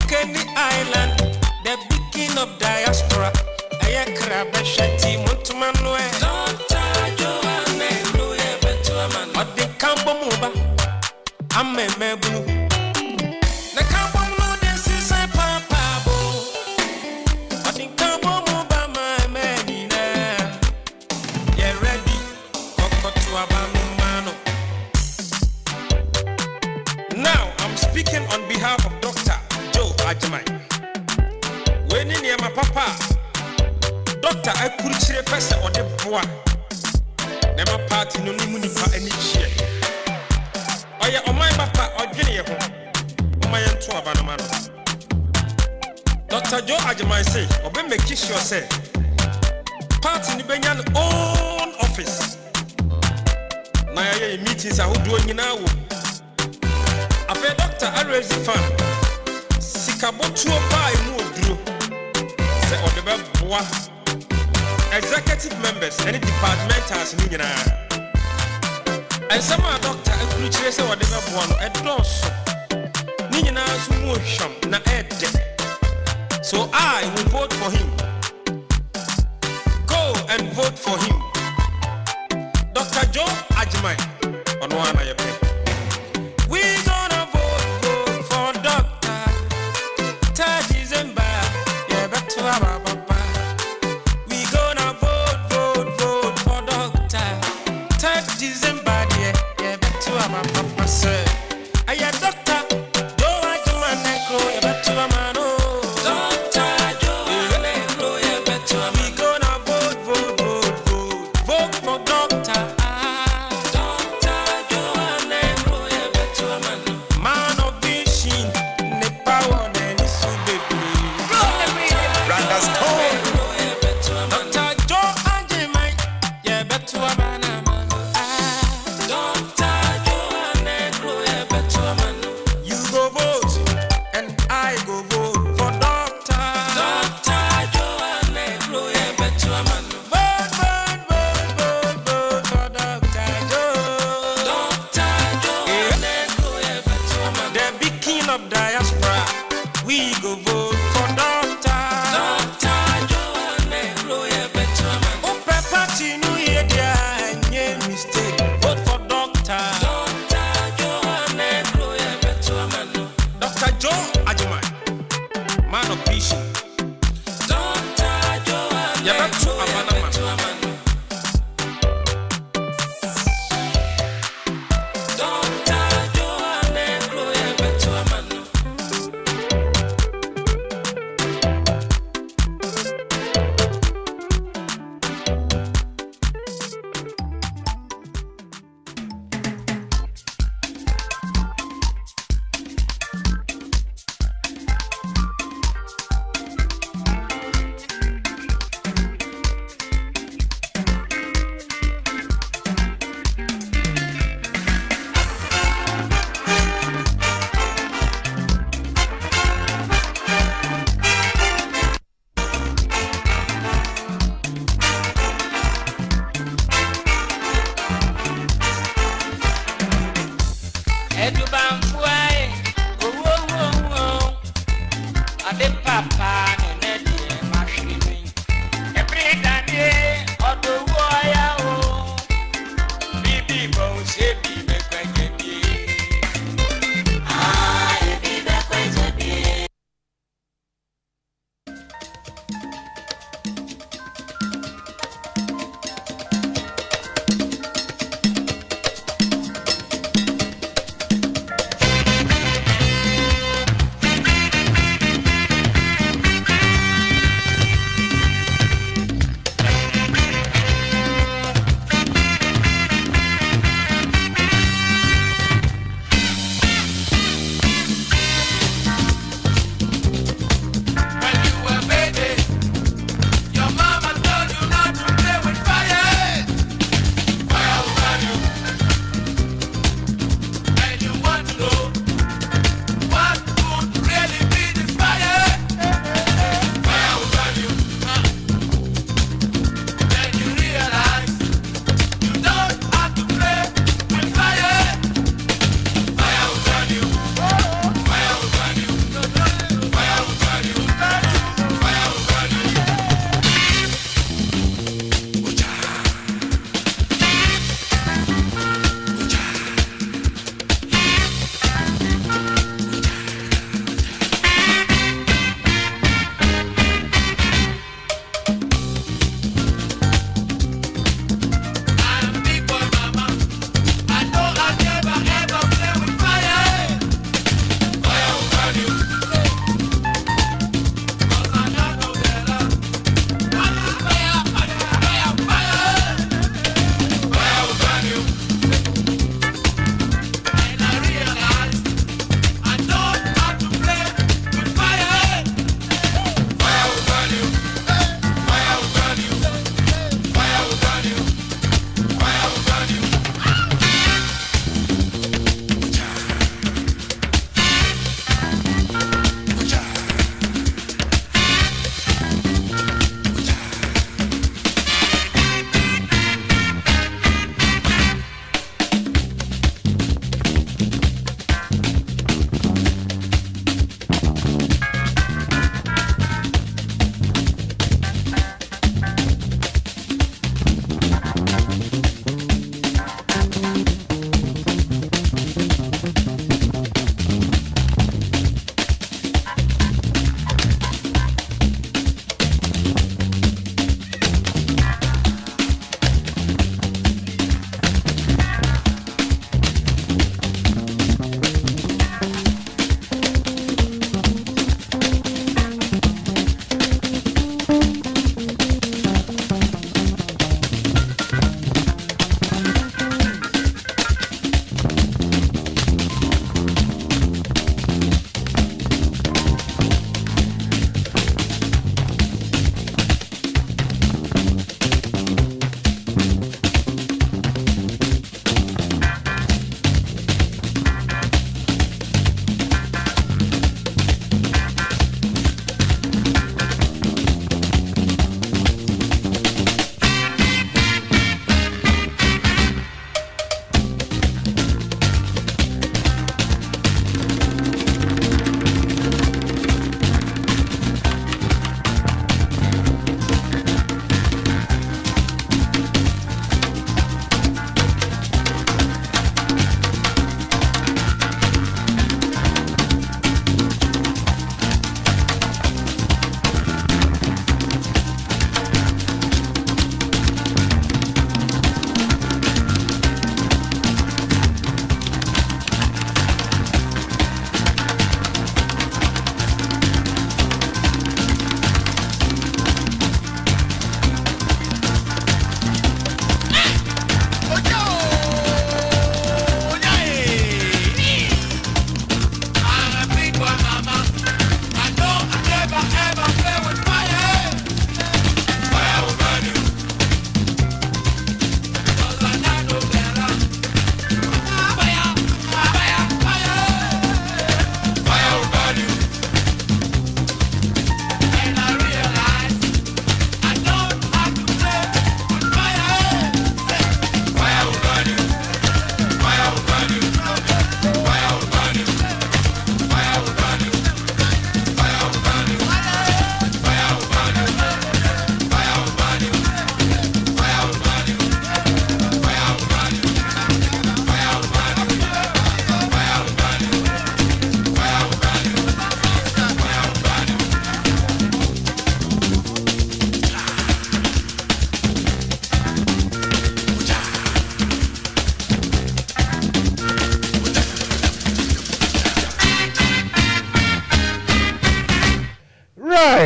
Kenny Island, the beacon of diaspora. Aya crab shanty Montumanue. Doctor Joanne, Louis Betuaman. What the Campo Muba? I'm a mebu. The Campo Muba, this is a papa. What the Campo Muba, my man. Yeah, ready. Coco to Abano. Now I'm speaking on behalf of Dr. Joe Ajimai. When in my papa, Doctor, I could share a person on the bois. Never party no munipa any share. Oh, yeah, on my papa or Guinea, on my own to Abanamano. Dr. Joe Ajimai say, or be make kiss yourself. Party in the Benyan own office. My meetings are who doing now. I feel Doctor, I raise the fan. Sikabotu opa imu oduro. Say odebe boa. Executive members and departmentals ni nyina. And some doctor ekurichire say odebe boa no edoso. Ni nyina so mu ohwam na ede. So I will vote for him. Go and vote for him. Dr. Joe Ajimai. Ono ana yepe. We gonna vote for Doctor. 3rd December, yeah, back to our papa. We gonna vote for Doctor. 3rd December, yeah, back to our papa, sir. Aya Doctor, Joe Ajimai Negro, yeah, back to our man, oh. Doctor Joe Negro, yeah, back to our man. We gonna vote for Doctor.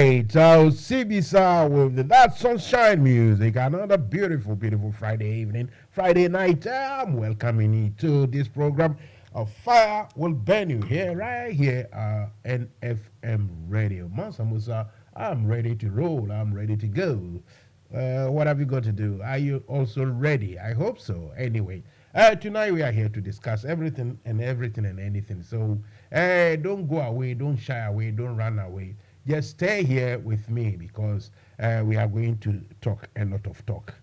right, so CBSA with that sunshine music. Another beautiful, beautiful Friday evening, Friday night. I'm welcoming you to this program of Fire Will Burn You here, right here, NFM Radio. Mansa Musa, I'm ready to roll. I'm ready to go. What have you got to do? Are you also ready? I hope so. Anyway, tonight we are here to discuss everything and anything. So don't go away, don't shy away, don't run away. Just stay here with me because we are going to talk a lot of talk.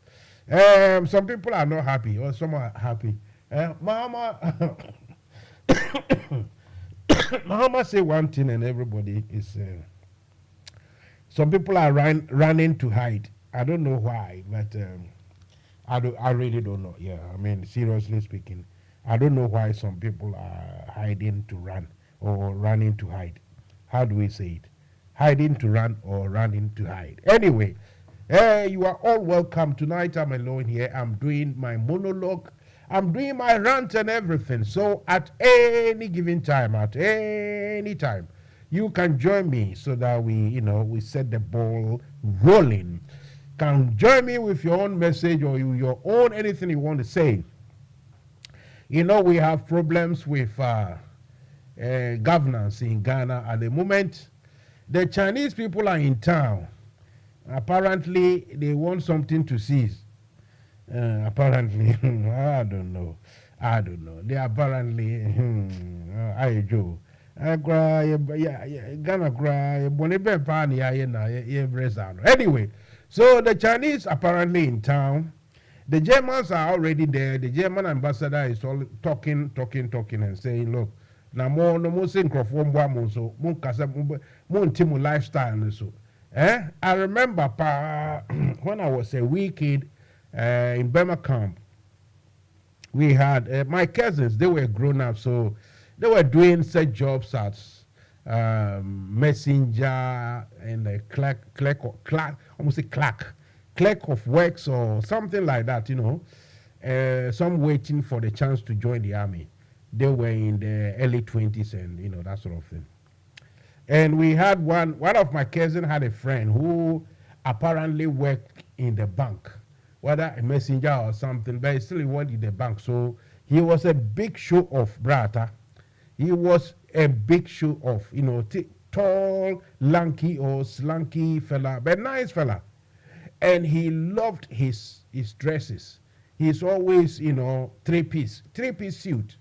Some people are not happy or some are happy. Mama, Mama say one thing and everybody is... some people are running to hide. I don't know why, but I really don't know. Yeah, I mean, seriously speaking, I don't know why some people are hiding to run or running to hide. How do we say it? Hiding to run or running to hide. Anyway, you are all welcome. Tonight I'm alone here. I'm doing my monologue. I'm doing my rant and everything. So at any given time, you can join me so that we set the ball rolling. Can join me with your own message or your own anything you want to say. You know, we have problems with governance in Ghana at the moment. The Chinese people are in town. Apparently, they want something to seize. Apparently, I don't know. They apparently, Achiaw. Anyway, so the Chinese apparently in town. The Germans are already there. The German ambassador is all talking and saying, look, na mo no mo say nkrofo mbo am so mo kasa mo ntimu lifestyle so. I remember when I was a wee kid in Burma camp, we had my cousins, they were grown up, so they were doing such jobs as messenger and clerk of works or something like that, you know. Some waiting for the chance to join the army. They were in the early 20s and, you know, that sort of thing. And we had one of my cousins had a friend who apparently worked in the bank, whether a messenger or something, but still he worked in the bank. So he was a big show off, brother. He was a big show off, you know, tall, lanky or slanky fella, but nice fella. And he loved his dresses. He's always, you know, three-piece suit.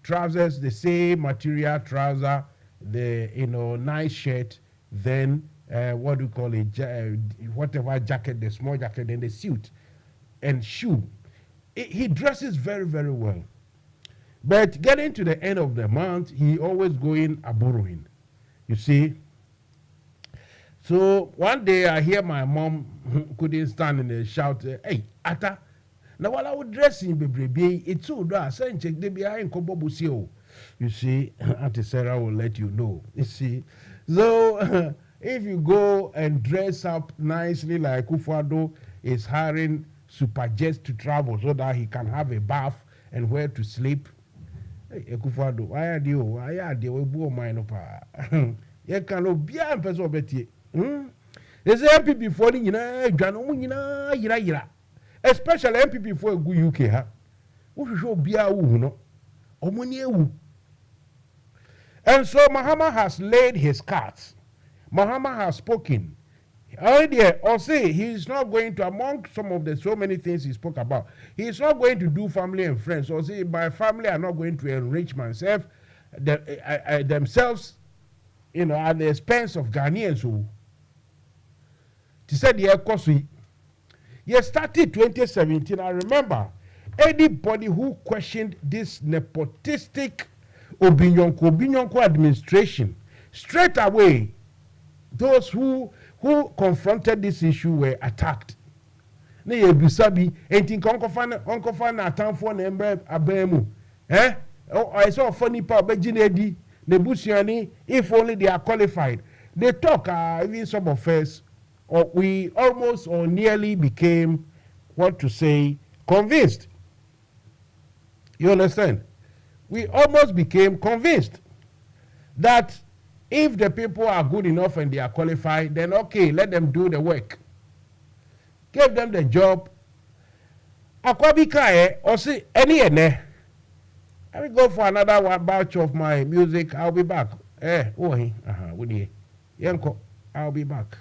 Trousers, the same material trouser, the, you know, nice shirt, then what do you call it, whatever jacket, the small jacket, then the suit and shoe. He dresses very, very well. But getting to the end of the month, he always going a borrowing, you see. So one day I hear my mom couldn't stand and shout, hey, Ata, now while I was dressing, baby, it's so that I check the behind Kobobucio. You see, Auntie Sarah will let you know. You see, so if you go and dress up nicely like Ufado is hiring super jets to travel so that he can have a bath and where to sleep. Hey, Ufado, why are you? We blow mine up. You cannot be a person betty. There's MPP for the especially MPP for a UK. Ha, who should be a no. And so Mahama has laid his cards. Mahama has spoken. Already, or say he is not going to, among some of the so many things he spoke about, he is not going to do family and friends. Or say my family are not going to enrich myself, themselves, you know, at the expense of Ghanaians who. He said, yeah, of course we. He started 2017. I remember anybody who questioned this nepotistic Obinyonko administration, straight away, those who confronted this issue were attacked. Ne ye bisabi enti onkofa na atamfo na embe abemu. I saw funny pa obejinedi nebusiani if only they are qualified. They talk even some of us we almost or nearly became what to say convinced. You understand? We almost became convinced that If the people are good enough and they are qualified, then okay, let them do the work. Give them the job. Akwabi kae, or see any ene. I will go for another one batch of my music. I'll be back. We Yanko, I'll be back.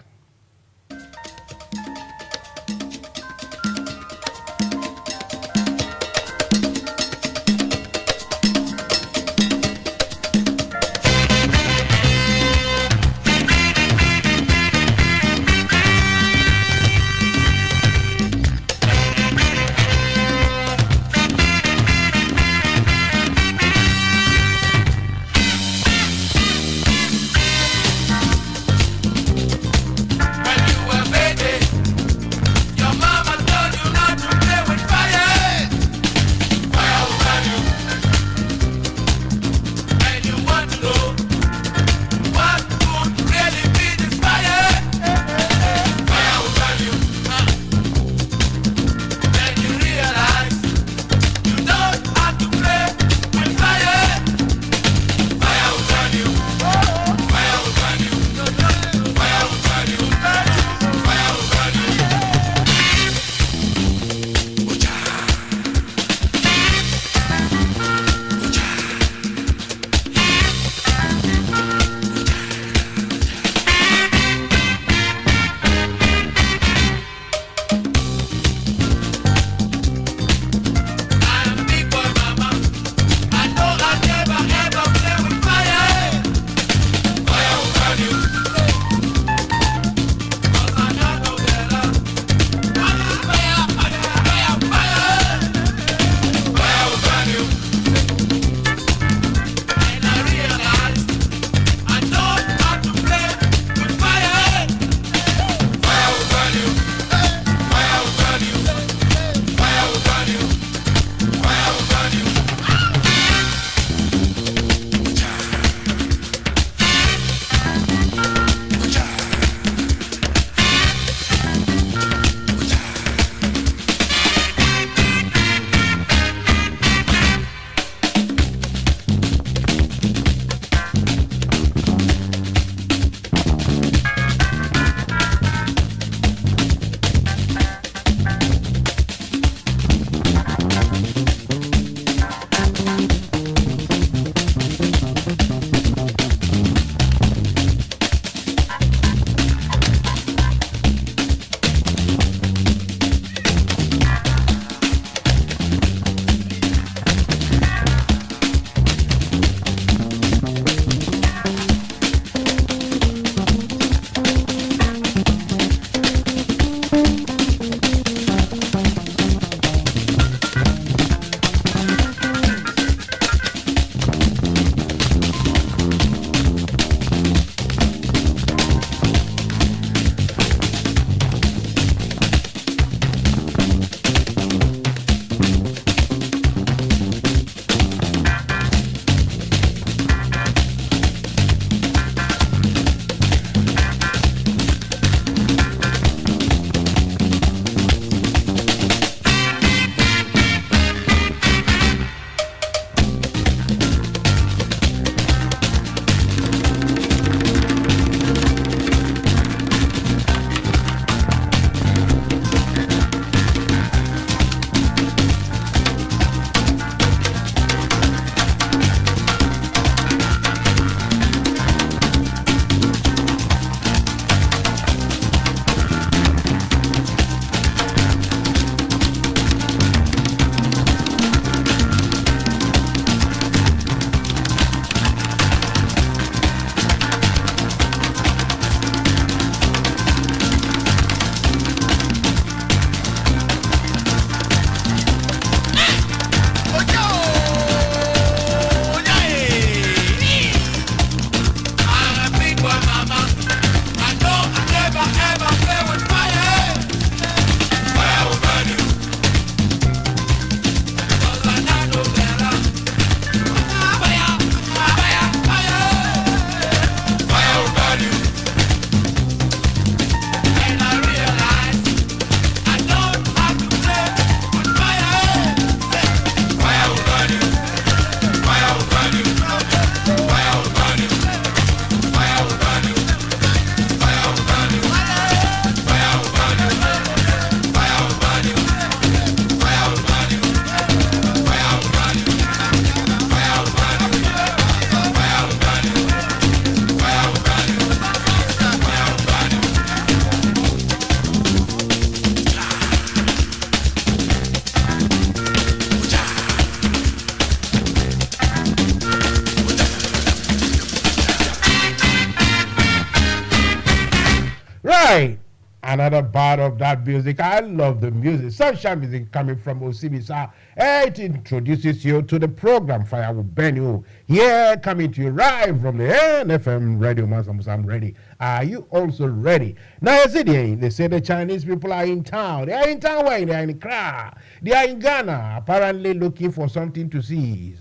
right. Another part of that music. I love the music. Sunshine music coming from Osibisa. It introduces you to the program Fire with Benny. Here, coming to you live from the NFM Radio. I'm ready. Are you also ready? Now, they say the Chinese people are in town. They are in town. Why? They are in Accra. They are in Ghana, apparently looking for something to see.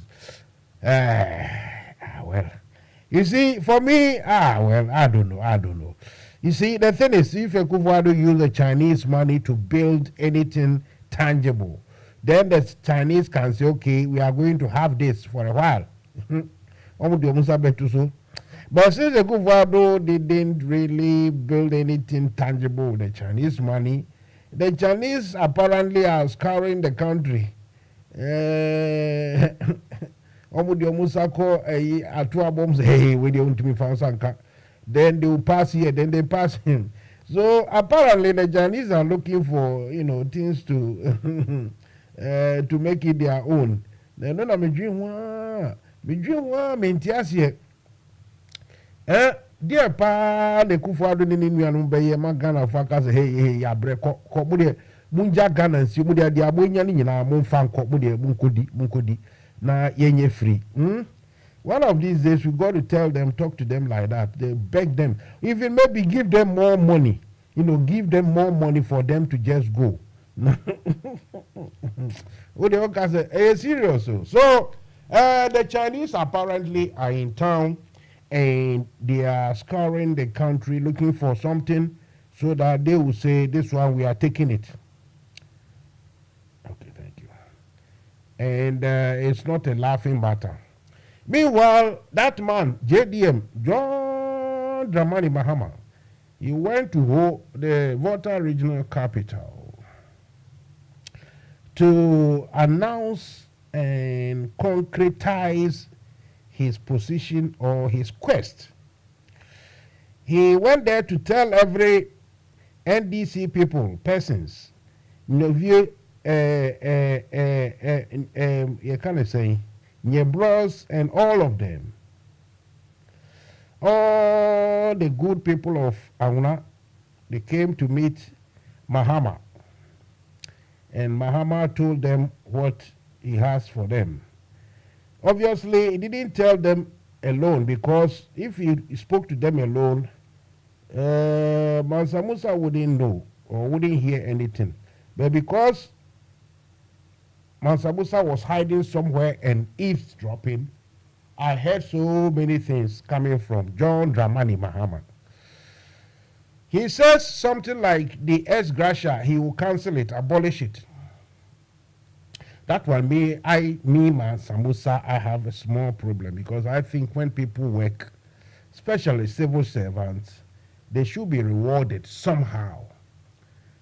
Well, you see, for me, I don't know. You see, the thing is, if Ekufuado use the Chinese money to build anything tangible, then the Chinese can say, okay, we are going to have this for a while. But since Ekufuado didn't really build anything tangible with the Chinese money, the Chinese apparently are scouring the country. Then they will pass here, then they pass him. So apparently the Chinese are looking for, things to to make it their own. They don't know me dream dear pa the Kufuado ni nuanu beye magana faka say hey ya bre ko bude munja Ghana nsi bude dia abonya ni nyina mo fa nko bude munkodi na yenye free. One of these days, we got to tell them, talk to them like that. They beg them. Even maybe give them more money. Give them more money for them to just go. Serious. So, the Chinese apparently are in town and they are scouring the country looking for something so that they will say, this one, we are taking it. Okay, thank you. And it's not a laughing matter. Meanwhile, that man, JDM, John Dramani Mahama, he went to the Volta regional capital to announce and concretize his position or his quest. He went there to tell every NDC persons, you can't say, Nyebros and all of them, all the good people of Auna, they came to meet Mahama. And Mahama told them what he has for them. Obviously, he didn't tell them alone, because if he spoke to them alone, Mansa Musa wouldn't know or wouldn't hear anything. But because Mansa Musa was hiding somewhere and eavesdropping, I heard so many things coming from John Dramani Mahama. He says something like the ex gratia, he will cancel it, abolish it. That one, Mansa Musa, I have a small problem, because I think when people work, especially civil servants, they should be rewarded somehow.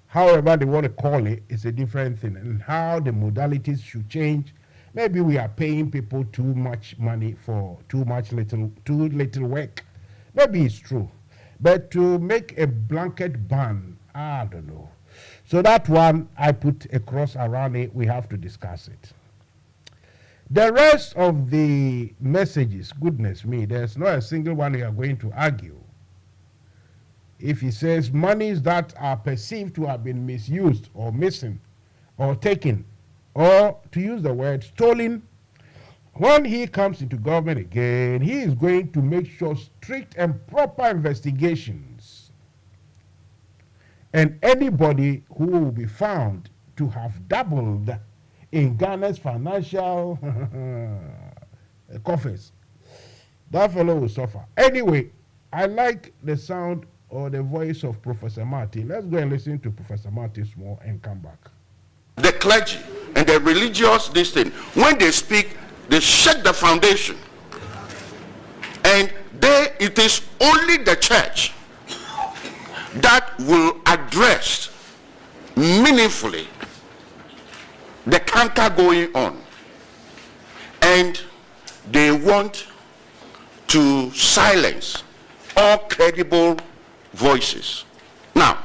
However they want to call it, it's a different thing. And how the modalities should change. Maybe we are paying people too much money for too little work. Maybe it's true. But to make a blanket ban, I don't know. So that one, I put a cross around it. We have to discuss it. The rest of the messages, goodness me, there's not a single one we are going to argue. If he says monies that are perceived to have been misused or missing or taken, or to use the word stolen, when he comes into government again, he is going to make sure strict and proper investigations. And anybody who will be found to have dabbled in Ghana's financial coffers, that fellow will suffer. Anyway, I like the sound or the voice of Professor Martin. Let's go and listen to Professor Martin more and come back. The clergy and the religious, this thing, when they speak, they shake the foundation. And it is only the church that will address meaningfully the canker going on. And they want to silence all credible voices. Now,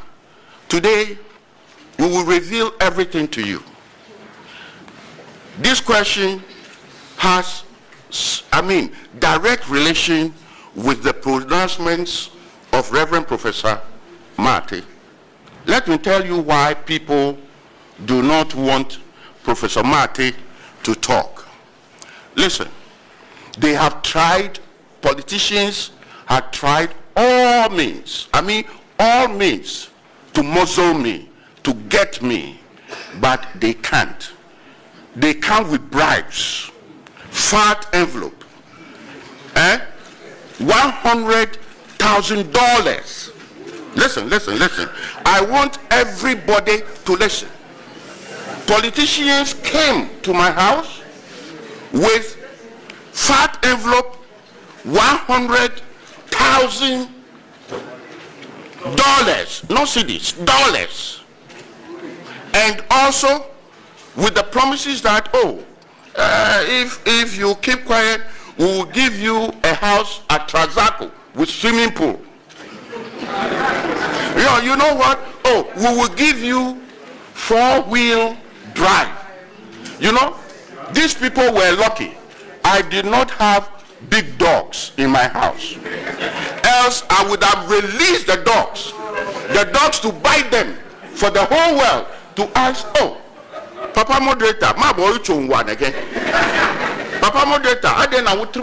today, we will reveal everything to you. This question has, direct relation with the pronouncements of Reverend Professor Marty, let me tell you why people do not want Professor Marty to talk. Listen, they have tried, politicians have tried all means, all means to muzzle me, to get me, but they can't. They come with bribes, fat envelope, $100,000. Listen. I want everybody to listen. Politicians came to my house with fat envelope, $100,000, no cedis, dollars, and also with the promises that if you keep quiet, we will give you a house at Trazaco with swimming pool. You know what? We will give you 4-wheel drive. These people were lucky. I did not have big dogs in my house. Else I would have released the dogs to bite them for the whole world to ask, Papa Moderator, my boy one again. Papa Moderator, I then I would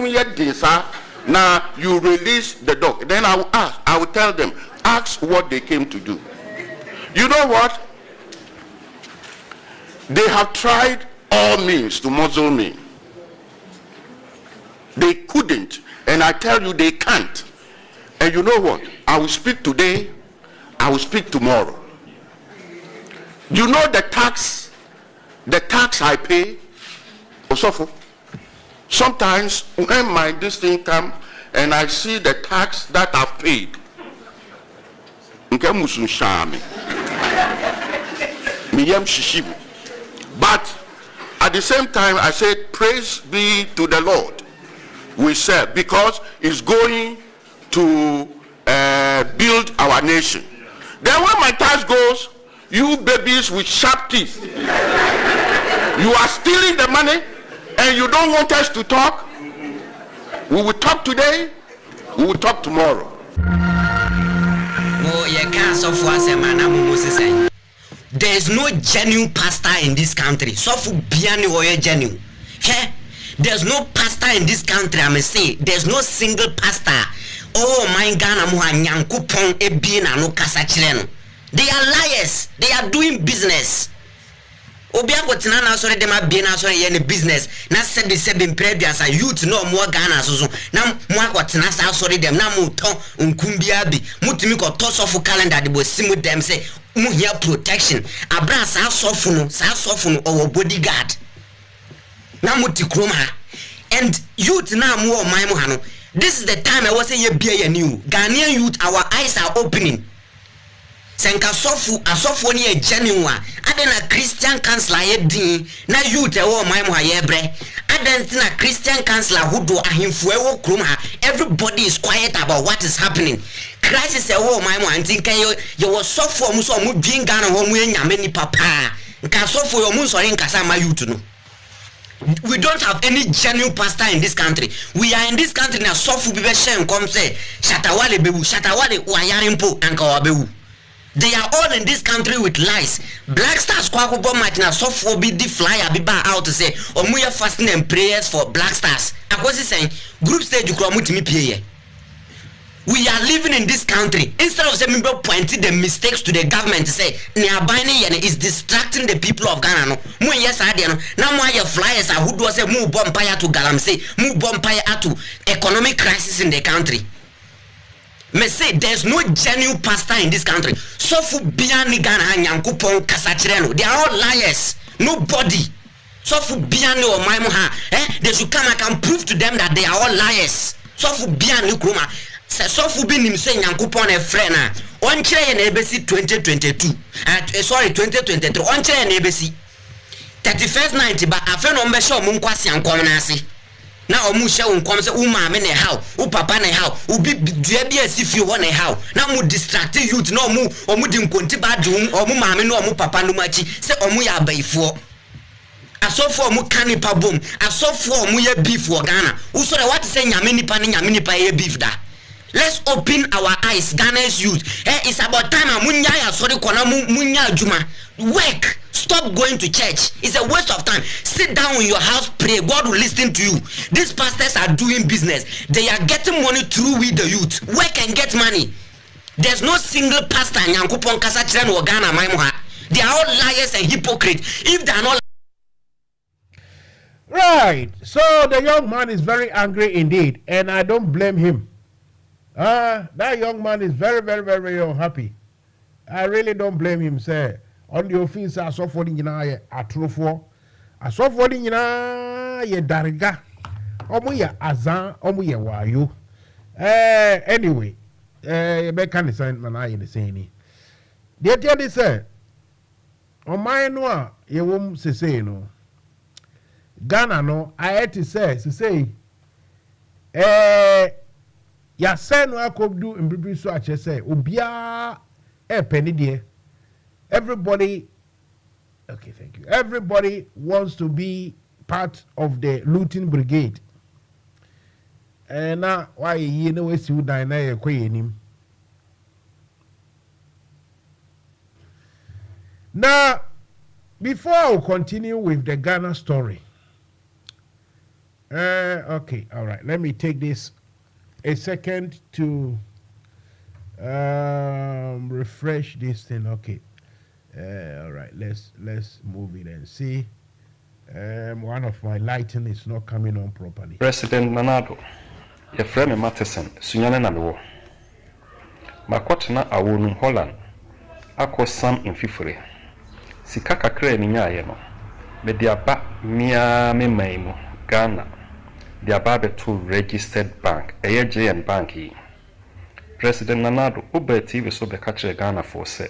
now you release the dog. Then I will tell them, ask what they came to do. You know what? They have tried all means to muzzle me. They couldn't, and I tell you they can't. And you know what? I will speak today, I will speak tomorrow. You know the tax I pay, Sofo. Sometimes when this thing comes and I see the tax that I've paid, but at the same time I said, praise be to the Lord we serve, because it's going to build our nation. Then when my tax goes, you babies with sharp teeth, you are stealing the money and you don't want us to talk. We will talk today, we will talk tomorrow. There's no genuine pastor in this country. Sofo biani oye genuine. There's no pastor in this country. I may say there's no single pastor. Oh my Ghana muha nyankopon ebi na no kasa chile no. They are liars. They are doing business. Obi akotina na sori dem abie na sori ye ne business. Na said previous a youth no mo Ghana so na mo akotina sa sori dem na mo ton nkumbia bi. Mutimi ko to Sofo calendar de bo simu dem say mu here protection. Abra sa Sofo no our bodyguard. Na muti krom ha. And youth na mo my mo ha no. This is the time I was say ye be a new Ghanaian youth, our eyes are opening. Senka Sofo asofo ni e genuine adena Christian counselor ye din na youth e wo my mo ha ye bre adena Christian counselor who do ahimfo e wo krom ha. Everybody is quiet about what is happening. Crisis e wo my mo antinka ye wo Sofo mu so mu dwin Ghana ho mu enyame ni papa nka Sofo yo mu so rin kasa ma youth no. We don't have any genuine pastor in this country. We are in this country now. Sofo bibe shen come say shatawale bebu shatawale wayarimpo anka wabewu. They are all in this country with lies. Black Stars kwa kubo matina Sofo bi di flyer bi ba out to say omuya fasting and prayers for Black Stars. Akosi saying group stage ukura mutimi pie. We are living in this country. Instead of saying people pointing the mistakes to the government to say is distracting the people of Ghana. No, mu yes I no. Now mo your flyers are who do say move empire to Galamsey, move empire to economic crisis in the country. Me say there's no genuine pastor in this country. Sofo biani Ghana nyankopon kasachireno. They are all liars. Nobody. Sofo biani or my moha. They should come. I can prove to them that they are all liars. Sofo biani kroma. Sofo bi nim say nyankopon e frɛ na on kire na ebesi 2022 2023 on kire na ebesi 31st night ba afa no mbɛhye o munkwase ankom na ase na o mu hye wonkom say wo maame na how wo papa na how wo bi dua bi asifie ho na how na mu distract youth na o mu di nkonti ba dwum o mu maame na o mu papa no machi say o mu ya abaifo asofo o mu kanipa bom asofo o mu ya beef wo Ghana wo so what say nyame nipa ye beef da Let's open our eyes, Ghana's youth. It's about time munya sorry kona munya juma. Work. Stop going to church. It's a waste of time. Sit down in your house, pray. God will listen to you. These pastors are doing business. They are getting money through with the youth. Work and get money. There's no single pastor in Yankupon Kasa Chiran or Ghana Maimwa. They are all liars and hypocrites. If they are not right, so the young man is very angry indeed, and I don't blame him. That young man is very, very, very, very unhappy. I really don't blame him, sir. On the office, I saw for the atrofo. I saw for the ye dariga. Omuya azan, omuya wayo. Anyway, can sign man I the same. They tell this, sir. On my no, you won't say no. Ghana no, I had to say, ya sen wa could do in British so I say, Ubia penny dear. Everybody, okay, thank you. Everybody wants to be part of the looting brigade. And now, why you know it's you die now, him. Now, before I continue with the Ghana story, okay, all right. Let me take this a second to refresh this thing. Okay, all right. Let's move it and see. One of my lighting is not coming on properly. President Nanado, your friend Matheson, Sunyana Nalo, Makotna Awunu Holland, Ako Sam in Fifure, Sikaka Kre Ninyayeno, Mediaba Mia Memo, Ghana. The Ababe to registered bank, AJN Banki. President Nanado, Ube TV so be catch Ghana for sale.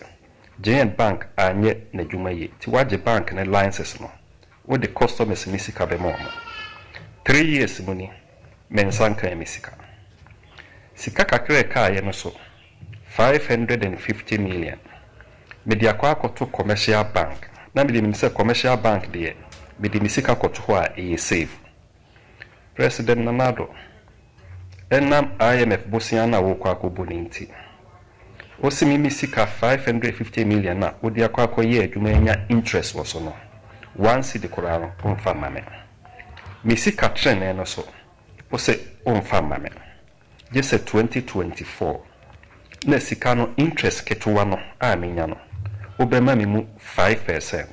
JN Bank anye ne jumaye. Tiwaje bank ne licenses no. With the customers misika be more. 3 years money, mensanka misika. Sika kakre ka ye no so. 550 million. Media kwa to commercial bank. Na midi minise commercial bank de. Midi misika koto ho a e save. President Nanado, enam IMF Bosiana wokwa kubuninti. Osimi misika 550 million na odi akwa ye adwuma interest woso no. Once the Quran umfa mame. Misika trend no so. Ose umfa mame. Just 2024. Na sika no interest ketuwa no amenya no. Obema mi mu 5%.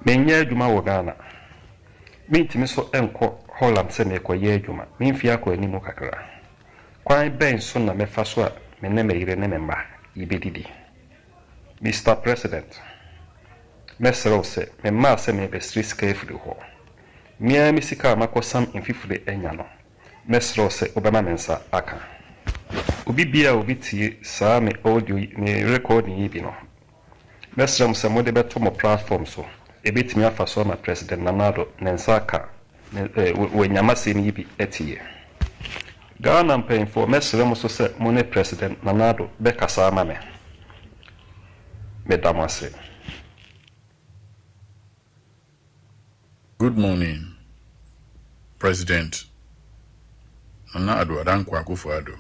Menya adwuma wo Ghana. Mintimi so enko Holland se me koye adwuma memfi akọ animu kakra kwan ben so na mefa so a me ne meyire ne memba ibedidi Mr. President mesero se me ma se me be street carefully ho mia mi sika makosam infifure enya no mesero se obema mensa aka obi bia obi tie saa me audio me record ni bi no mesero se mo de beto mo platform so ebetimi afa so ma President Nanado nensa aka when Yamasini yibi etiye. Ghana mpaying for Mesrem so se Mone President Nanado Bekasa Mame. Medamase. Good morning, President Nanado Adankwa Akufo-Addo.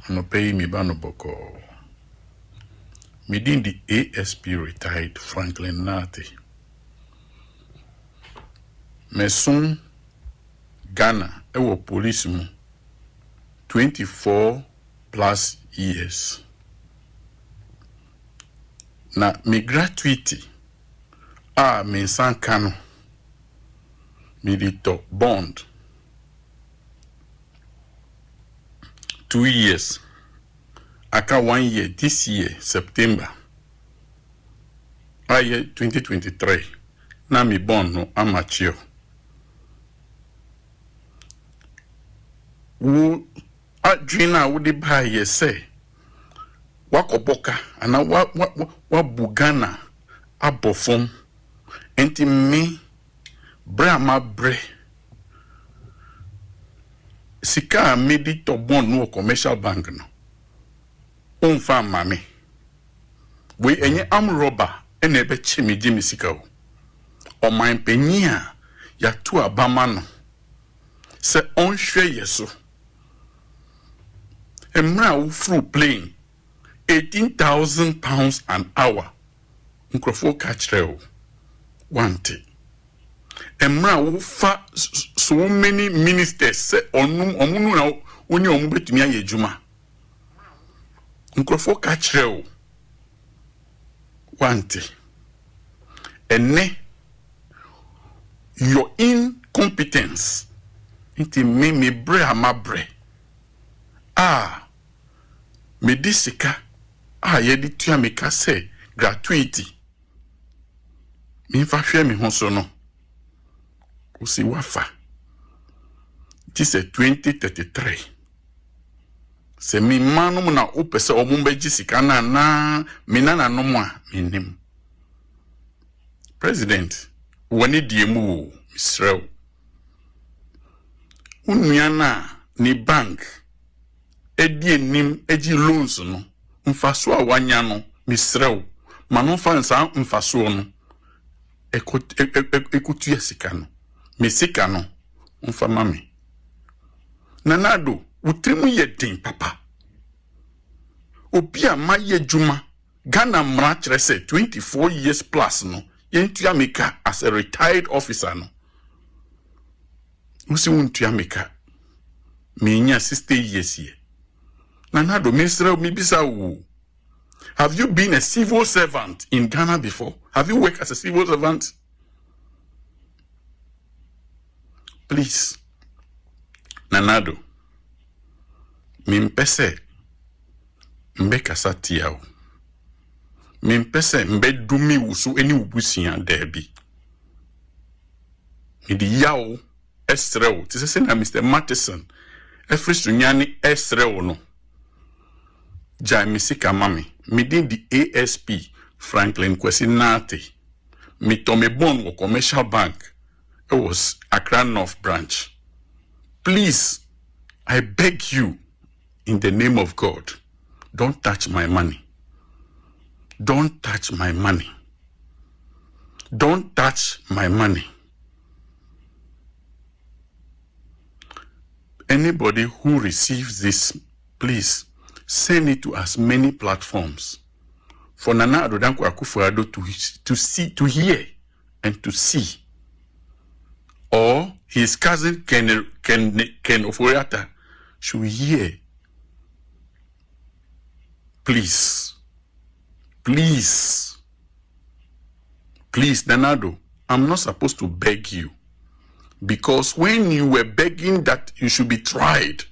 I'm paying me bano boko. Midin the ASP retired Franklin Nati. Mesun Ghana ewo police mu 24 plus years. Na me gratuity me san kano me dito bond 2 years. Aka 1 year this year September. Aye 2023. Na me bond no Achiaw. Wo adwina wo de ba ye say wakoboka ana wa bugana abofom enti me brama bre sika medi to bond no commercial bank no onfa mame we enye amroba ene ebe chimiji misika o oman penya ya tu abama no se onhwe yeso Emra wo flew plane 18,000 pounds an hour. Nkrofo catch reo. Wante. Emra wo fa so many ministers say omunu na oni omu betumi aye adwuma. Nkrofo catch reo. Wante. Ene your incompetence inti me bre amabre. Me disika yedi tua me ka se gratuity. Me fa hwe me ho so no. Usi wafa. This is 2033. Se mi manum na opese omumbe jisika na minana no mo a minim. President, wani diemu Israel. Unuana ni bank edi enim eji loans no mfaso a wanya no Israel manon fa nsa mfaso no ekutu yesika no mesika no mfa mami nanado utrimu yedin papa obi a maye juma Ghana mra kire se 24 years plus no yentu ameka as a retired officer no usi untu ameka menya 60 years here nanado minister mibisa wo. Have you been a civil servant in Ghana before? Have you worked as a civil servant? Please. Nanado. Mimpese. Mbe kasatiao. Mimpese mbe dumi usu eni ubusiya debi. Midi yao esreo. Tise na Mr. Matheson. Efristu nyani esreo no. Jai misika mami. Midin the ASP Franklin Kwesi Nate. Mi tome bon wo commercial bank. It was Accra North branch. Please, I beg you, in the name of God, don't touch my money. Don't touch my money. Don't touch my money. Anybody who receives this, please send it to as many platforms for Nana Adodanko Akufo-Addo to see, to hear, and to see. Or his cousin Ken Oforiatta should hear. Please, please, please, Nanado, I'm not supposed to beg you, because when you were begging that you should be tried,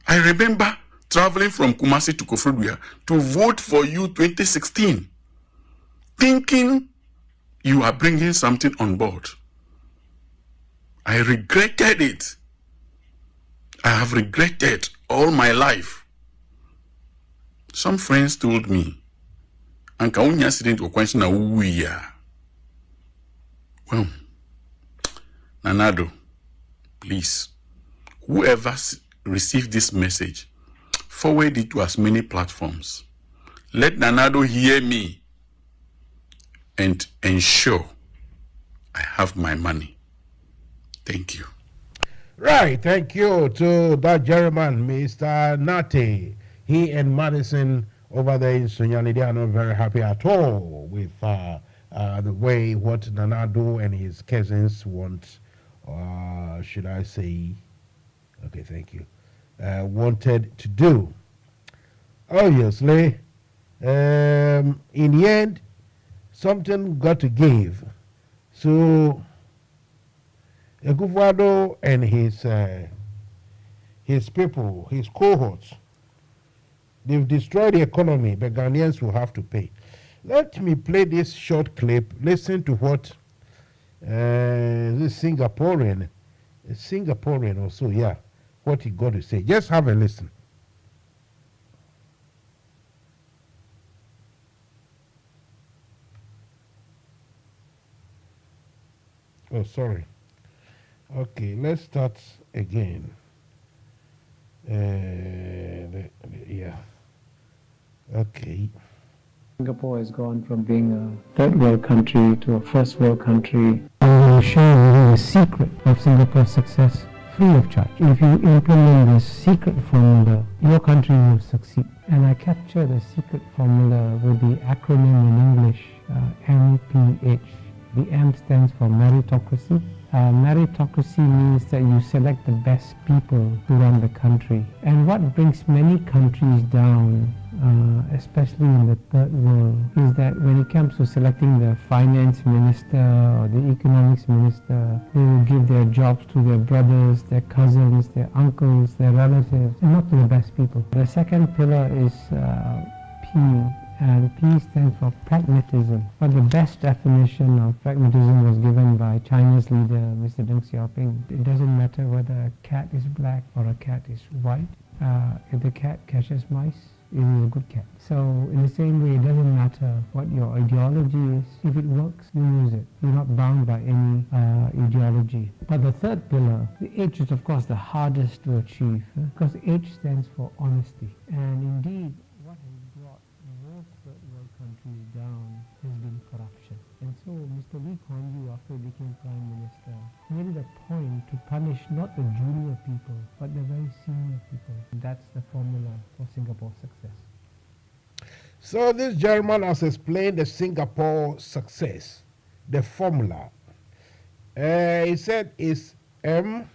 I remember traveling from Kumasi to Koforidua to vote for you 2016, thinking you are bringing something on board. I regretted it. I have regretted all my life. Some friends told me, "Anka unya accident or question na uya." Well, Nanado, please, whoever received this message, forward it to as many platforms. Let Nanado hear me and ensure I have my money. Thank you. Right, thank you to that German, Mr. Nate. He and Madison over there in Sunyani, they are not very happy at all with the way what Nanado and his cousins want, should I say, okay, thank you, wanted to do. Obviously, in the end, something got to give. So, Akufo-Addo and his people, his cohorts, they've destroyed the economy, but Ghanaians will have to pay. Let me play this short clip. Listen to what this Singaporean or so, yeah, what he got to say. Just have a listen. Oh, sorry. Okay, let's start again. Yeah. Okay. Singapore has gone from being a third world country to a first world country. I will show you the secret of Singapore's success. free of charge. If you implement this secret formula, your country will succeed. And I capture the secret formula with the acronym in English, MPH. The M stands for meritocracy. Meritocracy means that you select the best people to run the country. And what brings many countries down, especially in the third world, is that when it comes to selecting the finance minister or the economics minister, they will give their jobs to their brothers, their cousins, their uncles, their relatives, and not to the best people. The second pillar is P, and P stands for pragmatism. But the best definition of pragmatism was given by China's leader, Mr. Deng Xiaoping. It doesn't matter whether a cat is black or a cat is white. If the cat catches mice, it is a good cat. So in the same way, it doesn't matter what your ideology is. If it works, you use it. You're not bound by any ideology. But the third pillar, the H, is of course the hardest to achieve, because H stands for honesty. And indeed, what has brought most third world countries down has been corruption. And so Mr. Lee Kuan Yew, after he became Prime Minister, made it a point to punish not the junior people, but the very senior people. That's the formula for Singapore's success. So this gentleman has explained the Singapore success, the formula. He said it's MPH.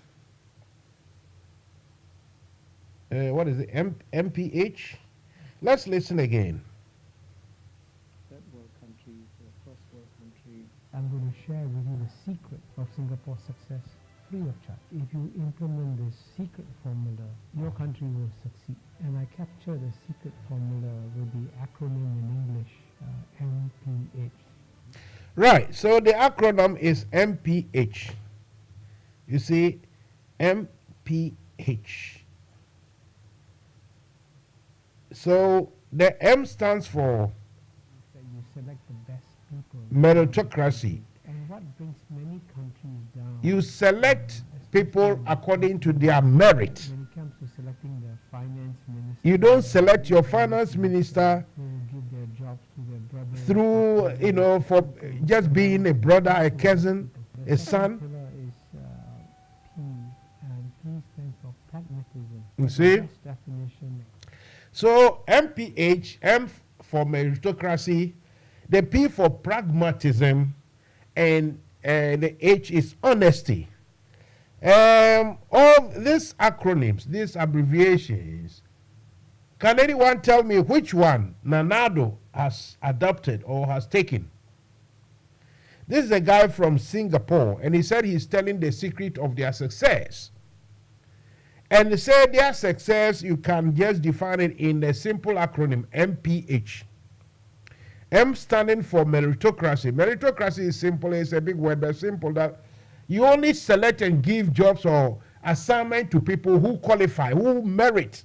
Let's listen again. Third world countries, first world countries. I'm going to share with you the secret of Singapore's success, free of charge. If you implement this secret formula, your country will succeed. And I capture the secret formula with the acronym in English, MPH. Right, so the acronym is MPH. You see, MPH. So the M stands for that you select the best people. meritocracy. And what brings many countries down? You select people according to their merit. When it comes to selecting the finance minister, You don't select your finance minister they will give their jobs to their brothers. through, for just being a brother, a cousin, The a second son. pillar is P, and P stands for pragmatism. You see? The best definition. So MPH, M for meritocracy, the P for pragmatism, and the H is honesty. All these acronyms, these abbreviations, can anyone tell me which one Nanado has adopted or has taken? This is a guy from Singapore, and he said he's telling the secret of their success. And he said their success, you can just define it in a simple acronym, MPH. M standing for meritocracy. Meritocracy is simple, it's a big word, but simple that you only select and give jobs or assignment to people who qualify, who merit.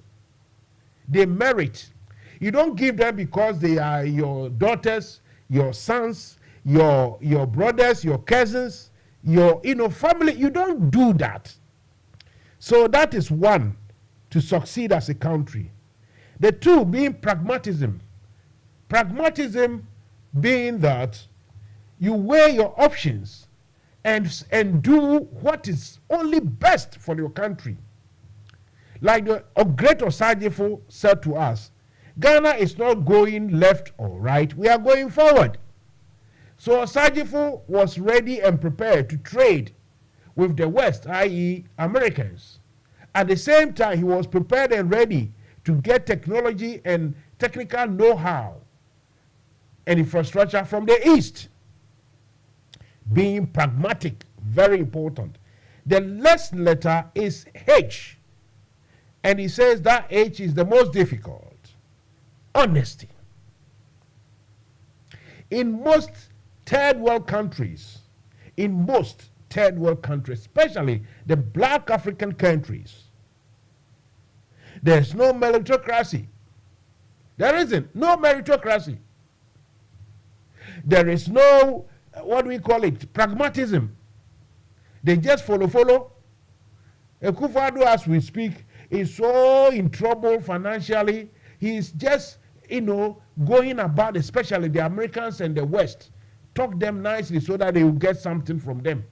They merit. You don't give them because they are your daughters, your sons, your brothers, your cousins, your family. You don't do that. So that is one, to succeed as a country. The two being pragmatism. Pragmatism being that you weigh your options and do what is only best for your country. Like the great Osajifo said to us, Ghana is not going left or right, we are going forward. So Osajifo was ready and prepared to trade with the West, i.e. Americans. At the same time, he was prepared and ready to get technology and technical know-how and infrastructure from the East. Being pragmatic, very important. The last letter is H. And he says that H is the most difficult. Honesty. In most third world countries, especially the black African countries, there's no meritocracy. There isn't. No meritocracy. There is no, what do we call it, pragmatism. They just follow. Akufo-Addo, as we speak, is so in trouble financially. He's just, going about, especially the Americans and the West, talk them nicely so that they will get something from them.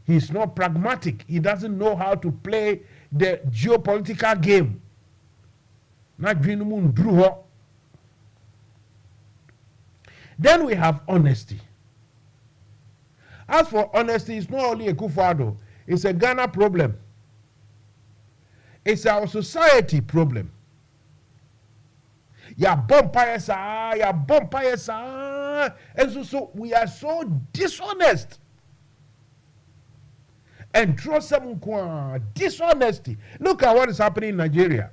He's not pragmatic. He doesn't know how to play the geopolitical game. Then we have honesty. As for honesty, it's not only a Kufuado, it's a Ghana problem. It's our society problem. Ya bumpire sa, ya bumpire sa. And so we are so dishonest. And draw some dishonesty. Look at what is happening in Nigeria.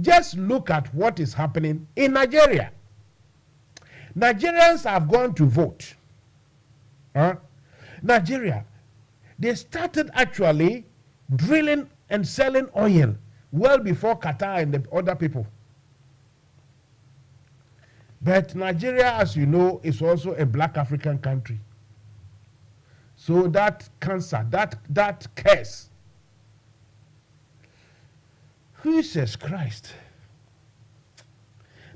Just look at what is happening in Nigeria. Nigerians have gone to vote. Nigeria, they started actually drilling and selling oil well before Qatar and the other people. But Nigeria, as you know, is also a black African country. So that cancer, that curse, Jesus Christ.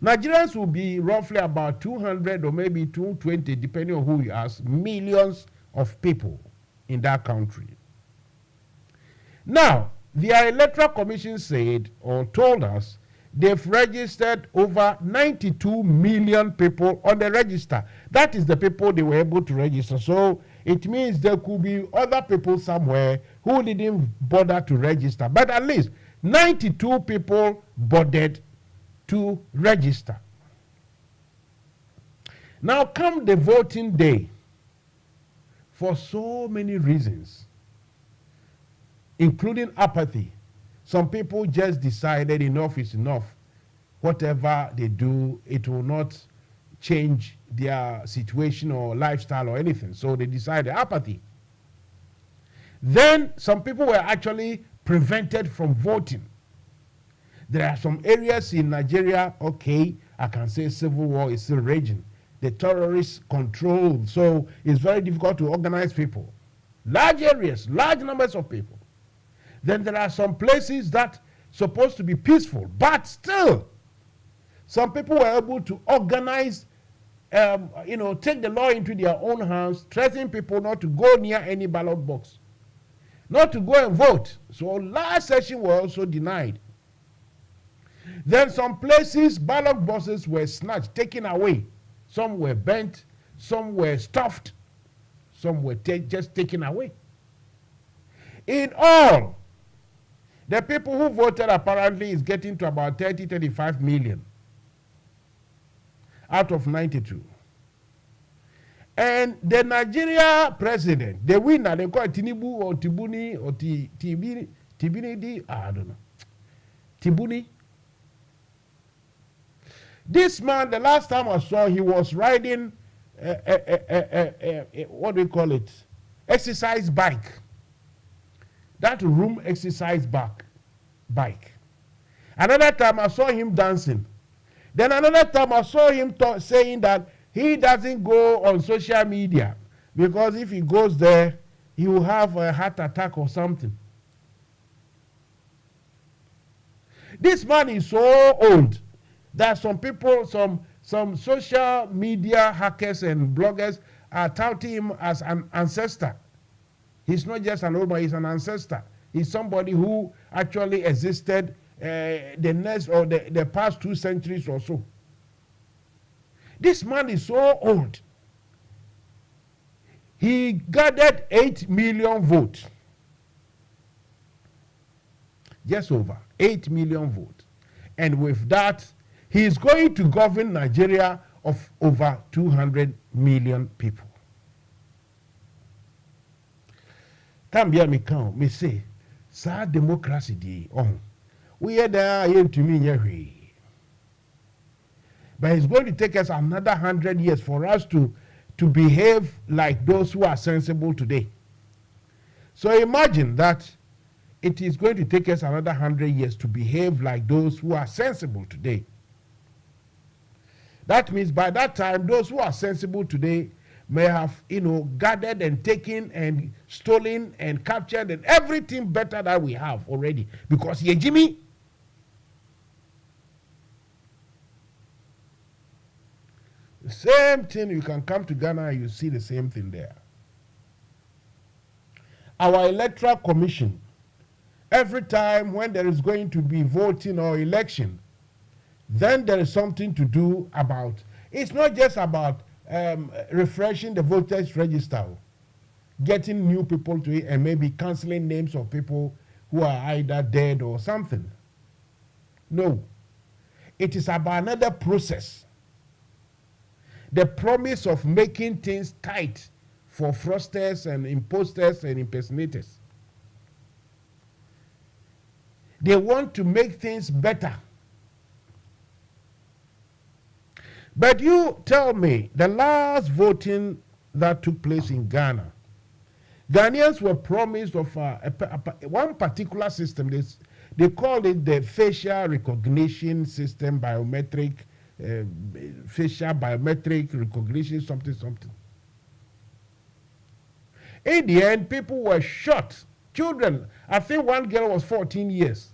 Nigerians will be roughly about 200 or maybe 220, depending on who you ask, millions of people in that country. Now, their electoral commission said or told us they've registered over 92 million people on the register. That is the people they were able to register. So it means there could be other people somewhere who didn't bother to register. But at least 92 people bothered to register. Now come the voting day, for so many reasons, including apathy. Some people just decided enough is enough. Whatever they do, it will not change their situation or lifestyle or anything. So they decided apathy. Then some people were actually prevented from voting. There are some areas in Nigeria, okay, I can say civil war is still raging. The terrorists control, so it's very difficult to organize people. Large areas, large numbers of people. Then there are some places that supposed to be peaceful, but still, some people were able to organize, take the law into their own hands, threatening people not to go near any ballot box, not to go and vote. So last session was also denied. Then some places, ballot boxes were snatched, taken away. Some were bent, some were stuffed, some were just taken away. In all, the people who voted apparently is getting to about 35 million out of 92. And the Nigeria president, the winner, they call it Tinubu or Tibuni or Tibini, I don't know. Tibuni. This man, the last time I saw, he was riding what do we call it? Exercise bike. That room exercise bike. Another time I saw him dancing. Then another time I saw him saying that he doesn't go on social media because if he goes there, he will have a heart attack or something. This man is so old that some people, some social media hackers and bloggers are touting him as an ancestor. He's not just an old man, he's an ancestor. He's somebody who actually existed the past 2 centuries or so. This man is so old. He gathered 8 million votes. Just over 8 million votes. And with that, he is going to govern Nigeria of over 200 million people. Tambia me count, me say, sa democracy di on. We are there to me. But it's going to take us another 100 years for us to behave like those who are sensible today. So imagine that it is going to take us another 100 years to behave like those who are sensible today. That means by that time, those who are sensible today may have, gathered and taken and stolen and captured and everything better that we have already. Because here, Jimmy, the same thing, you can come to Ghana and you see the same thing there. our electoral commission, every time when there is going to be voting or election, then there is something to do about. It's not just about refreshing the voters register, getting new people to it, and maybe cancelling names of people who are either dead or something. No. It is about another process. The promise of making things tight for fraudsters and imposters and impersonators. They want to make things better. But you tell me, the last voting that took place in Ghana, Ghanaians were promised of one particular system. They called it the facial recognition system, biometric, facial biometric recognition, something. In the end, people were shot. Children, I think one girl was 14 years,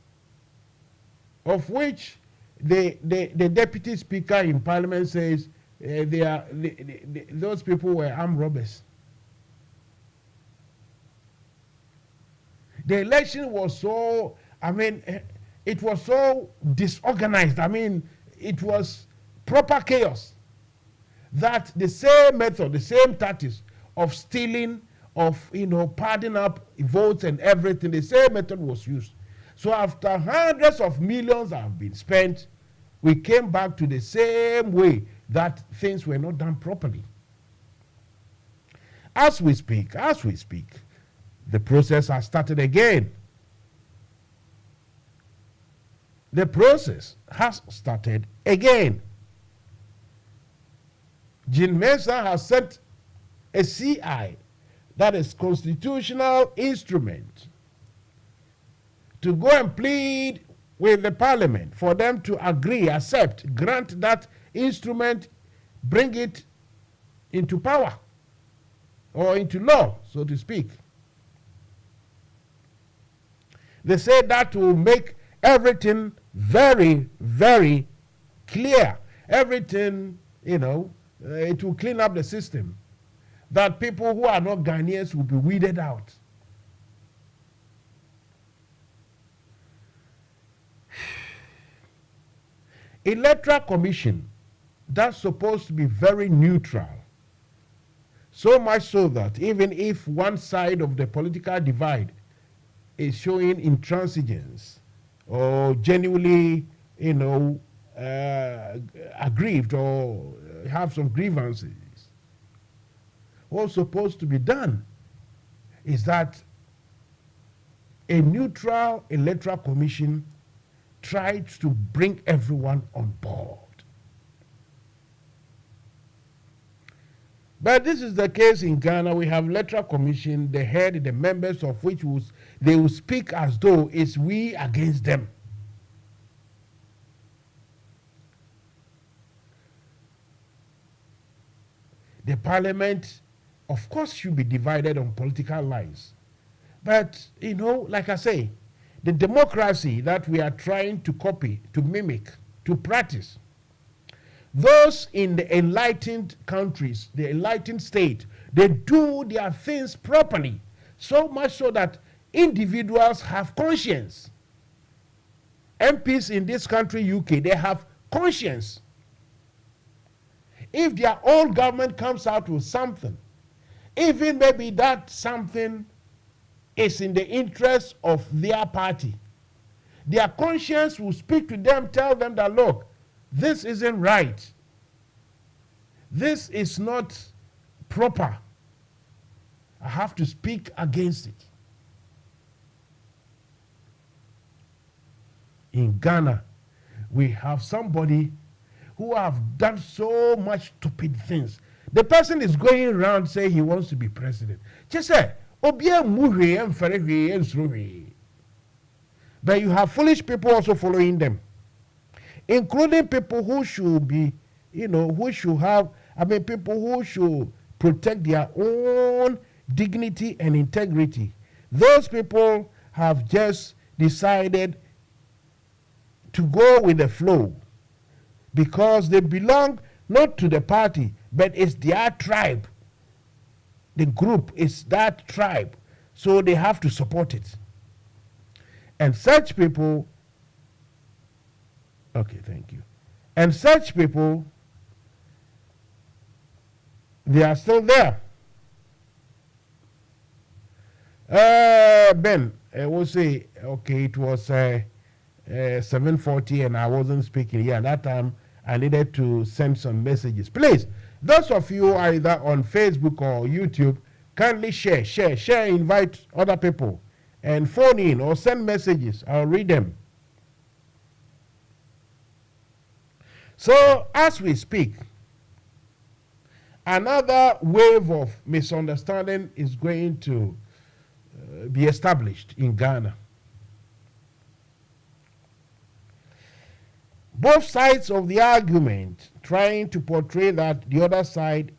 of which the deputy speaker in parliament says those people were armed robbers. The election was so, it was so disorganized. It was proper chaos. That the same method, the same tactics of stealing, of padding up votes and everything, the same method was used. So after hundreds of millions have been spent, we came back to the same way that things were not done properly. As we speak, the process has started again. The process has started again. Jean Mensah has set a CI, that is constitutional instrument, to go and plead with the parliament for them to agree, accept, grant that instrument, bring it into power or into law, so to speak. They say that will make everything very, very clear. Everything, it will clean up the system. That people who are not Ghanaians will be weeded out. Electoral Commission, that's supposed to be very neutral. So much so that even if one side of the political divide is showing intransigence or genuinely, aggrieved or have some grievances, what's supposed to be done is that a neutral electoral commission tries to bring everyone on board. But this is the case in Ghana. We have electoral commission, the head, the members of which they will speak as though it's we against them. The parliament, of course, should be divided on political lines. But, like I say, the democracy that we are trying to copy, to mimic, to practice, those in the enlightened countries, the enlightened state, they do their things properly, so much so that individuals have conscience. MPs in this country, UK, they have conscience. If their own government comes out with something, even maybe that something is in the interest of their party, their conscience will speak to them, tell them that, look, this isn't right. This is not proper. I have to speak against it. In Ghana, we have somebody who have done so much stupid things. The person is going around saying he wants to be president. Just say, but you have foolish people also following them, including people who should be, who should have, people who should protect their own dignity and integrity. Those people have just decided to go with the flow because they belong not to the party, but it's their tribe. The group is that tribe. So they have to support it. And such people, okay, thank you. And such people, they are still there. Ben, I will say, okay, it was 7:40 and I wasn't speaking. Yeah, that time I needed to send some messages. Please, those of you either on Facebook or YouTube, kindly share, invite other people and phone in or send messages. I'll read them. So as we speak, another wave of misunderstanding is going to be established in Ghana. Both sides of the argument trying to portray that the other side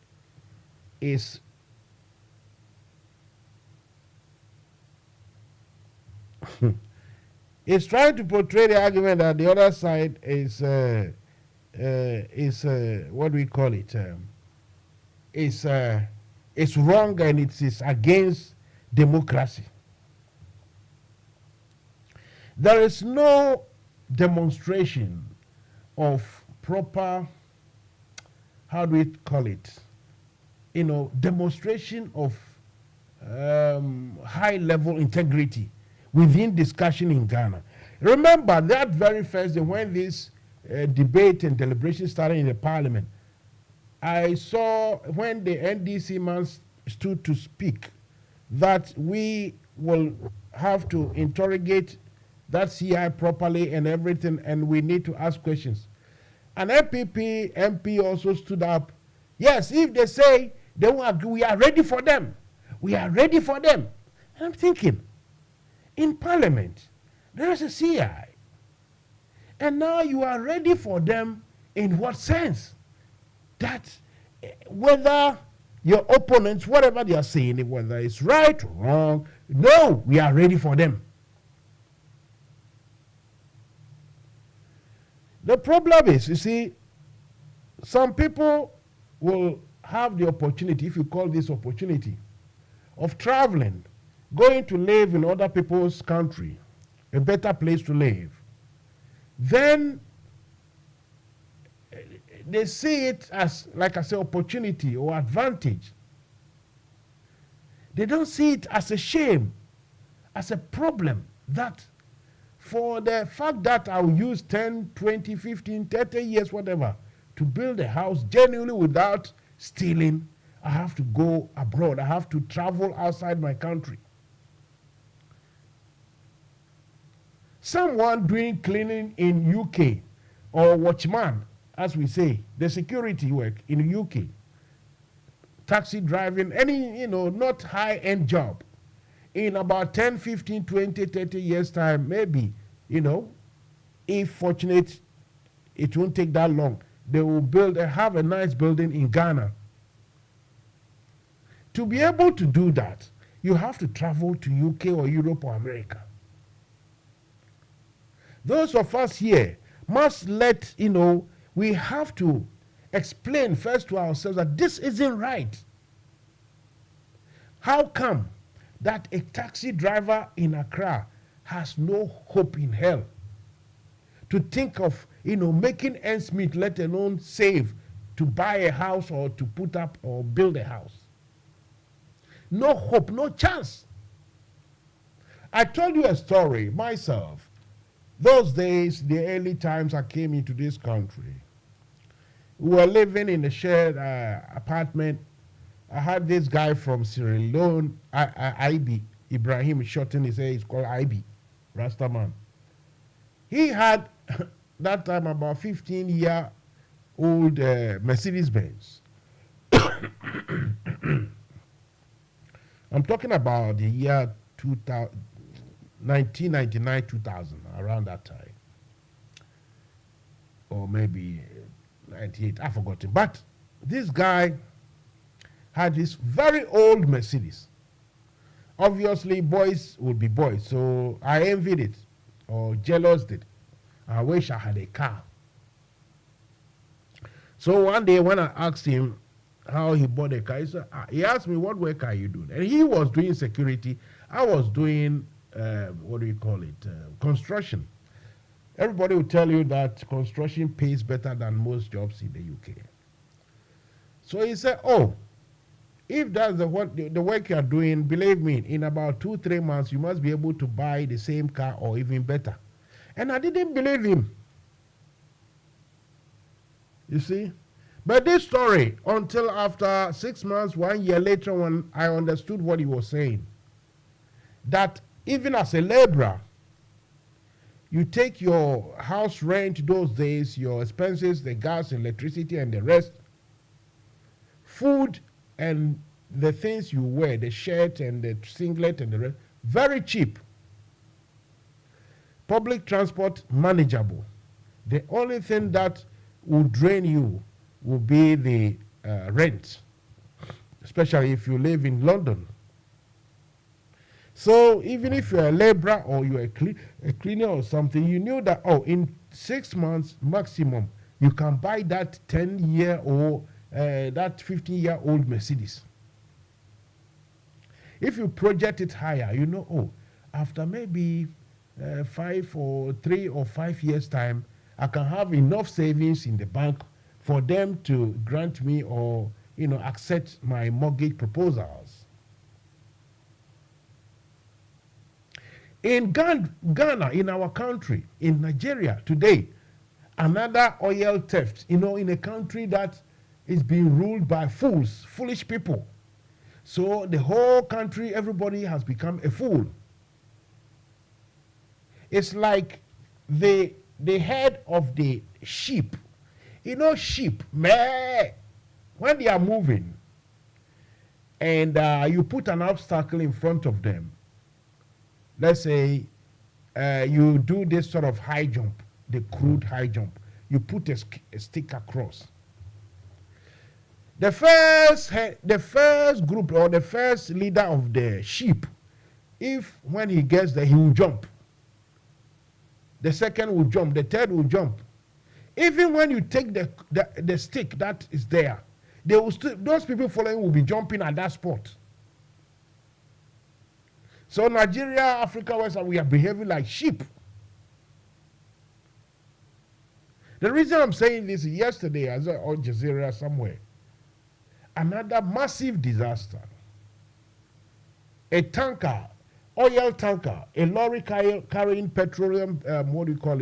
is trying to portray the argument that the other side is what do we call it? Is wrong and it is against democracy. There is no demonstration of proper, how do we call it? Demonstration of high level integrity within discussion in Ghana. Remember that very first day when this debate and deliberation started in the parliament, I saw when the NDC man stood to speak that we will have to interrogate that CI properly and everything, and we need to ask questions. An MPP MP also stood up. Yes, if they say they won't agree, we are ready for them. We are ready for them. And I'm thinking, in Parliament, there is a CI. And now you are ready for them in what sense? That whether your opponents, whatever they are saying, whether it's right or wrong, no, we are ready for them. The problem is, you see, some people will have the opportunity, if you call this opportunity, of traveling, going to live in other people's country, a better place to live. Then they see it as, like I say, opportunity or advantage. They don't see it as a shame, as a problem, that for the fact that I'll use 10, 20, 15, 30 years, whatever, to build a house genuinely without stealing, I have to go abroad. I have to travel outside my country. Someone doing cleaning in UK or watchman, as we say, the security work in UK, taxi driving, any, not high-end job, in about 10, 15, 20, 30 years' time, maybe, if fortunate, it won't take that long, they will have a nice building in Ghana. To be able to do that, you have to travel to UK or Europe or America. Those of us here must we have to explain first to ourselves that this isn't right. How come that a taxi driver in Accra has no hope in hell to think of, making ends meet, let alone save to buy a house or to put up or build a house? No hope, no chance. I told you a story myself. Those days, the early times I came into this country, we were living in a shared apartment. I had this guy from Sierra Leone, IB, Ibrahim Shorten, he's called IB, Rastaman. He had, that time, about 15-year-old Mercedes-Benz. I'm talking about the year 1999, 2000, around that time. Or maybe 98, I've forgotten. But this guy had this very old Mercedes. Obviously, boys would be boys, so I envied it, or jealous it. I wish I had a car. So one day when I asked him how he bought a car, he asked me, what work are you doing? And he was doing security I was doing, what do you call it, construction. Everybody will tell you that construction pays better than most jobs in the UK. So he said, oh, if that's the work you are doing, believe me, in about 2-3 months, you must be able to buy the same car or even better. And I didn't believe him. You see? But this story, until after 6 months, 1 year later, when I understood what he was saying, that even as a laborer, you take your house rent those days, your expenses, the gas, electricity, and the rest, food and the things you wear, the shirt and the singlet and the rest, very cheap. Public transport, manageable. The only thing that will drain you will be the rent, especially if you live in London. So even if you're a laborer or you're a cleaner or something, you knew that, oh, in 6 months maximum, you can buy that 10-year or that 15-year-old Mercedes. If you project it higher, you know, oh, after maybe 3 or 5 years' time, I can have enough savings in the bank for them to grant me or, you know, accept my mortgage proposals. In Ghana, in our country, in Nigeria today, another oil theft, you know, in a country that is being ruled by fools, foolish people. So the whole country, everybody has become a fool. It's like the head of the sheep. You know, sheep, meh, when they are moving and you put an obstacle in front of them, let's say you do this sort of high jump, the crude high jump, you put a stick across. The first group or the first leader of the sheep, if when he gets there, he will jump. The second will jump, the third will jump. Even when you take the stick that is there, they will those people following will be jumping at that spot. So Nigeria, Africa, West, we are behaving like sheep. The reason I'm saying this is yesterday, I saw Al Jazeera somewhere, another massive disaster. A tanker, oil tanker, a lorry carrying petroleum,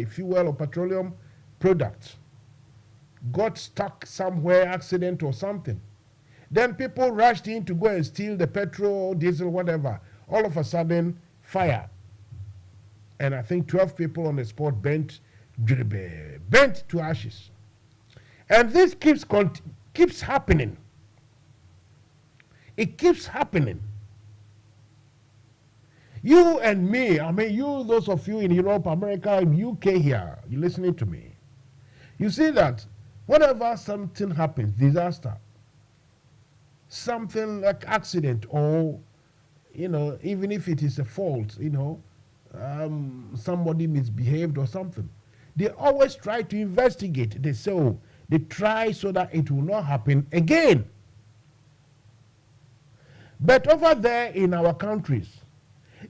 fuel or petroleum products, got stuck somewhere, accident or something. Then people rushed in to go and steal the petrol, diesel, whatever. All of a sudden, fire. And I think 12 people on the spot bent to ashes. And this keeps happening. It keeps happening. You and me, I mean, you, those of you in Europe, America, UK here, you're listening to me. You see that whenever something happens, disaster, something like accident or, you know, even if it is a fault, you know, somebody misbehaved or something, they always try to investigate. They say, oh, they try so that it will not happen again. But over there in our countries,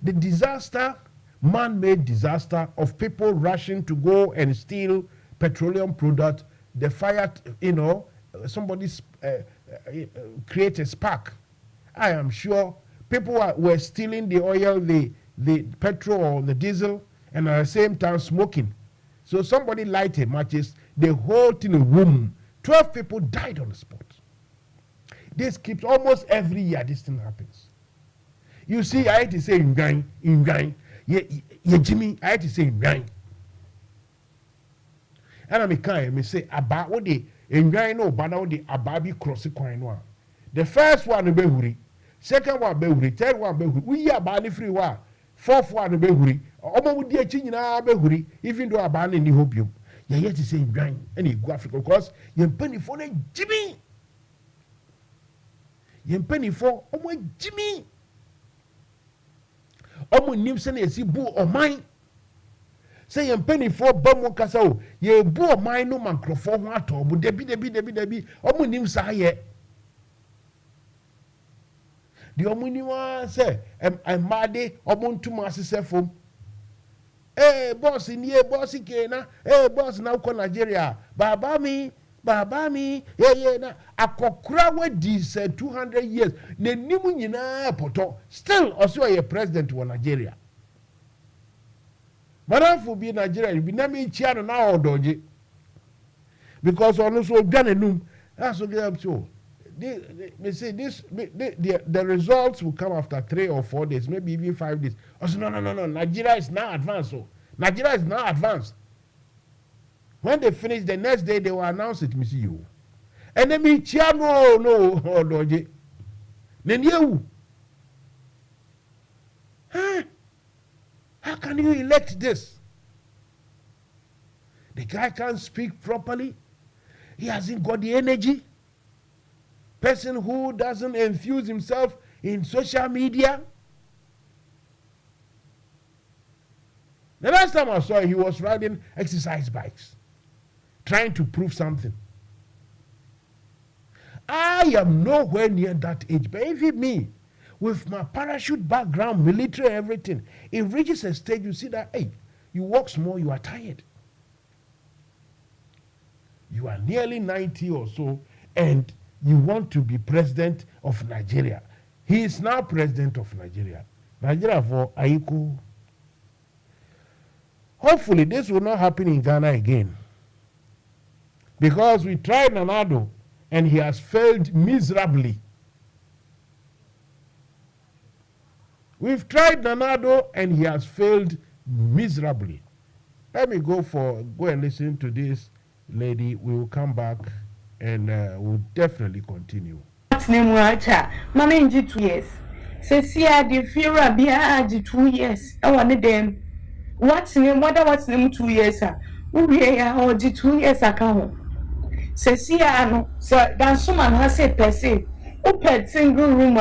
the disaster, man-made disaster of people rushing to go and steal petroleum product, the fire, you know, somebody create a spark. I am sure people were stealing the oil, the petrol or the diesel, and at the same time smoking. So somebody lighted matches, the whole thing in room. 12 people died on the spot. This keeps almost every year. This thing happens. You see, I had to say in Jimmy, I had to say in and I'm a kind, me say about what the enjoy no, but now the ababi crossing coin one. The first one be huri, second one be huri, third one be huri. We are bani free one, fourth one be huri. Omo would dear chin na be huri, even though a ban in the hope you. You yet to say enjoy any go Africa because you penny for the Jimmy. You penny for omo Jimmy. Omo nimsen esi bu o mine. Say you penny for bum kasa o ye bu mine no microphone ho ato bu debi omo nim sa ye. The Omuniwa say, I'm mad, Omuntu Massifum. Hey, boss in here, boss in Kena, hey, boss now call Nigeria. Baba me, yeah, Akokra with this 200 years. Ne Nimunina Poto, still also a president of Nigeria. Madam for be Nigeria, you be naming Chiano now or Doji. Because also Ganenum, that's what I'm so. They say this, the results will come after 3 or 4 days, maybe even 5 days. I said, no, Nigeria is now advanced. So Nigeria is now advanced. When they finish, the next day they will announce it, Missy you. And then me Chiano, no, Doji. Then you. Huh? How can you elect this? The guy can't speak properly. He hasn't got the energy. Person who doesn't infuse himself in social media. The last time I saw him, he was riding exercise bikes, trying to prove something. I am nowhere near that age, but even me, with my parachute background, military, everything, it reaches a stage you see that, hey, you walk small, you are tired. You are nearly 90 or so, and you want to be president of Nigeria. He is now president of Nigeria. Nigeria for Aiku. Hopefully this will not happen in Ghana again. Because we tried Nanado and he has failed miserably. We've tried Nanado and he has failed miserably. Let me go and listen to this lady. We will come back and we'll definitely continue. What's name Achiaw? Mama in 2 years. Says here the fear of the 2 years. I want them. What's name? What's name 2 years? We are 2 years account. Says here no. So that someone has said per se. Open single room.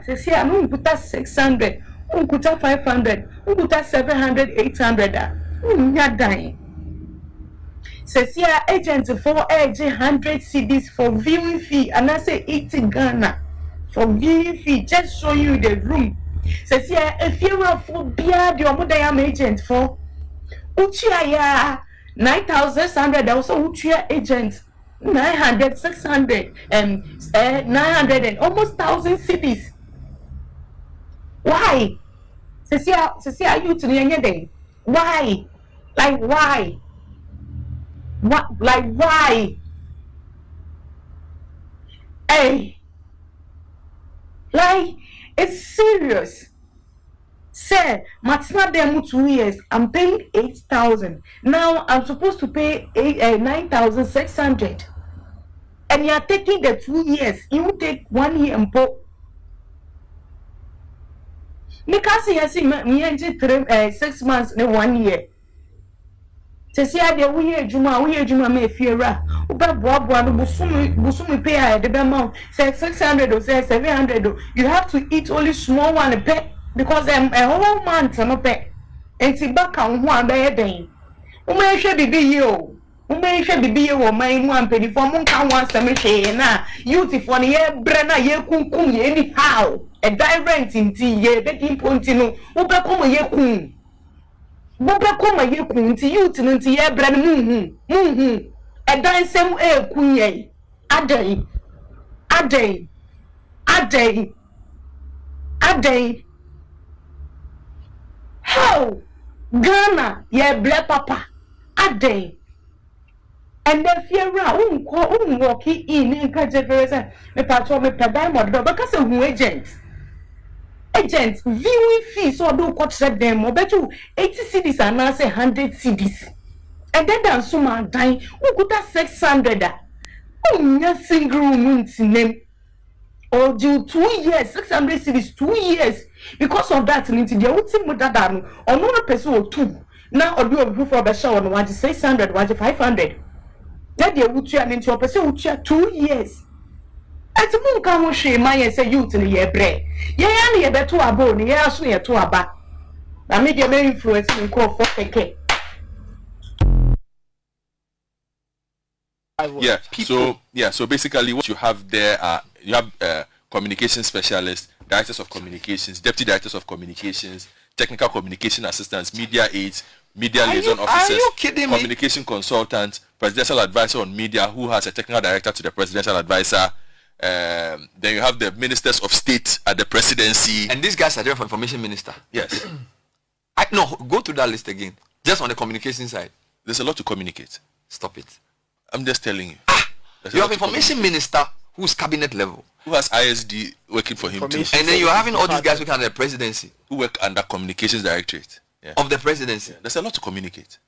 Says here no put 600. Put 500. Put 700, 800. You're dying. Says here agents for age 100 CDs for viewing fee, and I say 80 Ghana for viewing fee. Just show you the room. Says here if you are for beer, the Omodayam agent for Uchia 9,600. Also Uchia agent 900, 600, 900 and almost 1,000 CDs. Why? Says here you to the end day. Why? Like why? What? Like why? Hey, like it's serious. Say, Matsna demo 2 years. I'm paying 8,000. Now I'm supposed to pay 9,600. And you're taking the 2 years. You take 1 year and put. Because you see, me 6 months in 1 year. Say there we hear Juma me fear. Uba boa no busumi pay the amount. Say 600 or say 700. You have to eat only small one pay because a whole month no pay. And see back on one by day. Ume she bibi yo. Ume she bibi yo my one penny for mon kan one semi na. Youth for the year brena ye kun ye anyhow. A direct in tea ye begging pontino. Uba come ye kun. Boba koma ye kunti youth nti ye bra no edan sem kunye adai how Ghana ye bra papa adai and the fear walk in encourage very me patro me pedai mod because who agents viewing fees or do cut them or bet you 80 CDs and now say 100 CDs and then there's some dying who could have 600 oh single room name or do 2 years 600 CDs 2 years because of that into the ultimate that or no person or two now or do a roof of a show on 600 500 that they would turn into a person who 2 years. At the moon can she my say youth in the year bread. Ye any better a bone, ye ask me to a back. I made your main influence in call for a Yeah, so basically what you have there you have communication specialists, directors of communications, deputy directors of communications, technical communication assistants, media aides, media liaison officers, are you kidding me? communication consultants, presidential advisor on media who has a technical director to the presidential advisor. Then you have the ministers of state at the presidency. And these guys are there for information minister. Yes. No, go to that list again. Just on the communication side. There's a lot to communicate. Stop it. I'm just telling you. You have information minister who's cabinet level. Who has ISD working for him too. And then you're having all these guys working under the presidency. Who work under communications directorate. Yeah. Of the presidency. Yeah. There's a lot to communicate.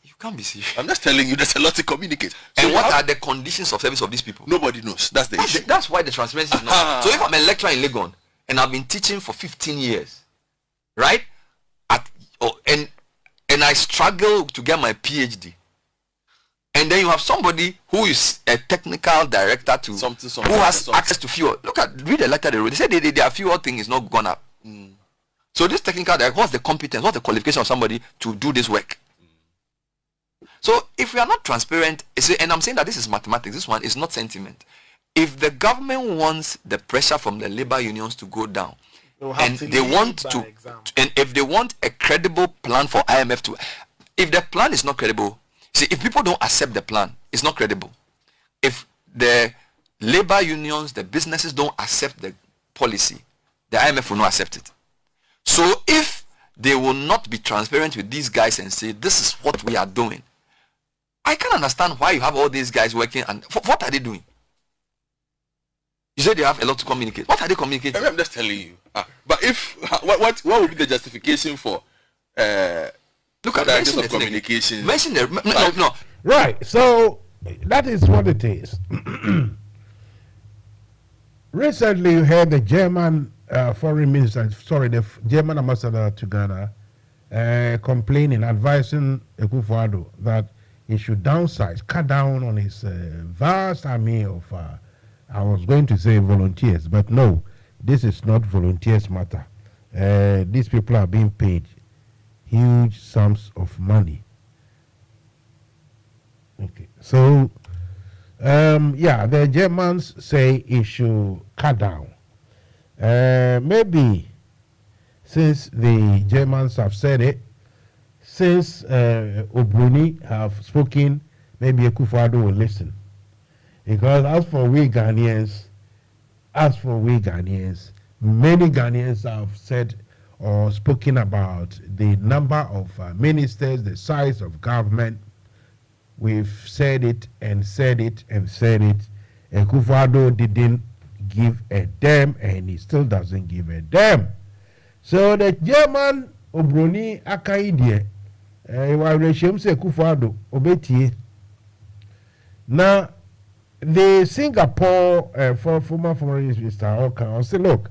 You can't be serious. I'm just telling you, there's a lot to communicate. So and what are the conditions of service of these people? Nobody knows. That's the issue. That's why the transparency is not. So if I'm a lecturer in Legon and I've been teaching for 15 years, right? And I struggle to get my PhD. And then you have somebody who is a technical director to who has access to fuel. Read the letter they wrote. They said their fuel thing is not gone up. So this technical director, what's the competence, what's the qualification of somebody to do this work? So if we are not transparent, and I'm saying that this is mathematics, this one is not sentiment. If the government wants the pressure from the labor unions to go down, and they want to, and if they want a credible plan for IMF to, if the plan is not credible, see, if people don't accept the plan, it's not credible. If the labor unions, the businesses don't accept the policy, the IMF will not accept it. So if they will not be transparent with these guys and say, this is what we are doing, I can't understand why you have all these guys working and what are they doing? You said they have a lot to communicate. What are they communicating? I'm just telling you. But if what would be the justification for look at directors of communication? Mention the no. Right. So that is what it is. Recently, you heard the German foreign minister, the German ambassador to Ghana, complaining, advising Akufo-Addo that he should downsize, cut down on his vast army of, I was going to say volunteers, but no, this is not volunteers matter. These people are being paid huge sums of money. Okay, so the Germans say he should cut down. Maybe since the Germans have said it, since Obruni have spoken, maybe Akufo-Addo will listen. Because as for we Ghanaians, many Ghanaians have said or spoken about the number of ministers, the size of government. We've said it and said it and said it. Akufo-Addo didn't give a damn, and he still doesn't give a damn. So the German Obroni Akaidie, Akufo-Addo obetie. Now, the Singapore former foreign minister Okan say, look,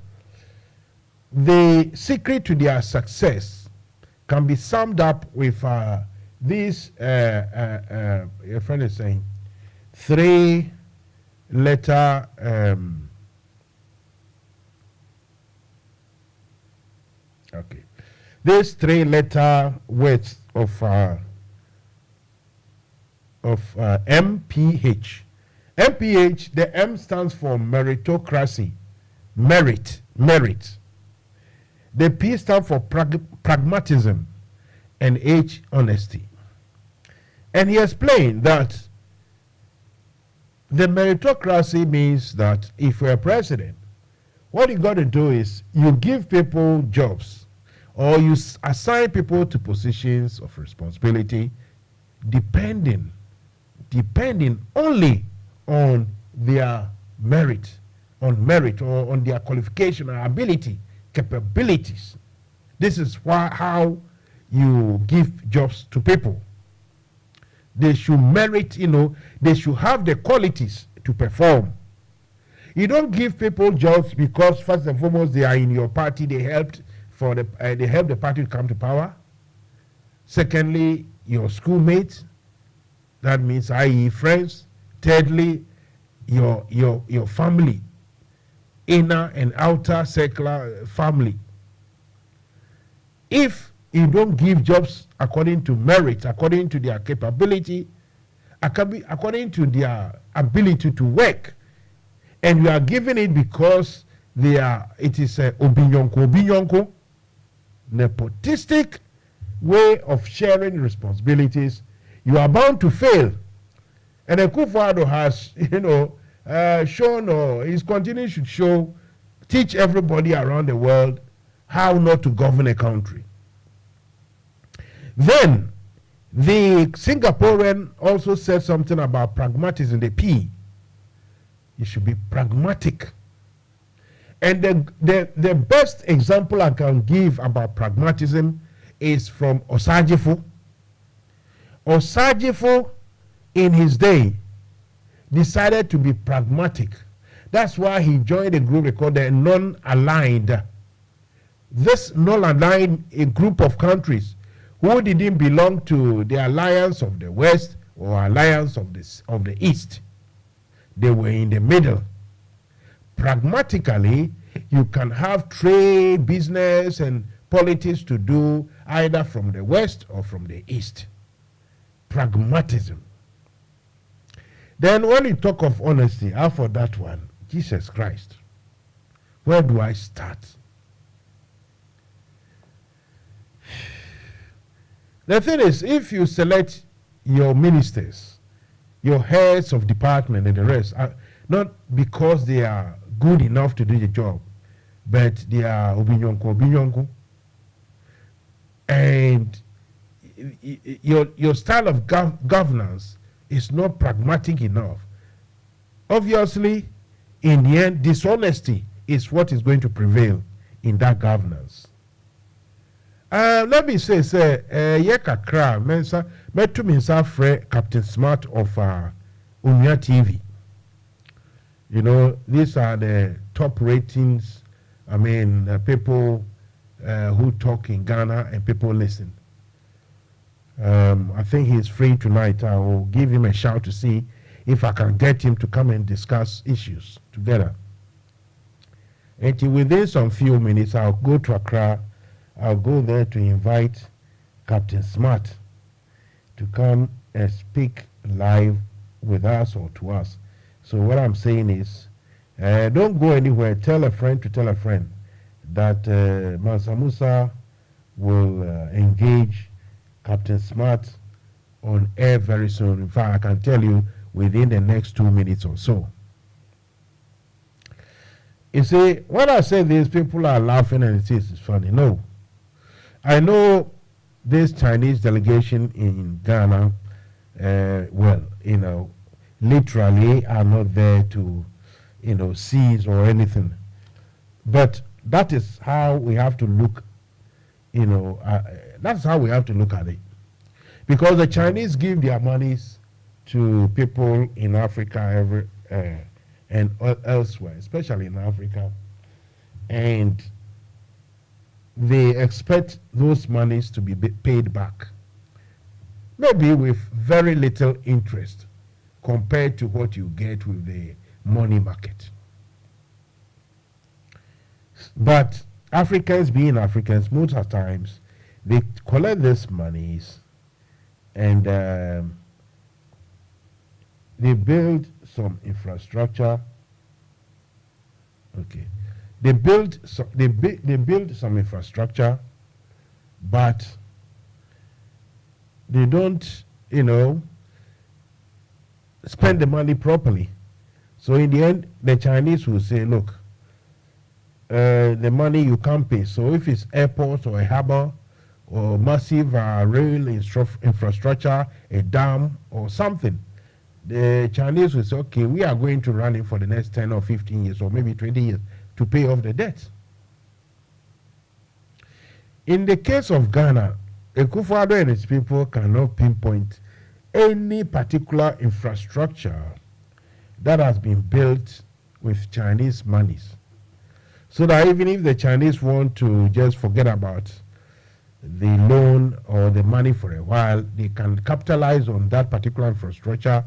the secret to their success can be summed up with this, your friend is saying, 3-letter okay. This 3-letter words of MPH. MPH, the M stands for meritocracy, merit. The P stands for pragmatism, and H, honesty. And he explained that the meritocracy means that if you're a president, what you got to do is you give people jobs or you assign people to positions of responsibility depending only on their merit or on their qualification or ability, capabilities. This is how you give jobs to people. They should merit, they should have the qualities to perform. You don't give people jobs because first and foremost they are in your party, they helped the party to come to power. Secondly, your schoolmates, that means i.e. friends. Thirdly, your family, inner and outer circular family. If you don't give jobs according to merit, according to their capability, according to their ability to work, And you are giving it because it is a obinyonko, nepotistic way of sharing responsibilities. You are bound to fail. And Akufo-Addo has, shown, or is continuing to teach everybody around the world how not to govern a country. Then, the Singaporean also said something about pragmatism, the P. You should be pragmatic. And the best example I can give about pragmatism is from Osajifo. Osajifo, in his day, decided to be pragmatic. That's why he joined a group called the Non-Aligned. This Non-Aligned, a group of countries who didn't belong to the alliance of the West or alliance of the East. They were in the middle. Pragmatically, you can have trade, business, and politics to do either from the West or from the East. Pragmatism. Then when you talk of honesty, for that one, Jesus Christ, where do I start? The thing is, if you select your ministers, your heads of department and the rest, not because they are good enough to do the job, but they are obinyonko. And your style of governance is not pragmatic enough. Obviously, in the end, dishonesty is what is going to prevail in that governance. Let me say, Yekakra, Mensa, Metu Minsa Fre, Captain Smart of Unia TV. These are the top ratings. I mean, people who talk in Ghana and people listen. I think he's free tonight. I will give him a shout to see if I can get him to come and discuss issues together. And within some few minutes, I'll go to Accra. I'll go there to invite Captain Smart to come and speak live with us or to us. So what I'm saying is, don't go anywhere. Tell a friend to tell a friend that Mansa Musa will engage Captain Smart on air very soon. In fact, I can tell you within the next 2 minutes or so. You see, when I say this, people are laughing and it says it's funny. No. I know this Chinese delegation in Ghana, literally are not there to, seize or anything. But that is how we have to look, that's how we have to look at it. Because the Chinese give their monies to people in Africa and elsewhere, especially in Africa. And they expect those monies to be paid back, maybe with very little interest compared to what you get with the money market. But Africans being Africans, most of the times, they collect these monies and they build some infrastructure. Okay. They build some infrastructure, but they don't, spend the money properly. So in the end, the Chinese will say, look, the money you can't pay. So if it's airports or a harbor or massive rail infrastructure, a dam or something, the Chinese will say, okay, we are going to run it for the next 10 or 15 years or maybe 20 years. To pay off the debt. In the case of Ghana, Akufo-Addo and his people cannot pinpoint any particular infrastructure that has been built with Chinese monies. So that even if the Chinese want to just forget about the loan or the money for a while, they can capitalize on that particular infrastructure,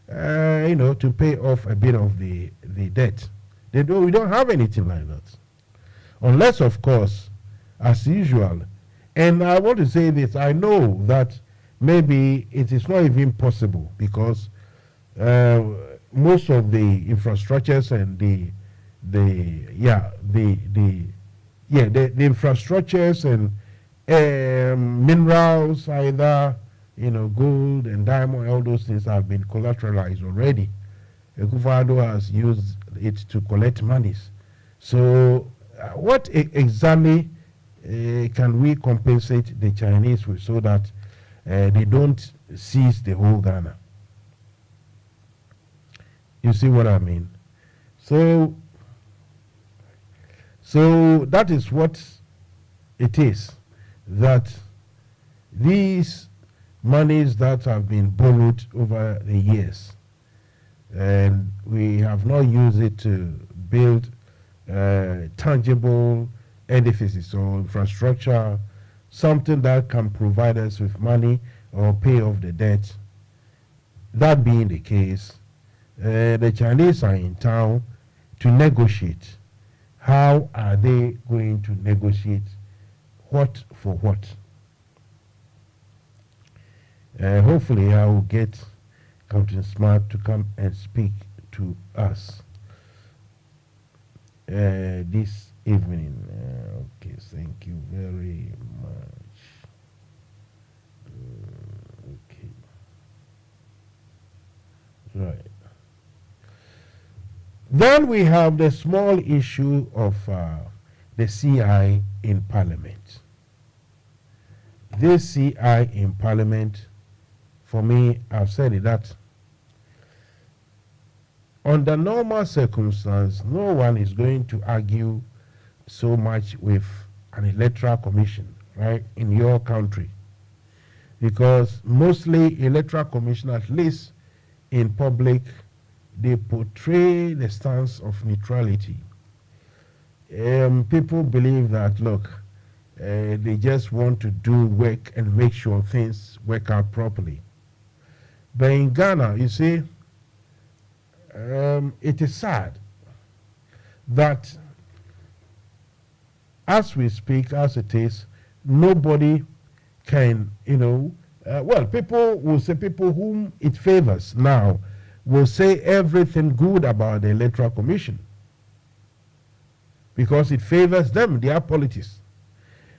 to pay off a bit of the debt. We don't have anything like that. Unless, of course, as usual, and I want to say this, I know that maybe it is not even possible because most of the infrastructures and the infrastructures and minerals, either gold and diamond, all those things have been collateralized already. Akufo-Addo has used it to collect monies. So, what exactly can we compensate the Chinese with so that they don't seize the whole Ghana? You see what I mean? So that is what it is, that these monies that have been borrowed over the years, and we have not used it to build tangible edifices or infrastructure, something that can provide us with money or pay off the debt. That being the case, the Chinese are in town to negotiate. How are they going to negotiate? What for what? Hopefully I will get Captain Smart to come and speak to us this evening. Okay, thank you very much. Okay. Right. Then we have the small issue of the CI in Parliament. This CI in Parliament, for me, I've said it, that under normal circumstances, no one is going to argue so much with an electoral commission, right, in your country. Because mostly electoral commission, at least in public, they portray the stance of neutrality. People believe that, look, they just want to do work and make sure things work out properly. But in Ghana, you see, it is sad that as we speak, as it is, nobody can, well, people will say, people whom it favors now will say everything good about the Electoral Commission because it favors them, their politics.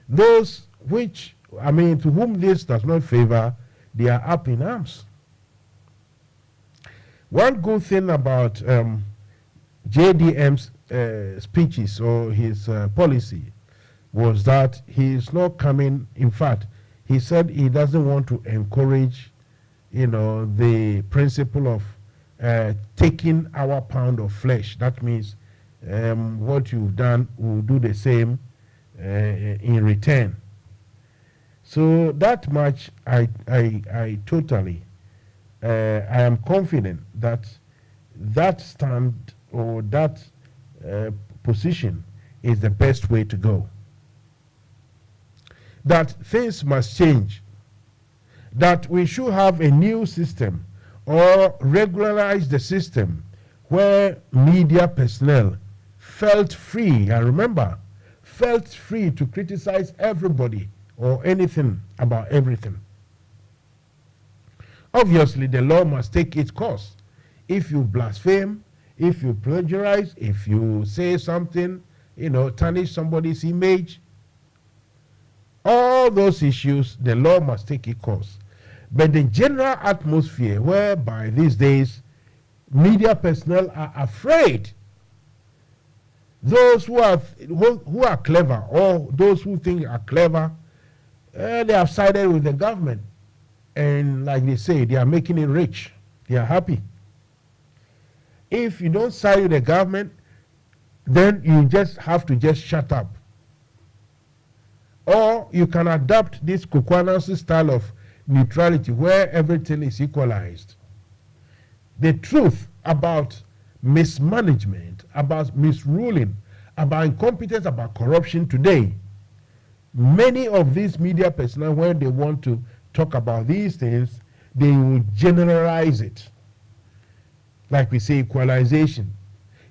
Those which, to whom this does not favor, they are up in arms. One good thing about JDM's speeches or his policy was that he is not coming, in fact, he said he doesn't want to encourage, the principle of taking our pound of flesh. That means what you've done, we'll do the same in return. So that much I totally, I am confident that that stand or that position is the best way to go. That things must change, that we should have a new system or regularize the system where media personnel felt free, I remember, felt free to criticize everybody or anything about everything. Obviously, the law must take its course. If you blaspheme, if you plagiarize, if you say something, tarnish somebody's image, all those issues, the law must take its course. But the general atmosphere whereby these days media personnel are afraid, those who are clever or those who think are clever, they have sided with the government. And like they say, they are making it rich. They are happy. If you don't side with the government, then you just have to just shut up. Or you can adopt this Kukwanansi style of neutrality where everything is equalized. The truth about mismanagement, about misruling, about incompetence, about corruption today, many of these media personnel, when they want to talk about these things, they will generalize it. Like we say, equalization.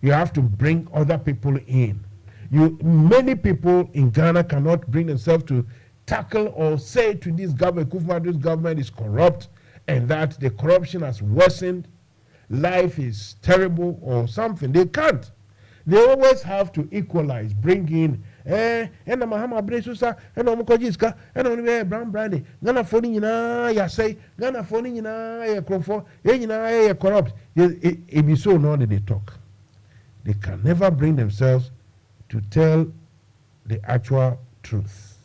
You have to bring other people in. Many people in Ghana cannot bring themselves to tackle or say to this government, Akufo-Addo's government is corrupt and that the corruption has worsened life is terrible or something. They can't. They always have to equalize, bring in and Mahama Bresusa, and Omokojiska, and Brown Brandy, Gana Fonina, Yasay, Gana Fonina, Crofo, Yenina, corrupt. It be so now that they talk. They can never bring themselves to tell the actual truth.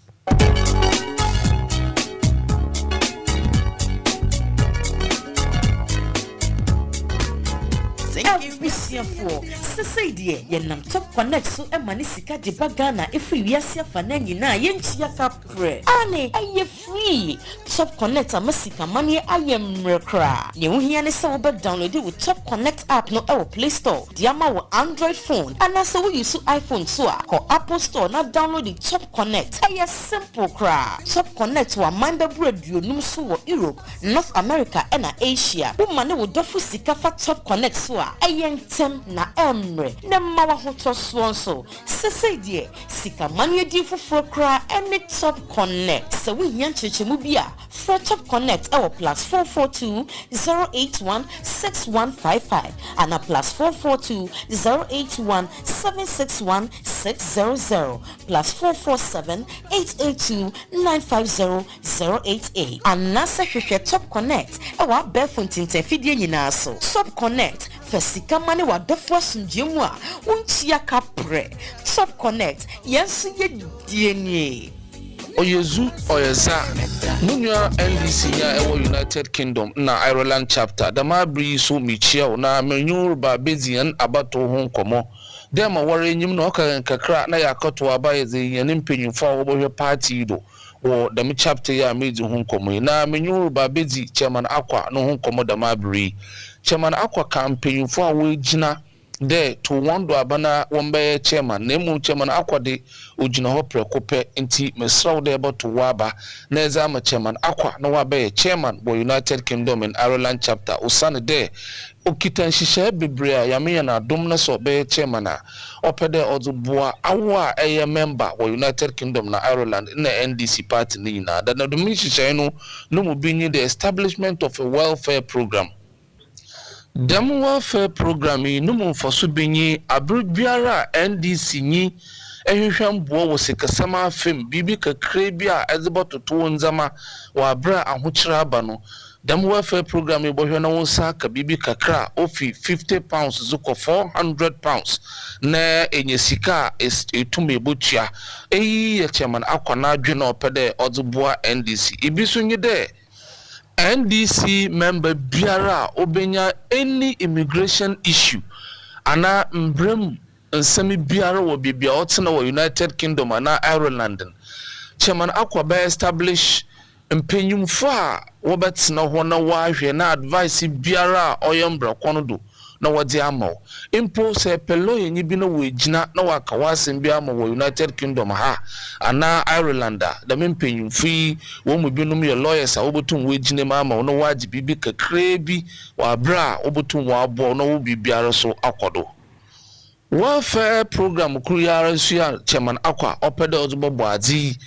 Say dear, yenam top connect so a manisika de bagana if we yasia fananyina yenchia capre. Ane, aye free. Top connect a masika money I am recra. You hear so download it with Top Connect app no our Play Store. Diama wa Android phone. And also we use iPhone so or Apple Store now download the Top Connect. Aye simple cra. Top Connect wa member radio numsu wa Europe, North America and Asia. Woman will dofu sika fa Top Connect so aye tem na emre na mawa hoto swonso sese die sika manu di foforo kra any Top Connect so we yan chechemu bia for Top Connect our +442 081 6155 and a +442 081 761 600 +447 882 950 088 and nasa hwehwe Top Connect our Belfont interfidie nyina so Top Connect Fesika mane wa dofo sunjemu a untia kapre Top Connect yensu ye die Oyezu oyeza Munya NDC ya ewo United Kingdom na Ireland chapter dama bri so michia na menyu ba bezian abato ho nkomo dem awore nyim na oka kakra na yakoto abaye ze yanim penyufo obohwe party do wo dem chapter ya meji ho nkomo na menyu ba bezi chairman akwa no ho nkomo dama bri chairman akwa campaign for we jina there to wando abana wombe chairman nemu chairman akwa de ojina ho prekope nti mesraw de about to waba na eza chairman akwa na wabe chairman bo United Kingdom and Ireland chapter osane de okitan hihye bebre ya me na dom na so be chairman a opede ozuboa awa eye member wo United Kingdom na Ireland na NDC party ni na da na dom hihye no mu binyi the establishment of a welfare program. Dem welfare program no for so benyi abrubiara NDC ni ehwehwam bo wo sekasama fem bibi kakre bia ezeboto to nzama wa abra ahokyira aba no dem welfare program ebohwe na wonsa ka bibi kakra ofi £50 zuko £400 na enyesika etume botua eyi chairman akwana adwe na opede ozuboa NDC ibiso nyide NDC member biara obenya any immigration issue ana mbrem nsemi biara wo bibia otena wo United Kingdom ana Ireland chairman akwa ba establish mpenyumfo a wobetsena ho na wahwe na advice biara oyembra kono na wadi amaw impo se pelo yenyi bi na wejina na waka wasem bi amaw wo United Kingdom ha ana Ireland da mempenyumfi wo mu bi no me lawyers a wobotum wejina ma amaw no waji bibi kakre bi wa bra wobotum wa abo na wo bibiara so akodo welfare program kuriyara suya chairman akwa opede ozubobo adi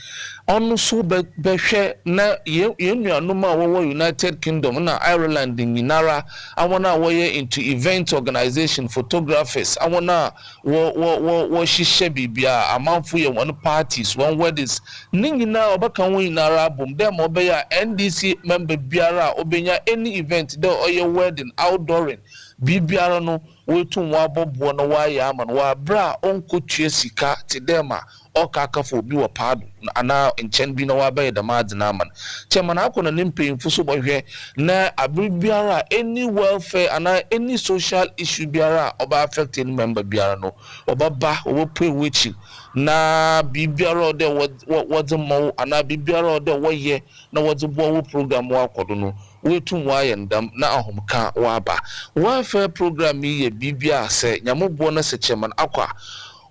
onu so behwe na yenuanuma wo United Kingdom na Ireland nyinara awona woye into event organization photographers awona wo shishe bibia amanfo ye one parties one weddings ningina obaka wo nyinara abom dem obeya NDC member biara obenya any event there oye wedding outdooring bibiara no wetu wa bobo no wa ya man wa bra onko tue sika ti dema oka kafo bi wa pad ana enchen bi na wa ba da mad na man chairman akona nimpemfu so bohwe na abribiara any welfare ana any social issue biara oba affect any member biara no obaba obo wechi na bibiara de wo mo ana bibiara de wo ye na wo bo program wa kodo no wetu wa yendam na ahomka wa ba welfare program ye bibia se nyamobo na se chairman akwa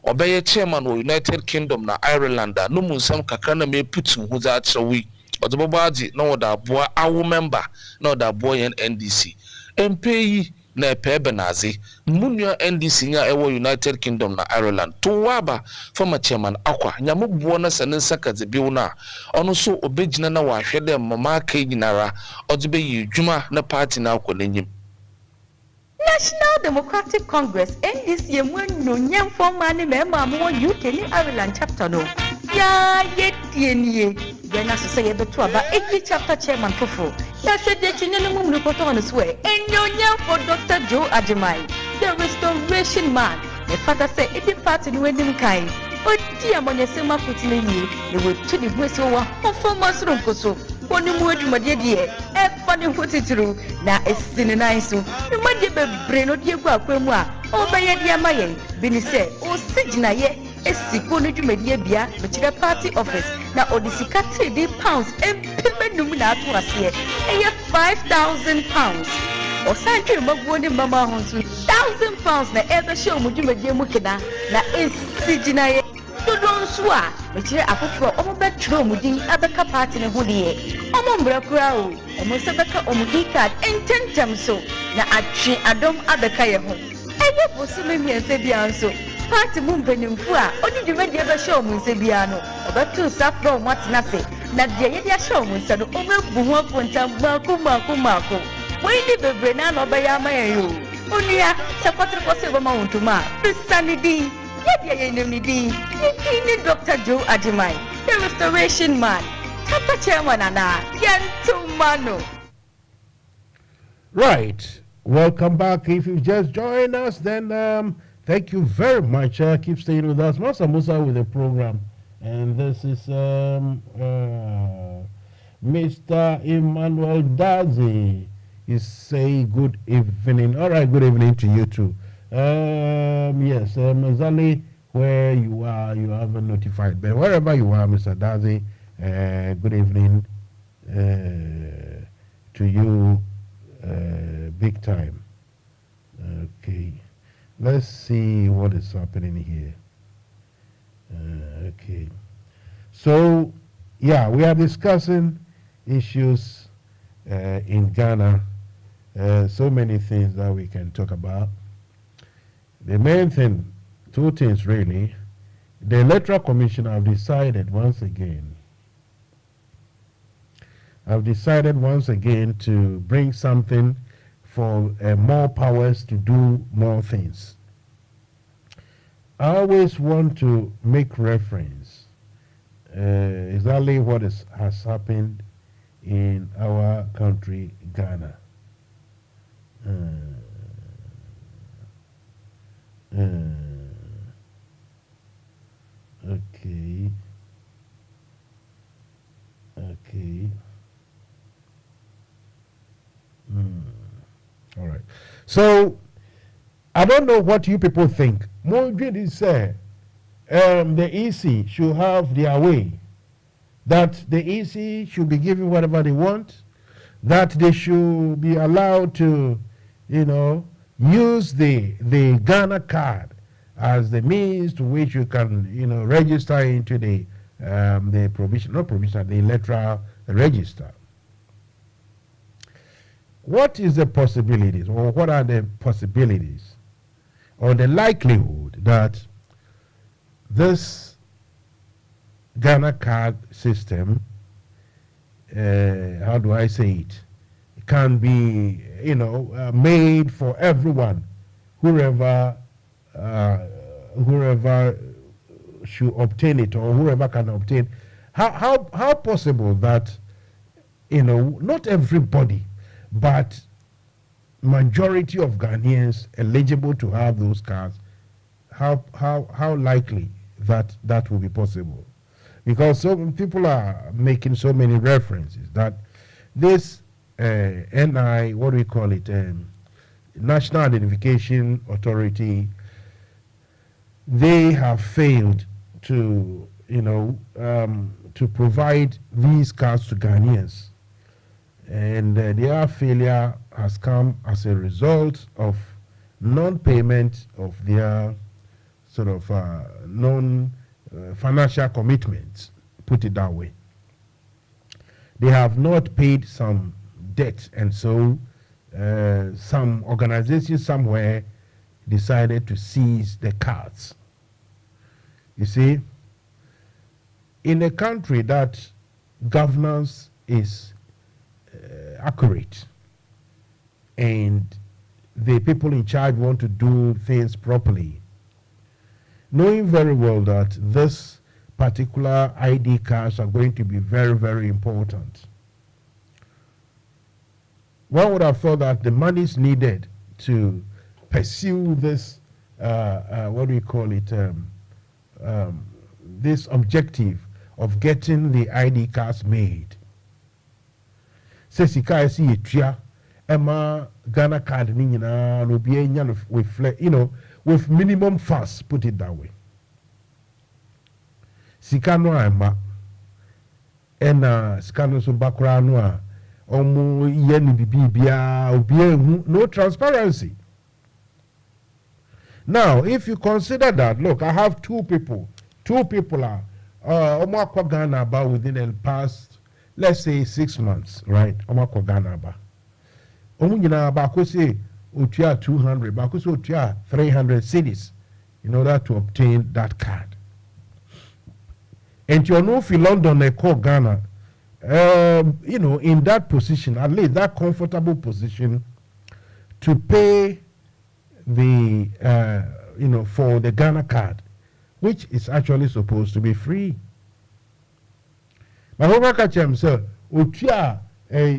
obeye chairman wo United Kingdom na Ireland no munsam kakra na me putu hu za achewi odobobaji na woda aboa awo member na woda aboa yen NDC MPyi na pebenazi munua NDC nya ewo United Kingdom na Ireland to waba former chairman akwa nyamobo na senensa kazebiu na ono so obegina na wahwede mama ka nyinara odebe yi dwuma na party na akwa nanyim National Democratic Congress NDC no nyam form man member mo UK ni Ireland chapter no ya yetienie gena so say beto aba chapter chairman fofo ya hwede chinene mum no koto on so nyam for Dr. Joe Ajimai the restoration man the father say the party ni wenim kai odi amonyesema kutile ni le wetu di bwese wa performa soro nkoso oni mu adwumade de e fa ne hotitru na esine nan so ne made bebre no de egu akwam a obeye de amaye bi ni se o sigina ye esiko no dwumade bia be kire party office na odisika £3 empemenum na ato ase eye £5,000 o santi maguo ni mama honsu £1,000 na ebe show mu dwumade mu kida na esigina ye Bonsu a mechire afoforo omo betro omudin abeka party ne ho de omo mbrakura o omo se beka omudin card ententem so na atwe adom abeka ye ho eye bosu memiense bia nso party mu mpanimfu a odi dwumade be show mu nse bia no obetu safro omo atena se na de ye de show mu nse no omo ebu ho aponta mako we ni bebre na no be ya maye yo onua se kwatre kwose bo ma wontuma sanidi Dr. Joe Ajimai, the restoration man, Papa Chairman Anna, Yantumano. Right. Welcome back. If you just joined us, then thank you very much. Keep staying with us. Musa with the program. And this is Mr. Emmanuel Dazi. He say good evening. All right, good evening to you too. Yes, Zali, where you are, you haven't notified, but wherever you are, Mr. Dazi, good evening to you, big time. Okay, let's see what is happening here. Okay, so yeah, we are discussing issues in Ghana. So many things that we can talk about. The main thing, two things really. The Electoral Commission have decided once again to bring something for more powers to do more things. I always want to make reference exactly what has happened in our country, Ghana. Okay. All right. So I don't know what you people think. Mojo say the EC should have their way. That the EC should be given whatever they want. That they should be allowed to, use the Ghana card as the means to which you can, register into the electoral register. What is the possibilities, or what are the possibilities, or the likelihood that this Ghana card system, how do I say it, can be, made for everyone, whoever should obtain it, or whoever can obtain. How possible that, not everybody, but majority of Ghanaians eligible to have those cards, how likely that will be possible? Because so people are making so many references that this National Identification Authority, they have failed to, to provide these cards to Ghanaians. And their failure has come as a result of non-payment of their sort of financial commitments, put it that way. They have not paid some debt, and so some organization somewhere decided to seize the cards. You see, in a country that governance is accurate and the people in charge want to do things properly, knowing very well that this particular ID cards are going to be very, very important. One would have thought that the monies needed to pursue this, what do you call it, this objective of getting the ID cards made. Sesika esi etria ema Ghana card ni nyina no be enya with, you know, with minimum fuss, put it that way. Sika no ema ena sika no so bakra no a omo ye ni bibia obi ehu, no transparency. Now, if you consider that, look, I have two people are omo akwa Ghana about within the past, let's say 6 months, right? Omo akwa Ghana about. Omo nyina ba ko say otua 200, ba ko say otua 300 cedis in order to obtain that card. And you know, if you London they call Ghana, you know, in that position, at least that comfortable position to pay the, you know, for the Ghana card, which is actually supposed to be free. But over catch sir, utia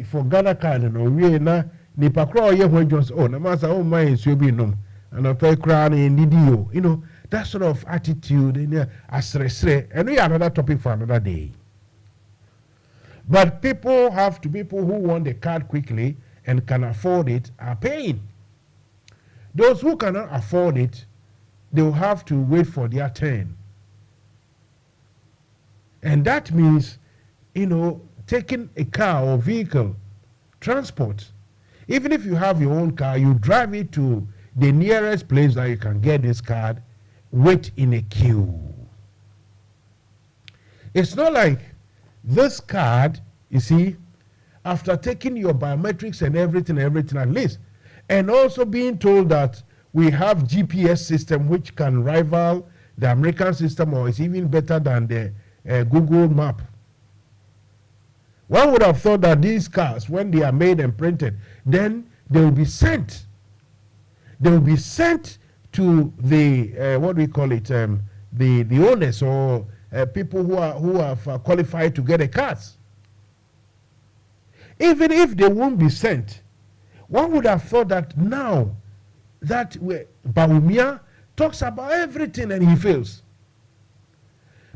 for Ghana card no we na ni pakro ye when Jones oh na masa oh my is be no and a pay crown in DDO, you know, that sort of attitude in asresre, and we are another topic for another day. But people who want the card quickly and can afford it are paying. Those who cannot afford it, they will have to wait for their turn. And that means, you know, taking a car or vehicle, transport. Even if you have your own car, you drive it to the nearest place that you can get this card, wait in a queue. It's not like this card, you see, after taking your biometrics and everything at least, and also being told that we have GPS system which can rival the American system or is even better than the Google map. One would have thought that these cards, when they are made and printed, then they will be sent. They will be sent to the, what do we call it, the owners or people who have qualified to get the cards. Even if they won't be sent, one would have thought that now that Bawumia talks about everything and he fails.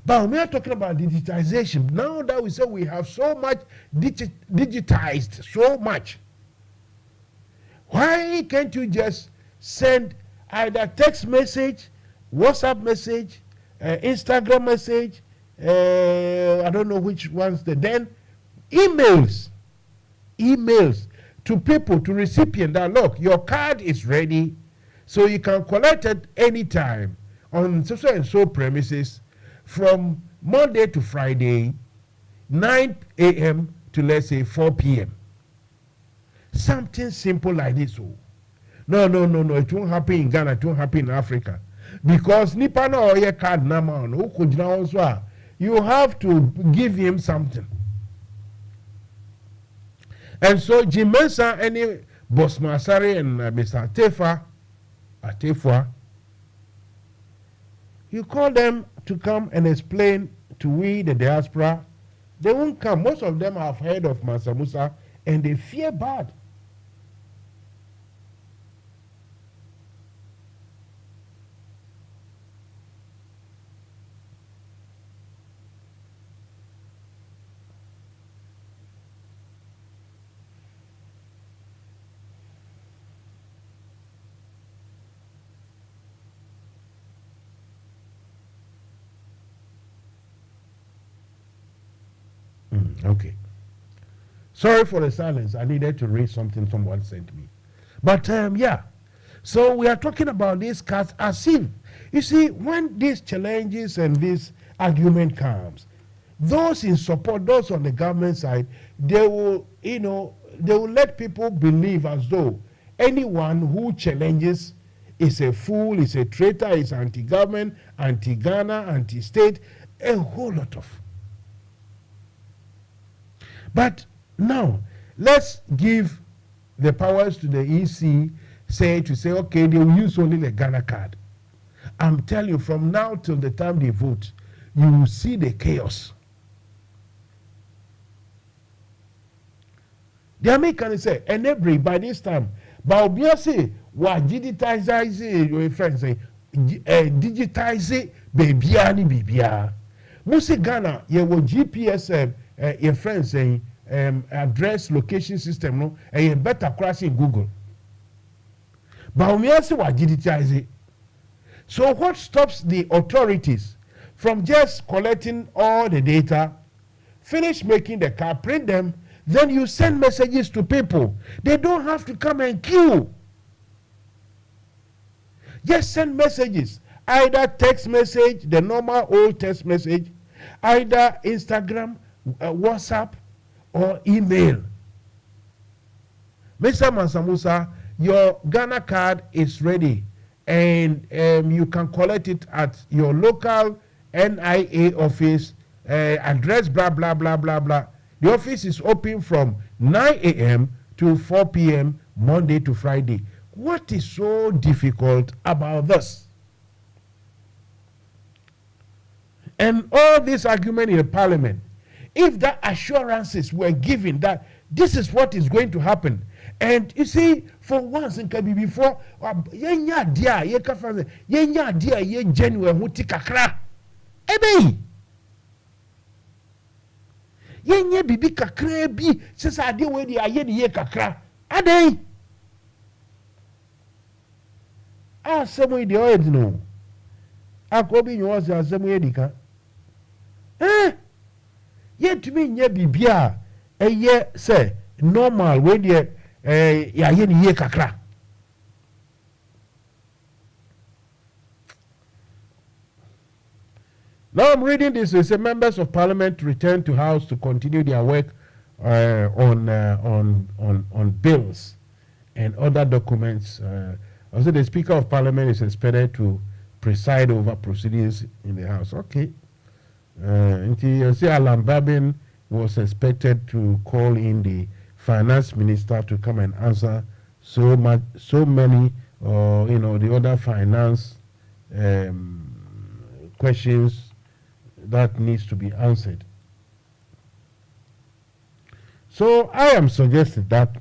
Bawumia talking about digitization. Now that we say we have so much digitized, so much, why can't you just send either text message, WhatsApp message, Instagram message, I don't know which ones, then emails to people, to recipient that look, your card is ready, so you can collect it anytime on so and so premises from Monday to Friday, 9 a.m. to let's say 4 p.m. Something simple like this. No, it won't happen in Ghana, it won't happen in Africa. Because Nipa na oye card nama on, you have to give him something. And so Jim Mensa, any Boss Masari and Mr. Atefua, you call them to come and explain to we, the diaspora. They won't come. Most of them have heard of Mansa Musa and they fear bad. Okay. Sorry for the silence. I needed to read something someone sent me. But yeah. So we are talking about these cards as if, you see, when these challenges and this argument comes, those in support, those on the government side, they will, you know, they will let people believe as though anyone who challenges is a fool, is a traitor, is anti-government, anti-Ghana, anti-state, a whole lot of. But now, let's give the powers to the EC say okay, they will use only the Ghana card. I'm telling you, from now till the time they vote, you will see the chaos. The Americans say, and every by this time, but obviously, what digitize your friends say, digitize baby ani bibia. Musi Ghana, you will GPS your friends saying address location system no, and you better crash in Google. But obviously, what digitize it. So what stops the authorities from just collecting all the data, finish making the card, print them, then you send messages to people. They don't have to come and queue. Just send messages. Either text message, the normal old text message, either Instagram, WhatsApp, or email. Mr. Mansamusa, your Ghana card is ready, and you can collect it at your local NIA office, address blah, blah, blah, blah, blah. The office is open from 9 a.m. to 4 p.m. Monday to Friday. What is so difficult about this? And all this argument in the parliament, if the assurances were given that this is what is going to happen, and you see, for once in Kabi before, yenya dia ye kafa yenya dia ye genuine huti kakra, ebe. Yenye bibi kakra bi sesa ade we di aye di ye kakra adai asemo ide o edino akobi nyo se asemo edika yetumi nye bibi a eye se normal we di ya ye ni ye kakra. Now I'm reading this. It says members of parliament return to house to continue their work on bills and other documents. Also, the Speaker of Parliament is expected to preside over proceedings in the House. Okay. Alan Babin was expected to call in the Finance Minister to come and answer so many, the other finance questions that needs to be answered. So I am suggesting that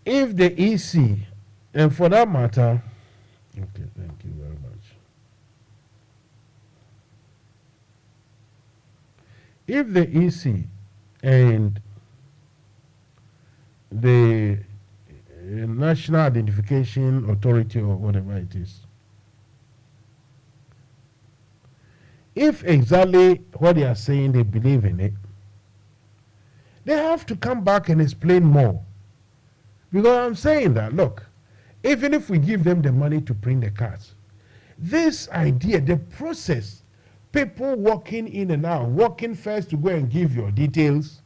if the EC, and for that matter, okay, thank you very much. If the EC and the National Identification Authority or whatever it is, if exactly what they are saying they believe in it, they have to come back and explain more. Because I'm saying that, look, even if we give them the money to print the cards, this idea, the process, people walking in and out, walking first to go and give your details,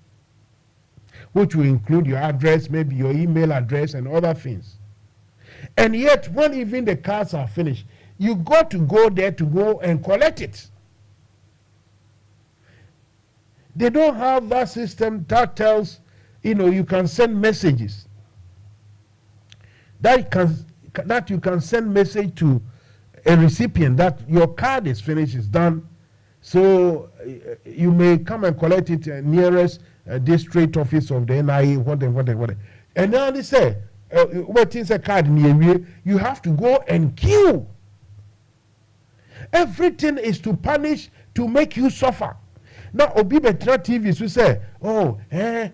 which will include your address, maybe your email address and other things. And yet, when even the cards are finished, you got to go there to go and collect it. They don't have that system that tells, you can send messages. That you can send message to a recipient that your card is finished, is done. So you may come and collect it nearest district office of the NIA, whatever. And now they say, what is a card near you have to go and queue. Everything is to punish, to make you suffer. Now, Obi Betra TV will say,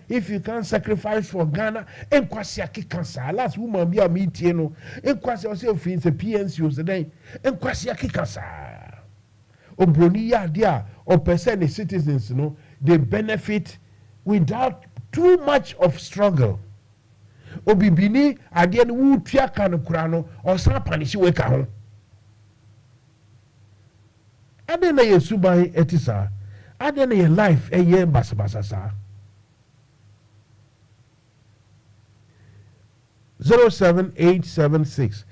if you can sacrifice for Ghana, and Kwasiaki cancer, last woman be a meeting, and Kwasi also feels a PNC was the day, and Kwasiaki cancer. Obroniya dia, or percent citizens, they benefit without too much of struggle. Obi Bini, adian wu tiaka no kurano, or some panishi weka home. Adena yesubai etisa. Adena ye life a year basabasasa. 07876.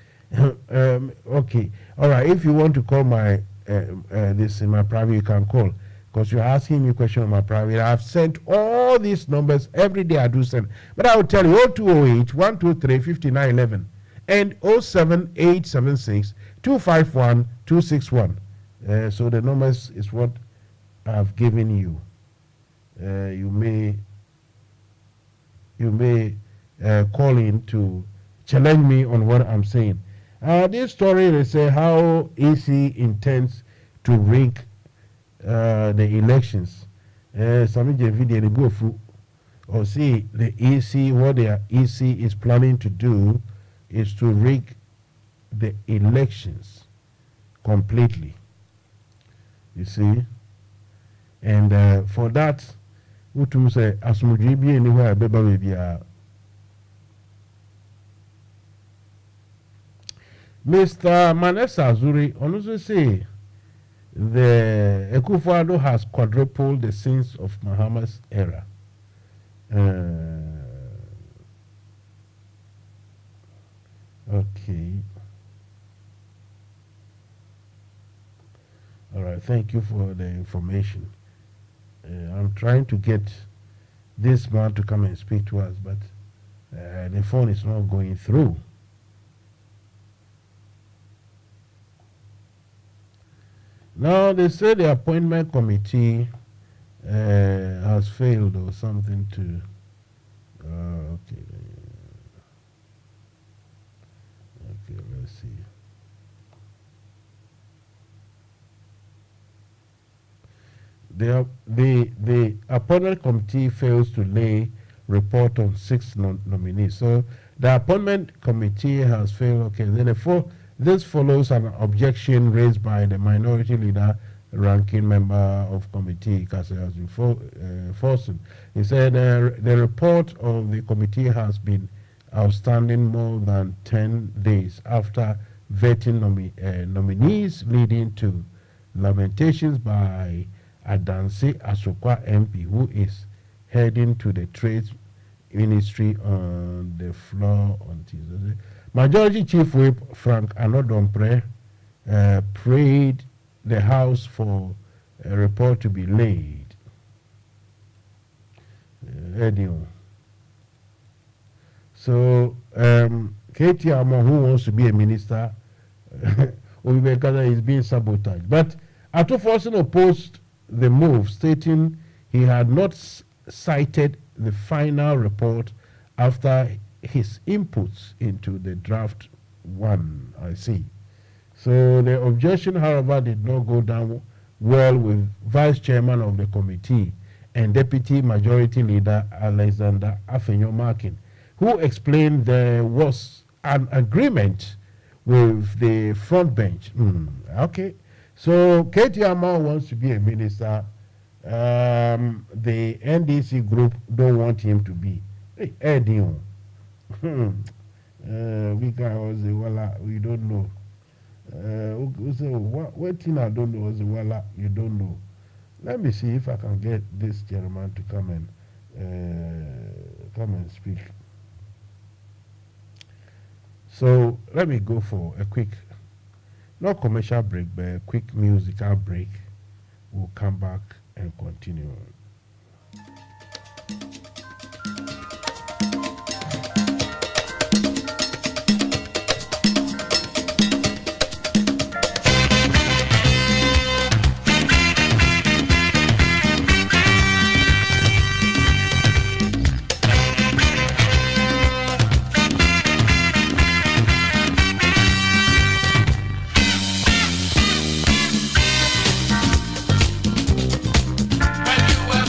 Okay. All right. If you want to call my this in my private, you can call because you're asking me a question on my private. I've sent all these numbers every day. I do send, but I will tell you 0208 123 5911 and 07876 251 261. So the numbers is what I've given you. You may call in to challenge me on what I'm saying. This story, they say how EC intends to rig the elections. Some video they go through or see the EC, what the EC is planning to do is to rig the elections completely. You see, and for that, what to say, as much be anywhere, baby, Mr. Manessa Azuri also say the Akufo-Addo has quadrupled the sins of Muhammad's era. Okay. All right. Thank you for the information. I'm trying to get this man to come and speak to us, but the phone is not going through. Now they say the appointment committee has failed or something to. Okay. Okay, let's see. The appointment committee fails to lay report on 6 nominees. So the appointment committee has failed. Okay, then this follows an objection raised by the minority leader, ranking member of committee, Kassim Forson. He said the report of the committee has been outstanding more than 10 days after vetting nominees, leading to lamentations by Adanse Asokwa MP, who is heading to the Trade Ministry on the floor on Tuesday. Majority Chief Whip Frank Anodompre prayed the House for a report to be laid. So, Katie Amo, who wants to be a minister, is being sabotaged. But Atuforson opposed the move, stating he had not cited the final report after his inputs into the draft one. I see. So the objection, however, did not go down well with Vice Chairman of the committee and Deputy Majority Leader Alexander Afenyo-Markin, who explained there was an agreement with the front bench. Okay. So Katie Amao wants to be a minister. The NDC group don't want him to be. Hey, Eddie. We don't know. What thing I don't know is you don't know. Let me see if I can get this gentleman to come and speak. So let me go for a quick, not commercial break, but a quick musical break. We'll come back and continue. When you were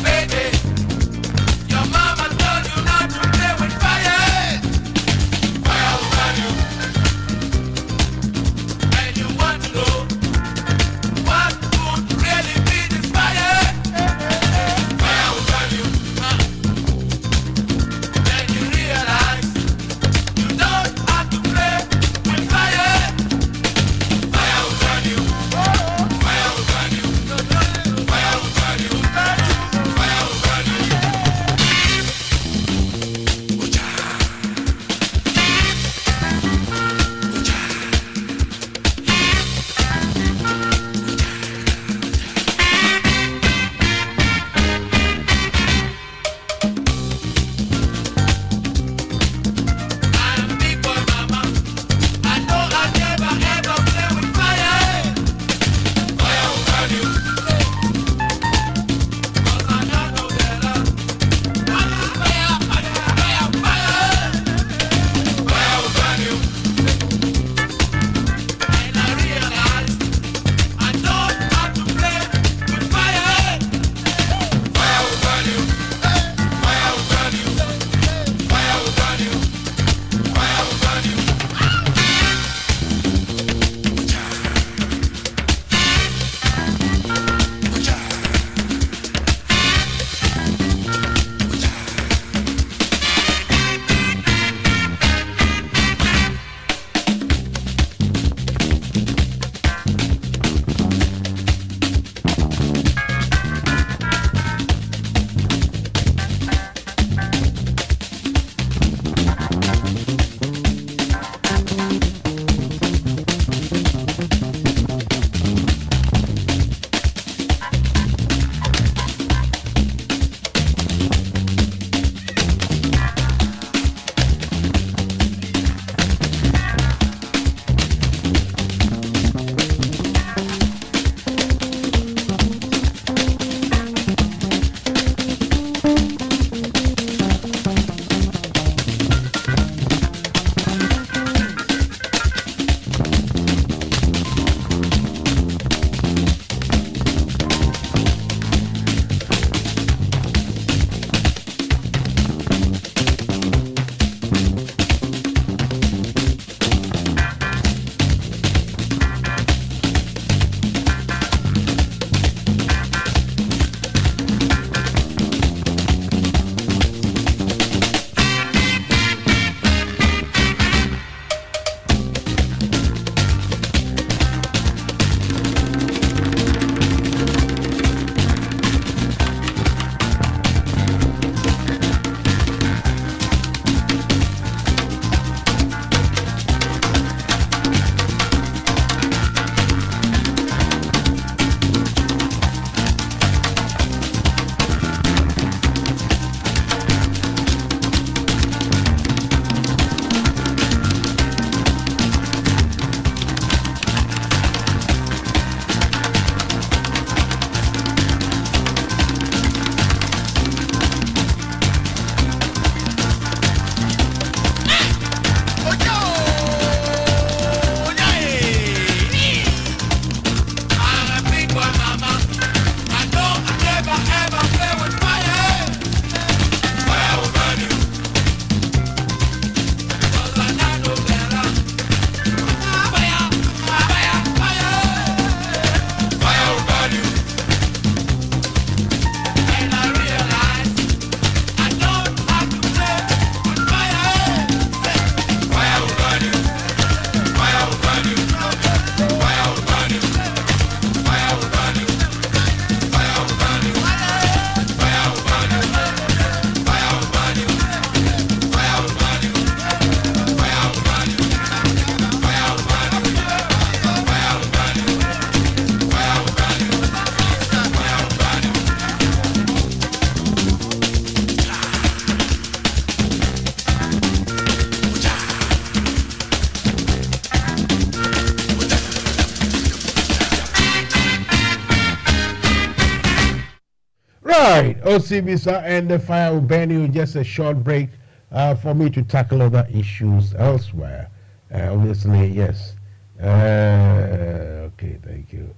right, Osibisa and the fire will burn you. Just a short break for me to tackle other issues elsewhere. Obviously, yes. Okay, thank you.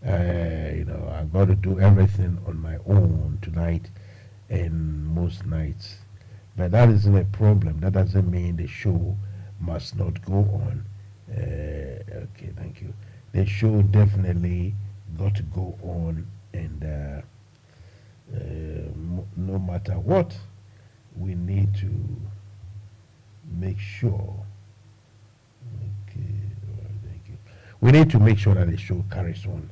I've got to do everything on my own tonight and most nights. But that isn't a problem. That doesn't mean the show must not go on. Okay, thank you. The show definitely got to go on, and no matter what, we need to make sure. Okay, all right, thank you. We need to make sure that the show carries on.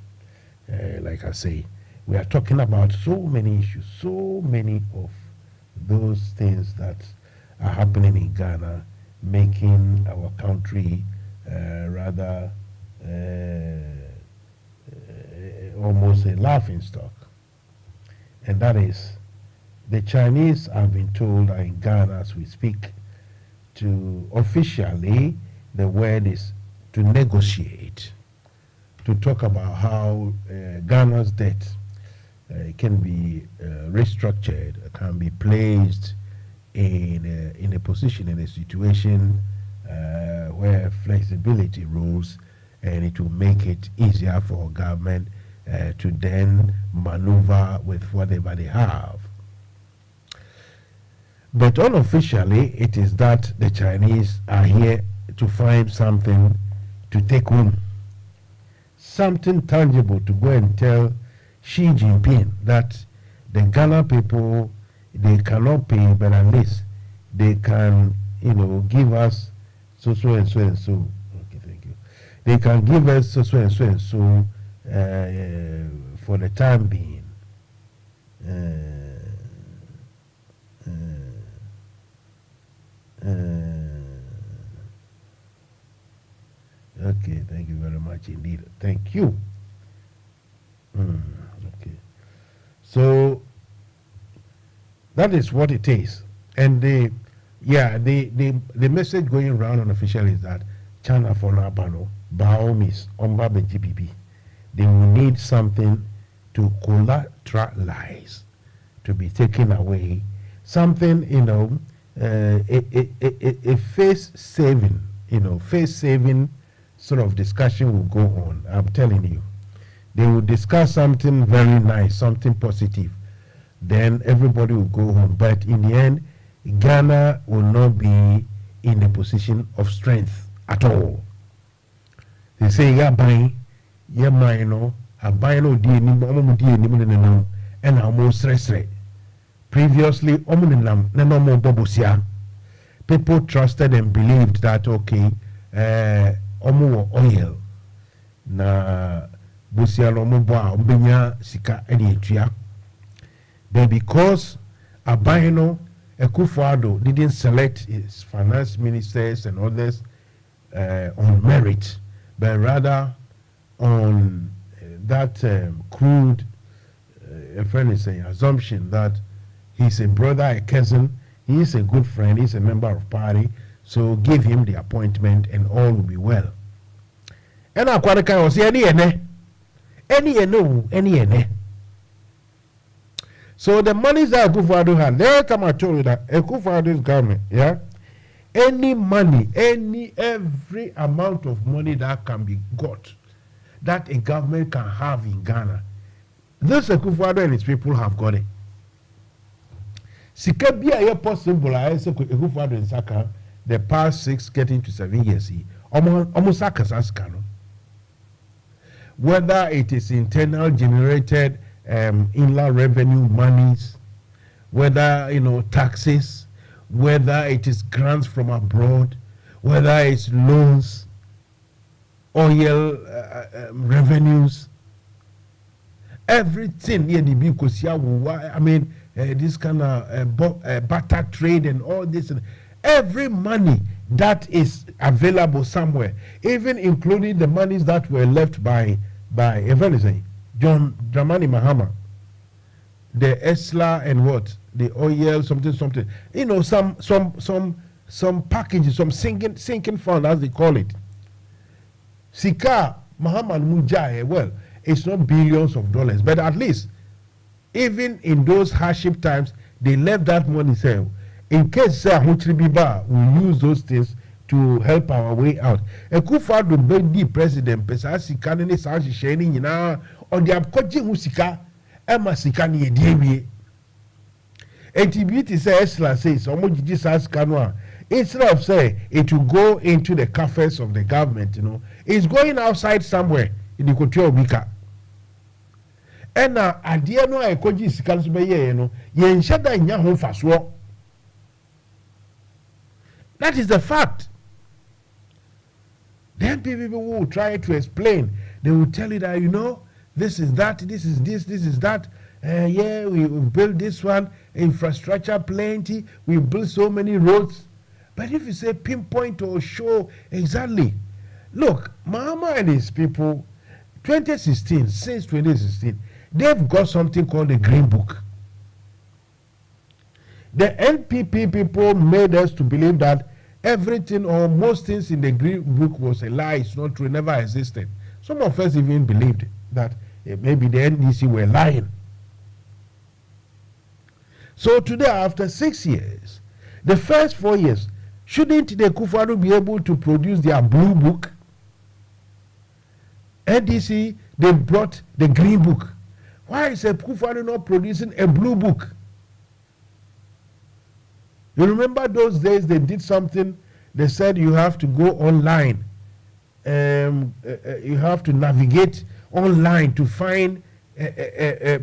Like I say, we are talking about so many issues, so many of those things that are happening in Ghana, making our country rather almost a laughing stock. And that is, the Chinese have been told in Ghana as we speak to officially, the word is to negotiate, to talk about how Ghana's debt can be restructured, can be placed in a position, in a situation where flexibility rules, and it will make it easier for government to then maneuver with whatever they have. But unofficially, it is that the Chinese are here to find something to take home, something tangible to go and tell Xi Jinping that the Ghana people, they cannot pay, but at least they can, give us so and so and so. Okay, thank you. They can give us so and so and so for the time being. Okay, thank you very much indeed. Thank you. Okay. So that is what it is. And the message going around unofficially is that China for Nabano, Baomis, Omba GPP, they will need something to collateralize, to be taken away. Something, a face saving, face saving sort of discussion will go on. I'm telling you. They will discuss something very nice, something positive. Then everybody will go home. But in the end, Ghana will not be in a position of strength at all. They say, yeah, buying, yeah, mine, I buy no and I'm more stressed. Previously, people trusted and believed that, okay, oil, na busiano mobile umbenya sika eni etua. But because Abayno Akufo-Addo didn't select his finance ministers and others on merit, but rather on that crude assumption that he's a brother, a cousin, he is a good friend, he's a member of party, so give him the appointment and all will be well. And Akwadeka was any. So the monies that Akufo-Addo had, last time I told you that Akufo-Addo's government, any money, every amount of money that can be got, that a government can have in Ghana, this Akufo-Addo and his people have got it. Sikabia possible, I say Akufo-Addo in Saka, the past 6 getting to 7 years, almost Saka's Askano. Whether it is internal generated inland revenue monies, whether taxes, whether it is grants from abroad, whether it's loans, oil revenues, everything because this kind of barter trade and all this, every money that is available somewhere, even including the monies that were left by John Dramani Mahama, the Esla and what, the oil, something, some packages, some sinking fund as they call it. Sika Mahama Mujai, well, it's not billions of dollars, but at least even in those hardship times, they left that money. Say, in case we use those things to help our way out. Akufo-Addo be the president, pesa sika ne sa hyehyɛ ni nyina on the abkoje hu sika ema sika ne ediewie. ATBT say Esla says omojiji sa sika no a, instead of say it will go into the coffers of the government, you know, it's going outside somewhere in the country of Bika. And now adie no a ekoji sika no so be ye no, ye nhye da nya ho faso. That is the fact. Then people will try to explain. They will tell you that, you know, this is that, this is this, this is that. Yeah, we built this one, infrastructure plenty, we built so many roads. But if you say pinpoint or show exactly, look, Mahama and his people, 2016, since 2016, they've got something called the Green Book. The NPP people made us to believe that everything or most things in the Green Book was a lie, it's not true, never existed. Some of us even believed that maybe the NDC were lying. So today, after 6 years, the first 4 years, shouldn't the Akufo-Addo be able to produce their blue book? NDC, they brought the Green Book. Why is Akufo-Addo not producing a blue book? You remember those days they did something, they said you have to go online. You have to navigate online to find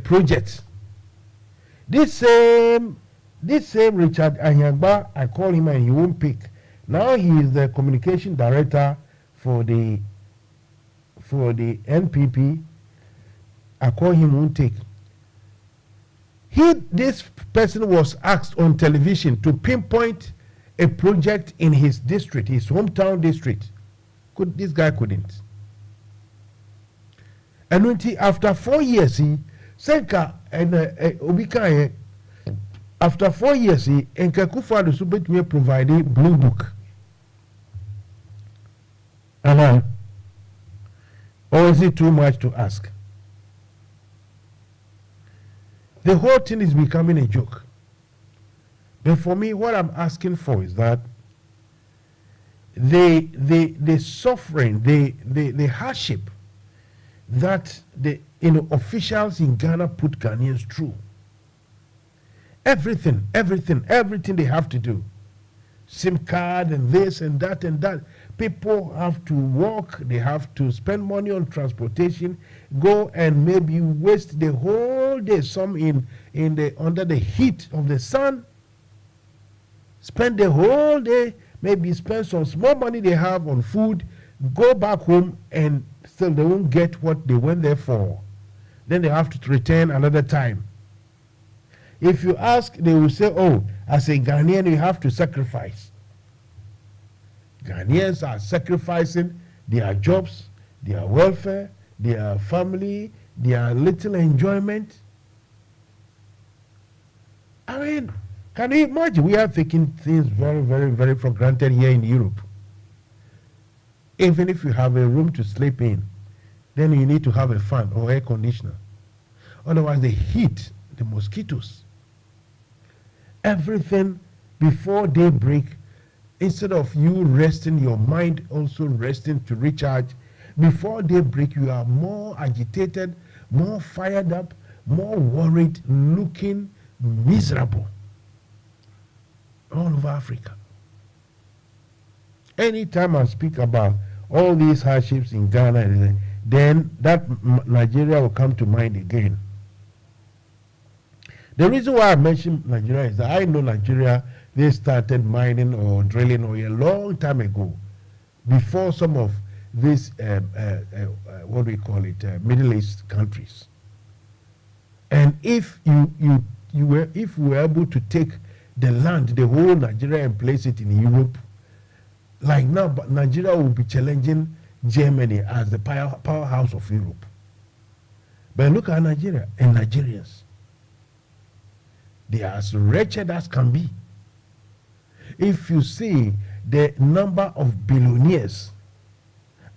projects. This same Richard Anyagba, I call him and he won't pick. Now he is the communication director for the NPP. I call him, won't take. This person was asked on television to pinpoint a project in his district, his hometown district. This guy couldn't. And after 4 years, Senka and Obika, after 4 years, Akufo-Addo Subetme provided blue book. Or is it too much to ask? The whole thing is becoming a joke. But for me, what I'm asking for is that the suffering, the hardship that the officials in Ghana put Ghanaians through. Everything they have to do. SIM card and this and that and that. People have to walk, they have to spend money on transportation, go and maybe waste the whole day, some under the heat of the sun, spend the whole day, maybe spend some small money they have on food, go back home and still they won't get what they went there for. Then they have to return another time. If you ask, they will say, oh, as a Ghanaian, you have to sacrifice. Ghanaians are sacrificing their jobs, their welfare, their family, their little enjoyment. I mean, can you imagine? We are taking things very, very, very for granted here in Europe. Even if you have a room to sleep in, then you need to have a fan or air conditioner. Otherwise, the heat, the mosquitoes, everything before daybreak, instead of you resting, your mind also resting to recharge, before daybreak, you are more agitated, more fired up, more worried, looking miserable all over Africa. Anytime I speak about all these hardships in Ghana, then that Nigeria will come to mind again. The reason why I mention Nigeria is that I know Nigeria, they started mining or drilling oil a long time ago, before some of these, what do we call it, Middle East countries. And if we were able to take the land, the whole Nigeria, and place it in Europe, like now, but Nigeria will be challenging Germany as the powerhouse of Europe. But look at Nigeria and Nigerians. They are as wretched as can be. If you see the number of billionaires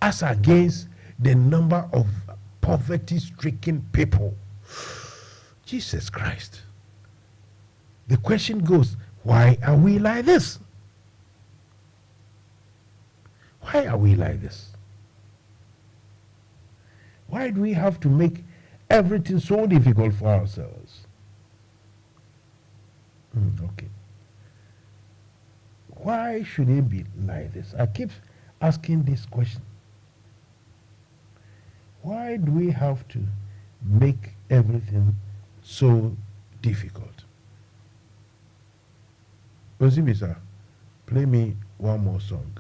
as against the number of poverty-stricken people, Jesus Christ. The question goes, why are we like this? Why are we like this? Why do we have to make everything so difficult for ourselves? Okay. Why should it be like this? I keep asking this question. Why do we have to make everything so difficult? Ozibisa, play me one more song.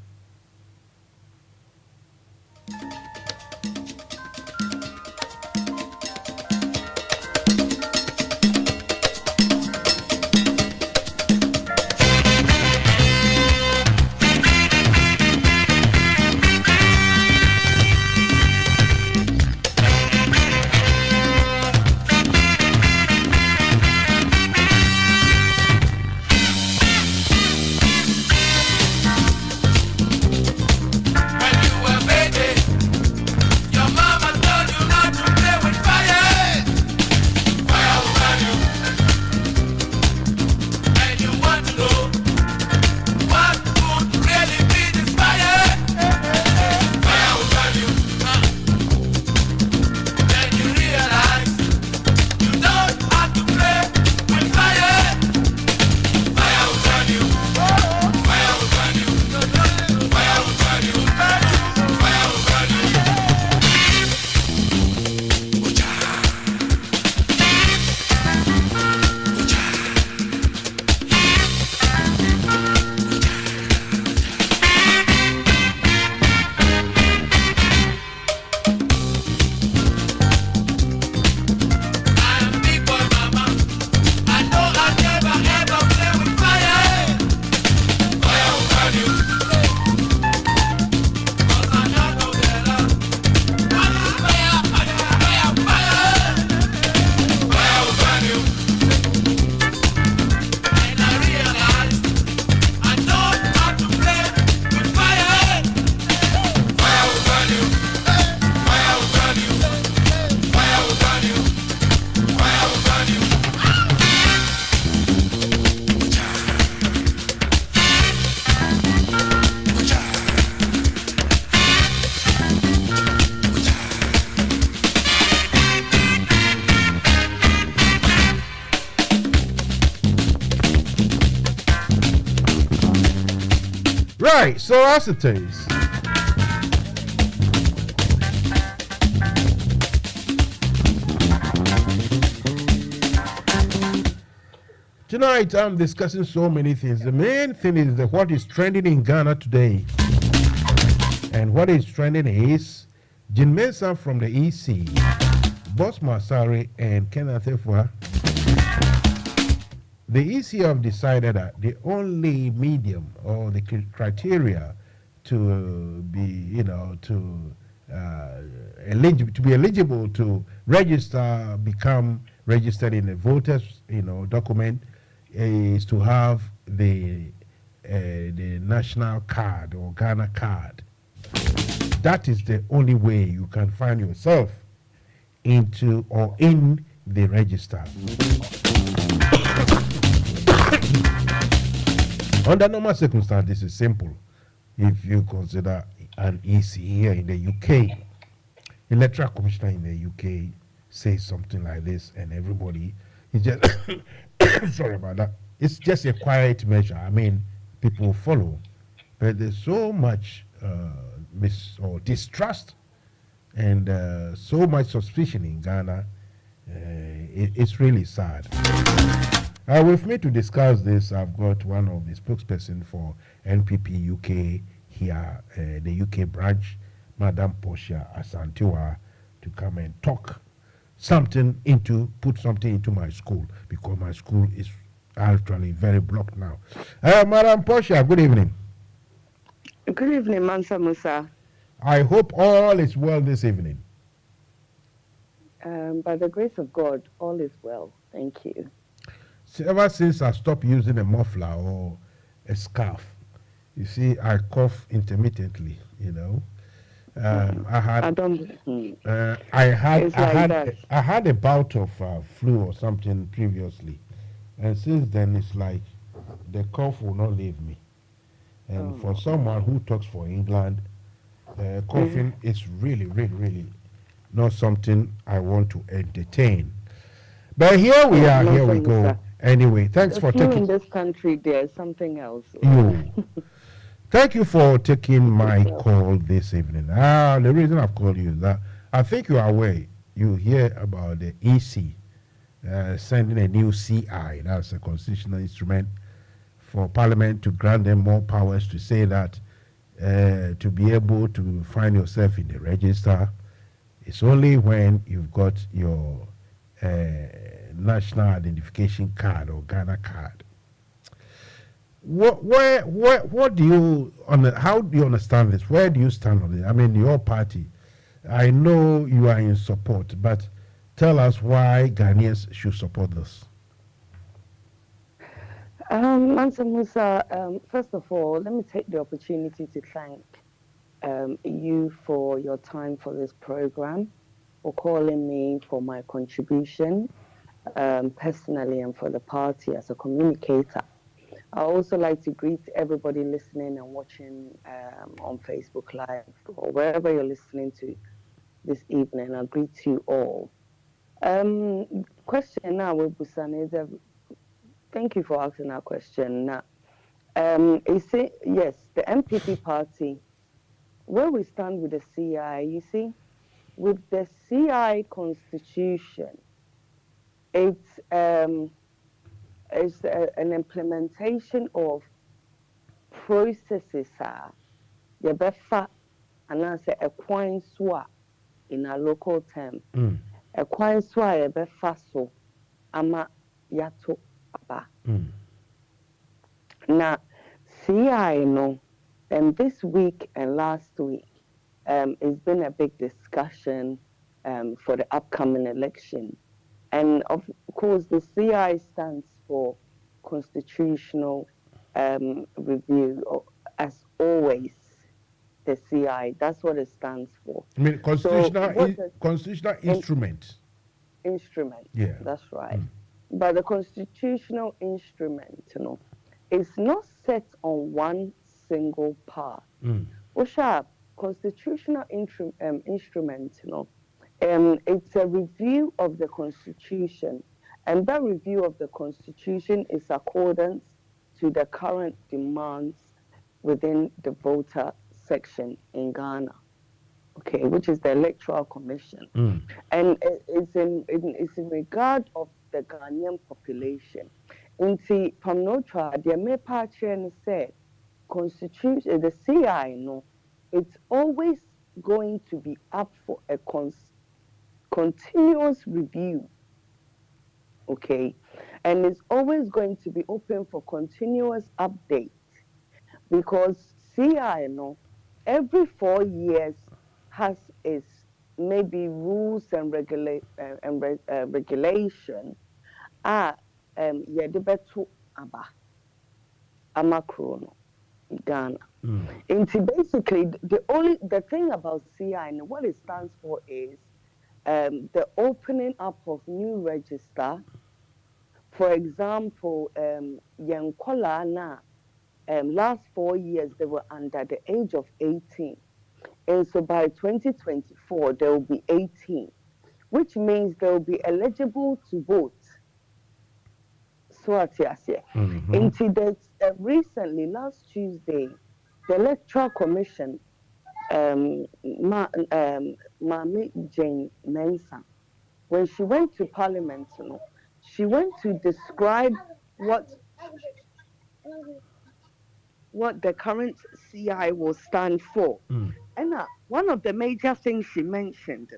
Right, so as it is, tonight I'm discussing so many things. The main thing is that what is trending in Ghana today. And what is trending is Jin Mensah from the EC, Boss Masari, and Kenneth Efua. The EC have decided that the only medium or the criteria to be, to be eligible to register, become registered in the voters, document is to have the national card or Ghana card. That is the only way you can find yourself into or in the register. Under normal circumstances, it's simple. If you consider an EC here in the UK, electoral commissioner in the UK says something like this, and everybody is just sorry about that. It's just a quiet measure. I mean, people follow, but there's so much distrust and so much suspicion in Ghana. It's really sad. With me to discuss this, I've got one of the spokesperson for NPP UK here, the UK branch, Madam Portia Asantewa, to come and put something into my school, because my school is actually very blocked now. Madam Portia, good evening. Good evening, Mansa Musa. I hope all is well this evening. By the grace of God, all is well. Thank you. Ever since I stopped using a muffler or a scarf, you see, I cough intermittently, I had I don't. I had a bout of flu or something previously, and since then it's like the cough will not leave me. And for someone who talks for England, coughing is really, really, really not something I want to entertain. But here we are, here we go. Anyway, thanks for taking. In this country, there's something else. Thank you for taking my call this evening. The reason I've called you is that I think you are aware. You hear about the EC sending a new CI, that's a constitutional instrument, for Parliament to grant them more powers to say that to be able to find yourself in the register, it's only when you've got your national identification card or Ghana card. What do you how do you understand this? Where do you stand on it? I mean, your party, I know you are in support, but tell us why Ghanaians should support this. Mansa Musa, first of all, let me take the opportunity to thank you for your time for this program, for calling me for my contribution personally and for the party as a communicator. I also like to greet everybody listening and watching on Facebook Live or wherever you're listening to this evening. I greet you all. Question now with Busan is thank you for asking that question. Now, is it, yes, the MPP party, where we stand with the CI, you see, with the CI constitution, it's an implementation of processes, yabefa, and I say a coin swa in a local term. A coin swa yabefa so, ama yato. Now, CI, and this week and last week, it's been a big discussion for the upcoming election. And of course, the CI stands for Constitutional Review, as always, the CI. That's what it stands for. I mean, constitutional instrument. Instrument, yeah. That's right. But the constitutional instrument, it's not set on one single part. Constitutional instrument, it's a review of the Constitution, and that review of the Constitution is accordance to the current demands within the voter section in Ghana, okay, which is the Electoral Commission, and it's in regard of the Ghanaian population. Inti Pamnotra, the Mepatrian said, Constitution, the CI, it's always going to be up for a continuous review, okay, and it's always going to be open for continuous update, because CI, every 4 years has its maybe rules and regulation yedebetu aba amakrono Ghana. And basically the thing about CI and what it stands for is the opening up of new register. For example, Yankola na last 4 years they were under the age of 18. And so by 2024, they will be 18, which means they will be eligible to vote. So recently, last Tuesday, the Electoral Commission, Mami Jane Mensa, when she went to Parliament, she went to describe what the current CI will stand for. And one of the major things she mentioned,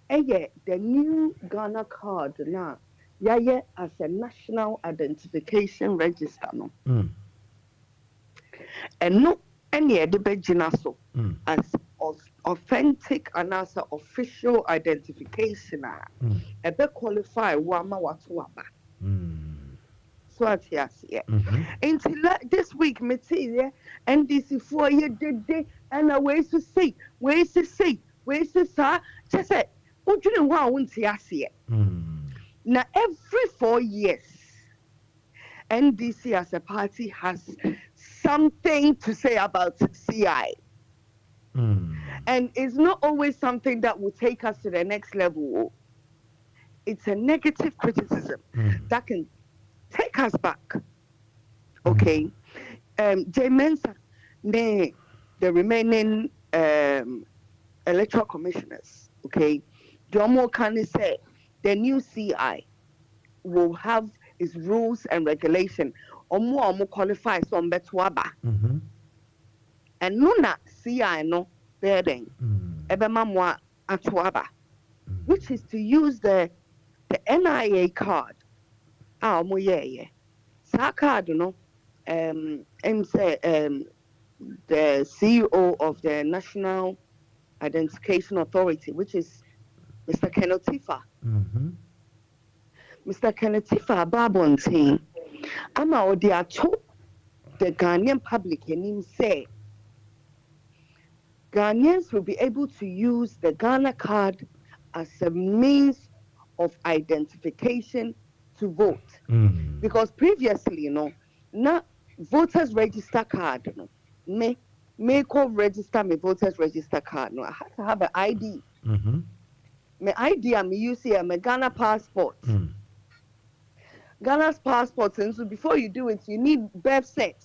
the new Ghana card now, as a national identification register, and no any so as authentic and as official identification, qualify wama watuaba. So at yes, yeah. Until this week, material NDC for a day and a ways to see, ways to see, just say, what you know, I won't see us yet. Now, every 4 years, NDC as a party has something to say about CI. And it's not always something that will take us to the next level. It's a negative criticism that can take us back. Okay. J Mensa, the remaining electoral commissioners, okay, Jomo can say the new CI will have its rules and regulation. Omo qualify some betwaba. And nuna CI no bearing ebema atwaba, which is to use the NIA card. Omo yeah. Sa card no say the CEO of the National Identification Authority, which is Mr. Kenotifa. Mr. Kenotifa Babontin, Ama Odiato, the Ghanaian public, and him say Ghanaians will be able to use the Ghana card as a means of identification to vote. Because previously, not voters register card, me go register my voters register card. I have to have an ID. My ID, I'm using my Ghana passport. Ghana's passport, and so before you do it, you need birth set.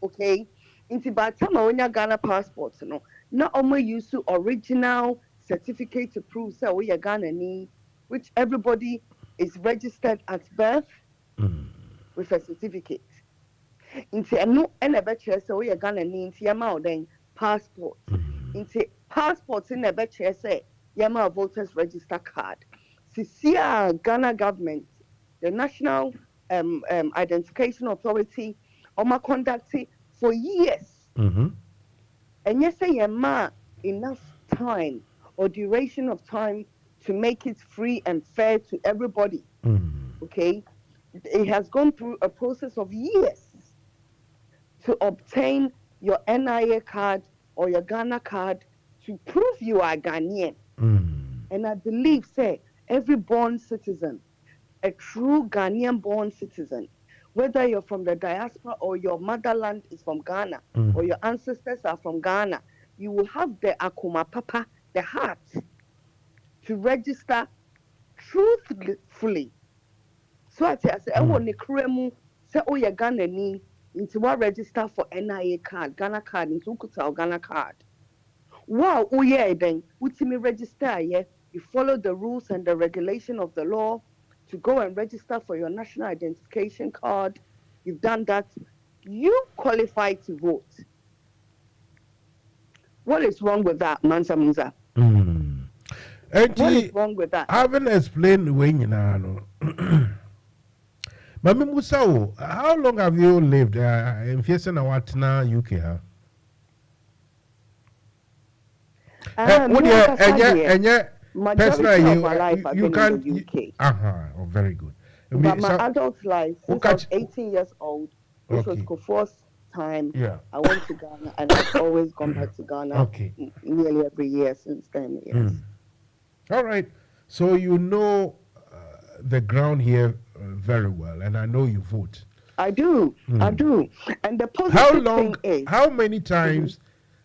Okay? Into by the time I want your Ghana passport, not only use to original certificate to prove that we are Ghanaian, which everybody is registered at birth with a certificate. Into no any better so we are Ghanaian into your then passport. Into passports in a better say Yama voters register card. Sisia Ghana government, the National Identification Authority, Oma conducted for years. And yes, say Yama enough time or duration of time to make it free and fair to everybody. Okay? It has gone through a process of years to obtain your NIA card or your Ghana card to prove you are Ghanaian. And I believe, say, every born citizen, a true Ghanaian born citizen, whether you're from the diaspora or your motherland is from Ghana or your ancestors are from Ghana, you will have the akuma papa, the heart, to register truthfully. So I say, I want to kremu say, oh, you're Ghanaian, into what register for NIA card, Ghana card, into Ukuta or Ghana card. Wow, oh yeah, then, what me register, yeah? You follow the rules and the regulation of the law to go and register for your national identification card. You've done that. You qualify to vote. What is wrong with that, Mansa Musa? What is wrong with that? I haven't explained when you know. Mami Musa, how long have you lived in Fiesana UK? Majority of my life I've been in the UK. Oh, very good. But my adult life, since I was 18 years old, which was the first time I went to Ghana, and I've always gone back to Ghana nearly every year since then. Yes. All right. So you know the ground here very well, and I know you vote. I do. I do. And the positive thing is... How many times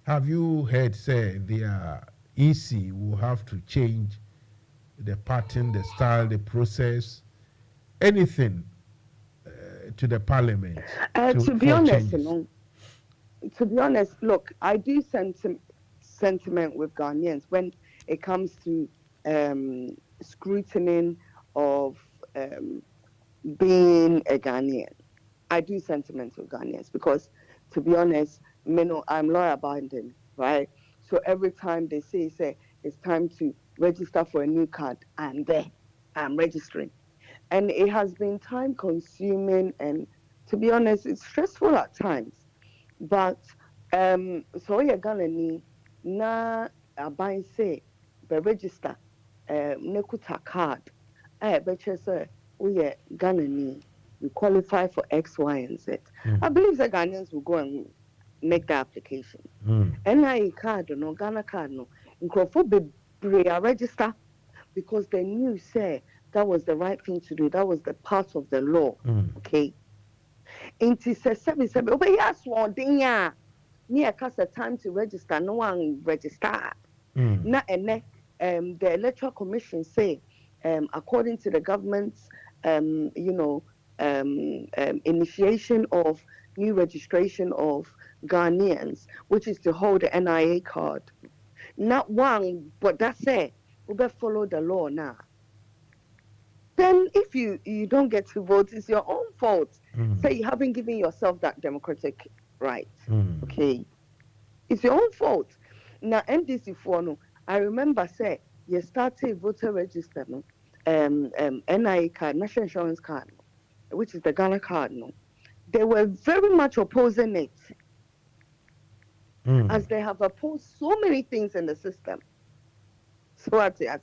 have you heard say the EC will have to change the pattern, the style, the process, anything to the parliament? To be honest, look, I do sentiment with Ghanaians when it comes to scrutiny of being a Ghanaian. I do sentiment with Ghanaians because, to be honest, I'm law abiding, right? So every time they say it's time to register for a new card, I'm there. I'm registering. And it has been time consuming and, to be honest, it's stressful at times. But so you're gonna need na abai say be register nekuta card. I bet you say we are gonna need you qualify for X, Y, and Z. I believe the Ghanaians will go and make the application. NIE card, no, Ghana card, no. Nkrofo be register because they knew, say, that was the right thing to do. That was the part of the law. Okay. Inti se 7 obey yes one dinya. Near cast a time to register, no one register. Na ene the electoral commission say according to the government's initiation of new registration of Ghanaians, which is to hold the NIA card. Not one, but that's it. We better follow the law now. Then if you don't get to vote, it's your own fault. Say you haven't given yourself that democratic right. Okay. It's your own fault. Now NDC for no, I remember say you started voter register no, NIA card, national insurance card, which is the Ghana card no. They were very much opposing it. As they have opposed so many things in the system. So until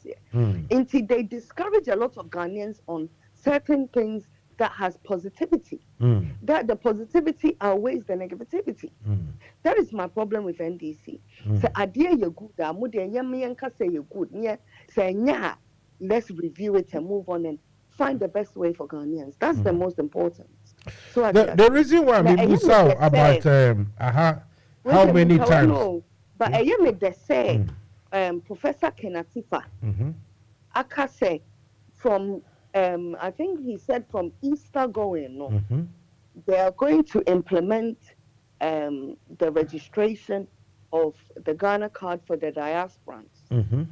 they discourage a lot of Ghanaians on certain things that has positivity. That the positivity outweighs the negativity. That is my problem with NDC. So idea you good, say you good. Say let's review it and move on and find the best way for Ghanaians. That's the most important. So the reason why we musa about how many times? But I am they say Professor Kenatifa Aka say from I think he said from Easter going they are going to implement the registration of the Ghana card for the diasporans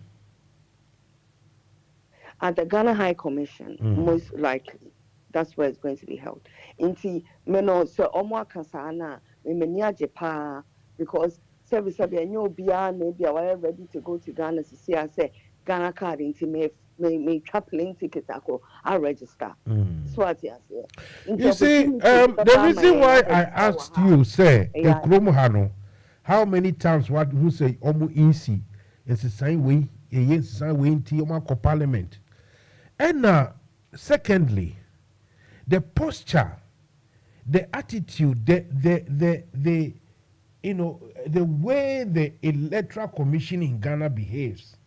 at the Ghana High Commission, most likely. That's where it's going to be held. Inti meno so omo kasana menia jepa because service be anyo bia maybe I ready to go to Ghana to see I say Ghana card inti me plane ticket I register. So what you say? You see, the reason why I asked you say Hano, how many times what who say omo easy it's the same way it's the same way inti omo parliament. And secondly, the posture, the attitude, the way the electoral commission in Ghana behaves.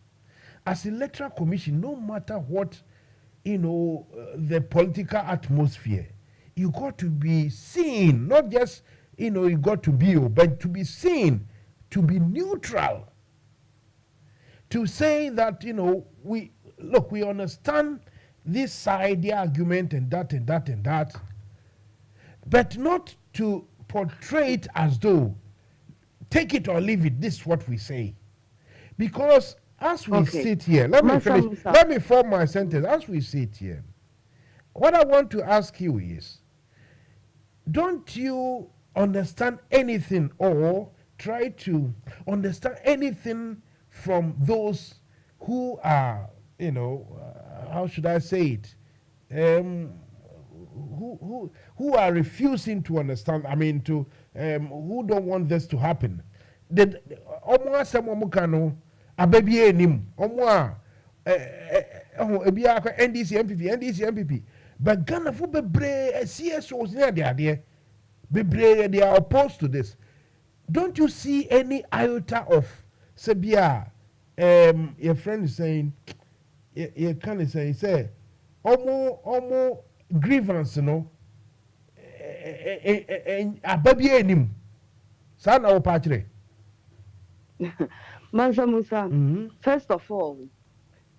As electoral commission, no matter what, the political atmosphere, you got to be seen, not just, you got to be, but to be seen, to be neutral. To say that, we understand this side, the argument, and that, but not to portray it as though, take it or leave it, this is what we say. Because as we sit here, let me form my sentence. As we sit here, what I want to ask you is, don't you understand anything or try to understand anything from those who are, how should I say it? Who are refusing to understand? I mean, who don't want this to happen? NDC MPP. But Ghana for bebre CSOs near they are opposed to this. Don't you see any iota of Sabia? Your friend is saying, you can say, omo grievance, ababi enim. Sana o patre. Mansa Musa, first of all,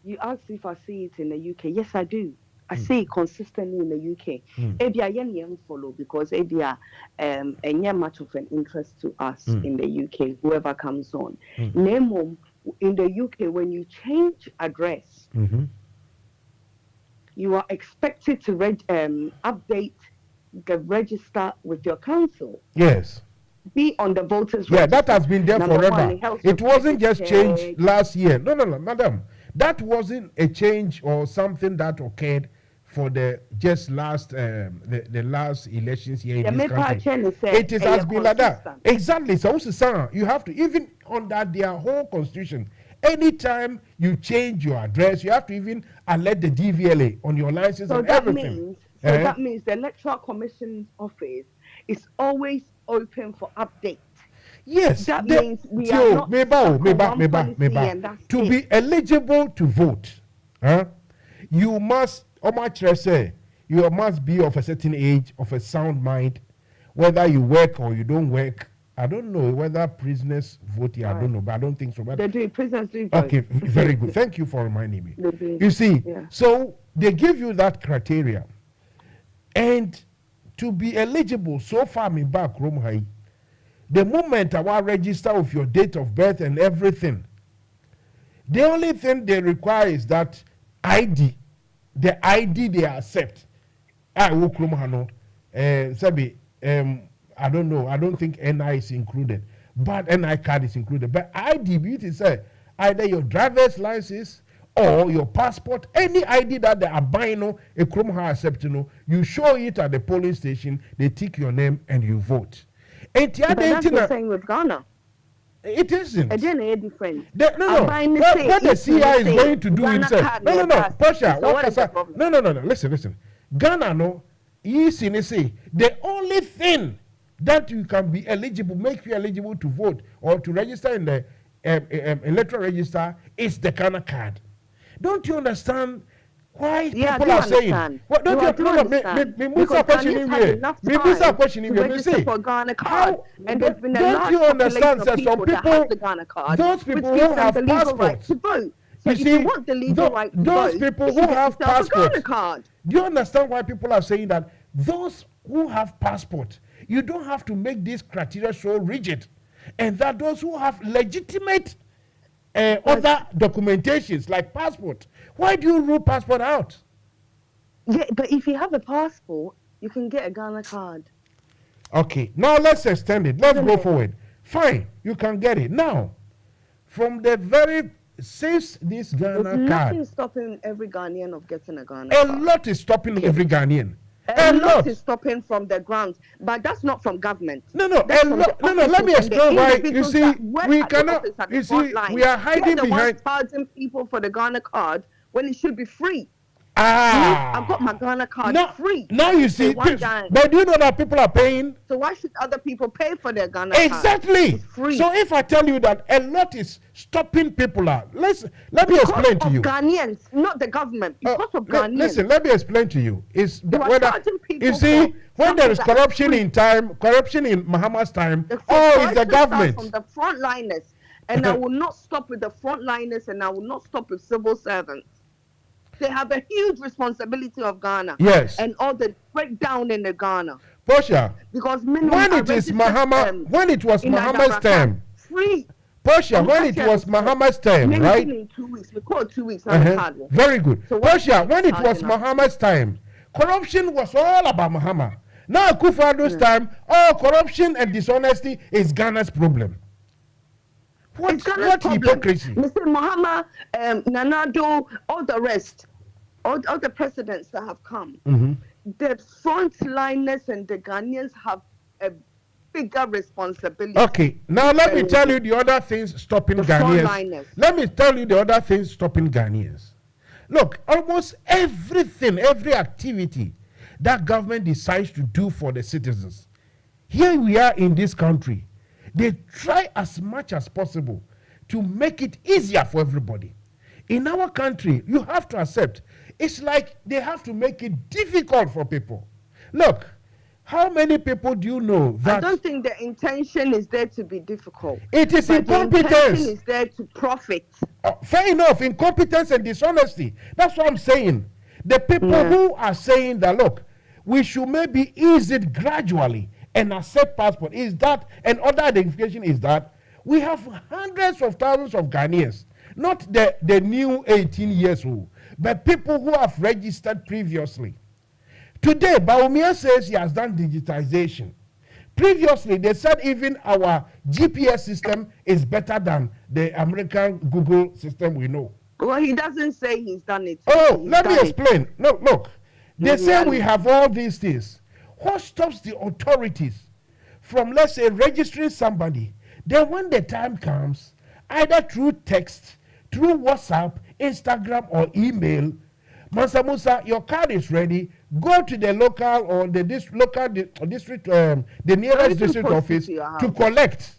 you asked if I see it in the UK. Yes, I do. I see it consistently in the UK. Ebia yen follow because ebia enya much of an interest to us in the UK, whoever comes on. Name in the UK, when you change address, you are expected to update the register with your council. Yes. Be on the voters register. Yeah, that has been there forever. It wasn't just changed last year. No, madam. That wasn't a change or something that occurred for the just last the last elections here in this country. It has been like that. Exactly. So you have to, even under their whole constitution, anytime you change your address, you have to even alert the DVLA on your license and everything. So that means the Electoral Commission's office is always open for update. Yes, that means we are not to be eligible to vote. You must, you must be of a certain age, of a sound mind, whether you work or you don't work. I don't know whether prisoners vote here. I don't know, but I don't think so. But they do. Prisoners do vote. Okay, very good. Thank you for reminding me. You see, so they give you that criteria, and to be eligible, so far me back room high. The moment I will register with your date of birth and everything, the only thing they require is that ID, the ID they accept. I will I don't know. I don't think NI is included, but NI card is included. But ID, beauty say either your driver's license or your passport, any ID that they are buying, a Chrome accept, you show it at the polling station. They tick your name and you vote. But that's the same with Ghana. It isn't. It ain't different. No. What the CI is going to do himself. No. Portia, no. Listen. Ghana, no. The only thing that you can be eligible, make you eligible to vote or to register in the electoral register is the Ghana card. Don't you understand why people are saying? What don't you understand? Because Ghanaians had enough time to register for Ghana card, and there's been a large population of people that have the Ghana card, those people who have passports to vote. So if you want the legal right to those vote, people who have passports, card. Do you understand why people are saying that those who have passport, you don't have to make these criteria so rigid, and that those who have legitimate other documentations like passport, why do you rule passport out? Yeah, but if you have a passport, you can get a Ghana card. Okay, now let's extend it. Let's go forward. Fine, you can get it. Now, from the very, since this Ghana card... Nothing stopping every Ghanaian of getting a Ghana card. A lot is stopping every Ghanaian. A lot is stopping from the ground, but that's not from government. No. Let me explain why. You see, we cannot. You see, we are hiding behind. Charging people for the Ghana card when it should be free. I've got my Ghana card free. Now you see, but do you know that people are paying? So why should other people pay for their Ghana card? Exactly. It's free. So if I tell you that a lot is stopping people out, let me explain to you. Ghanaians, not the government. Because of Ghanaians. Listen, let me explain to you. You see, when there is corruption in Mahama's time, it's the government. From the frontliners, and I will not stop with the frontliners, and I will not stop with civil servants. They have a huge responsibility of Ghana. Yes. And all the breakdown in the Ghana. Portia. Because when it was Mahama's time. Free. Portia, when it was Mahama's time, right? In 2 weeks. We call 2 weeks. Very good. So Portia, when it was Mahama's time, corruption was all about Mahama. Now Akufo-Addo's time, all corruption and dishonesty is Ghana's problem. What hypocrisy? Mr. Mahama, Nanado, all the rest, all the presidents that have come, the frontliners and the Ghanaians have a bigger responsibility. Okay, now let me tell you the other things stopping Ghanaians. Let me tell you the other things stopping Ghanaians. Look, almost everything, every activity that government decides to do for the citizens, here we are in this country, they try as much as possible to make it easier for everybody. In our country, you have to accept, it's like they have to make it difficult for people. Look, how many people do you know that... I don't think the intention is there to be difficult. It is incompetence. The intention is there to profit. Fair enough, incompetence and dishonesty. That's what I'm saying. The people who are saying that, look, we should maybe ease it gradually and accept passport is that, and other identification is that, we have hundreds of thousands of Ghanaians, not the new 18 years old, but people who have registered previously. Today, Bawumia says he has done digitization. Previously, they said even our GPS system is better than the American Google system we know. Well, he doesn't say he's done it. Let me explain. Look. They say we have all these things. What stops the authorities from, let's say, registering somebody? Then when the time comes, either through text, through WhatsApp, Instagram, or email, Mansa Musa, your card is ready. go to the local or the district, the nearest district office to collect.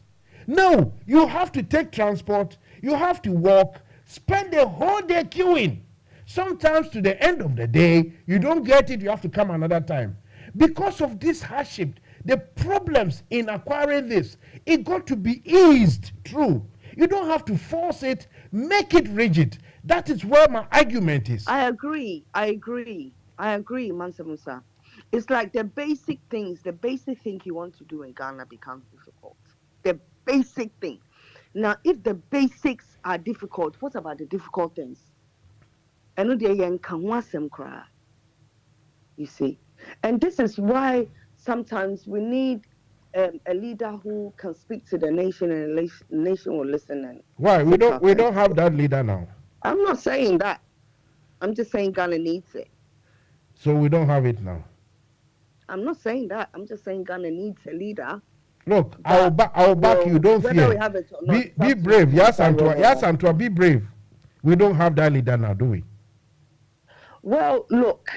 No, you have to take transport, you have to walk, spend the whole day queuing. Sometimes to the end of the day, you don't get it, you have to come another time. Because of this hardship, the problems in acquiring this, it got to be eased through. You don't have to force it, make it rigid. That is where my argument is. I agree, Mansa Musa. It's like the basic thing you want to do in Ghana becomes difficult. The basic thing. Now, if the basics are difficult, what about the difficult things? You see? And this is why sometimes we need a leader who can speak to the nation and the nation will listen. And why? We don't have that leader now. I'm not saying that. I'm just saying Ghana needs it. So we don't have it now. I'm not saying that. I'm just saying Ghana needs a leader. Look, I'll back you. Don't fear. We have it or not, be brave. Yes, Antoine, be brave. We don't have that leader now, do we? Well, look,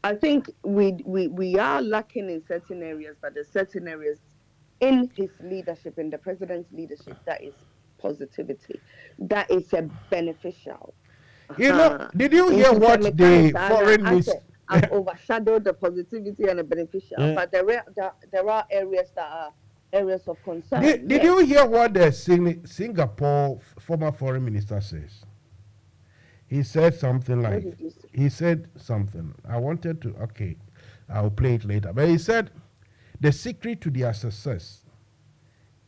I think we are lacking in certain areas, but there's certain areas in his leadership, in the president's leadership, that is positivity. That is a beneficial. You know, did you hear what the foreign minister... I've overshadowed the positivity and the beneficial, but there are areas that are areas of concern. Did you hear what the Singapore former foreign minister says? He said something like, I wanted to, okay, I'll play it later. But he said the secret to their success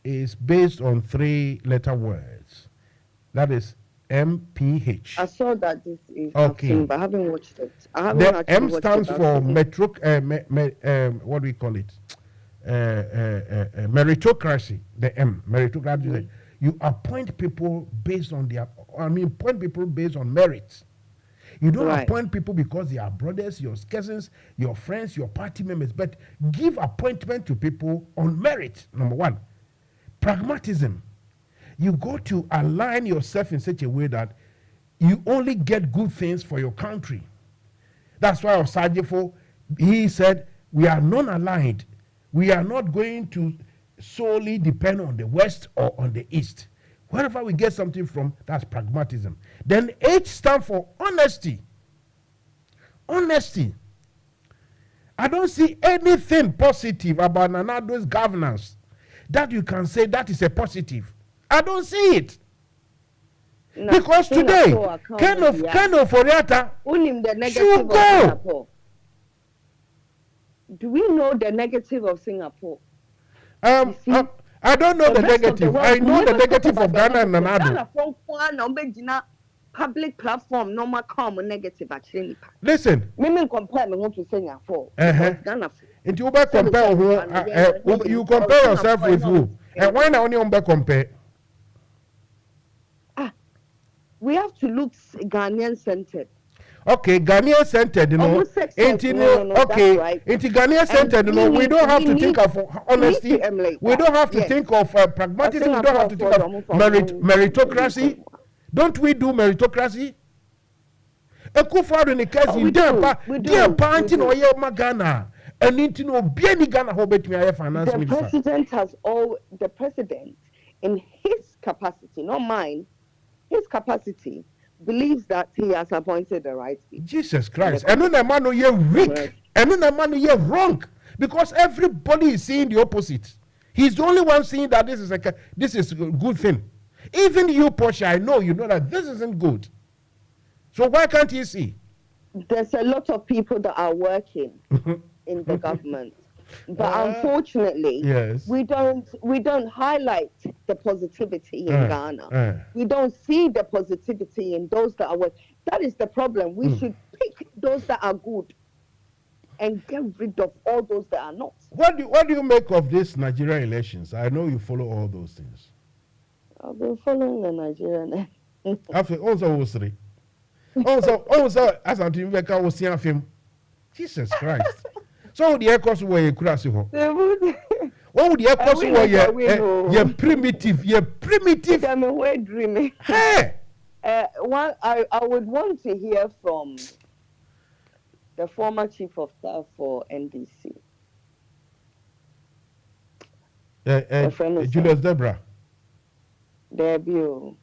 is based on 3-letter words. That is MPH. I saw that this is okay, but I haven't watched it. The M stands for what do we call it? Meritocracy. The M, meritocracy. You appoint people based on appoint people based on merits. You don't appoint people because they are brothers, your cousins, your friends, your party members, but give appointment to people on merit. Number one, pragmatism. You go to align yourself in such a way that you only get good things for your country. That's why Osajifo, he said, we are non-aligned. We are not going to solely depend on the West or on the East. Wherever we get something from, that's pragmatism. Then H stands for honesty. Honesty. I don't see anything positive about Nanado's governance that you can say that is a positive. I don't see it. No, because today, kind of Foriata should go. Do we know the negative of Singapore? I don't know the negative. I know the negative of Ghana and Nanado. Public platform, normal common negative actually. Listen. Women compare me what to Singapore. Into you compare who you compare yourself with who? And why not only compare? We have to look Ghanaian centered. Okay, Ghanaian centered, you know. Into Ghanaian centered, you know. We don't have to think of honesty. We don't have to think of pragmatism. We don't have to think of meritocracy. Don't we do meritocracy? Ekufaru ni kazi dear panting or your Magana. And into no Bieni Ghana hobet me a finance minister. The president in his capacity, not mine. His capacity believes that he has appointed the right people. Jesus Christ. And then a man who you're weak. And then a man who you're wrong. Because everybody is seeing the opposite. He's the only one seeing that this is a good thing. Even you, Portia, I know you know that this isn't good. So why can't you see? There's a lot of people that are working in the government. But unfortunately, we don't highlight the positivity in Ghana. We don't see the positivity in those that are working. That is the problem. We should pick those that are good and get rid of all those that are not. What do you make of these Nigerian elections? I know you follow all those things. I've been following the Nigerian. After also as I'm doing was seeing film. Jesus Christ. So the aircraft were a crash. What would the aircraft were primitive? I'm away dreaming. Hey! I would want to hear from the former chief of staff for NDC. Julius Debra. Debut.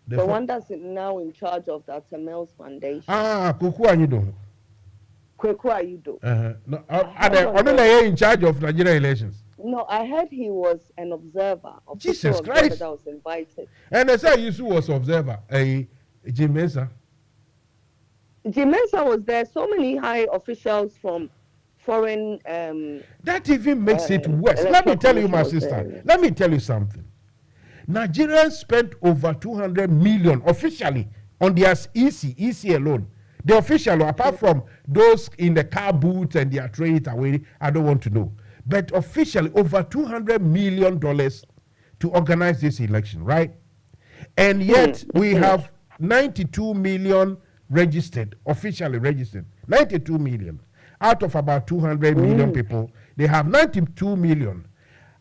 The one that's now in charge of the Tamils Foundation. Kuku Anyudo. Kweku Ayudo. No, are in charge of Nigerian elections? No, I heard he was an observer. Jesus Christ. That was invited. And I said Yusu was observer. Jim Mensah. Jim Mensah was there. So many high officials from foreign. That even makes it worse. Let me tell you, my sister. Let me tell you something. Nigerians spent over 200 million officially on their EC alone. The official, apart from those in the car booths and their trade away, I don't want to know. But officially, over $200 million to organize this election, right? And yet, we have 92 million registered, officially registered. 92 million. Out of about 200 million people, they have 92 million.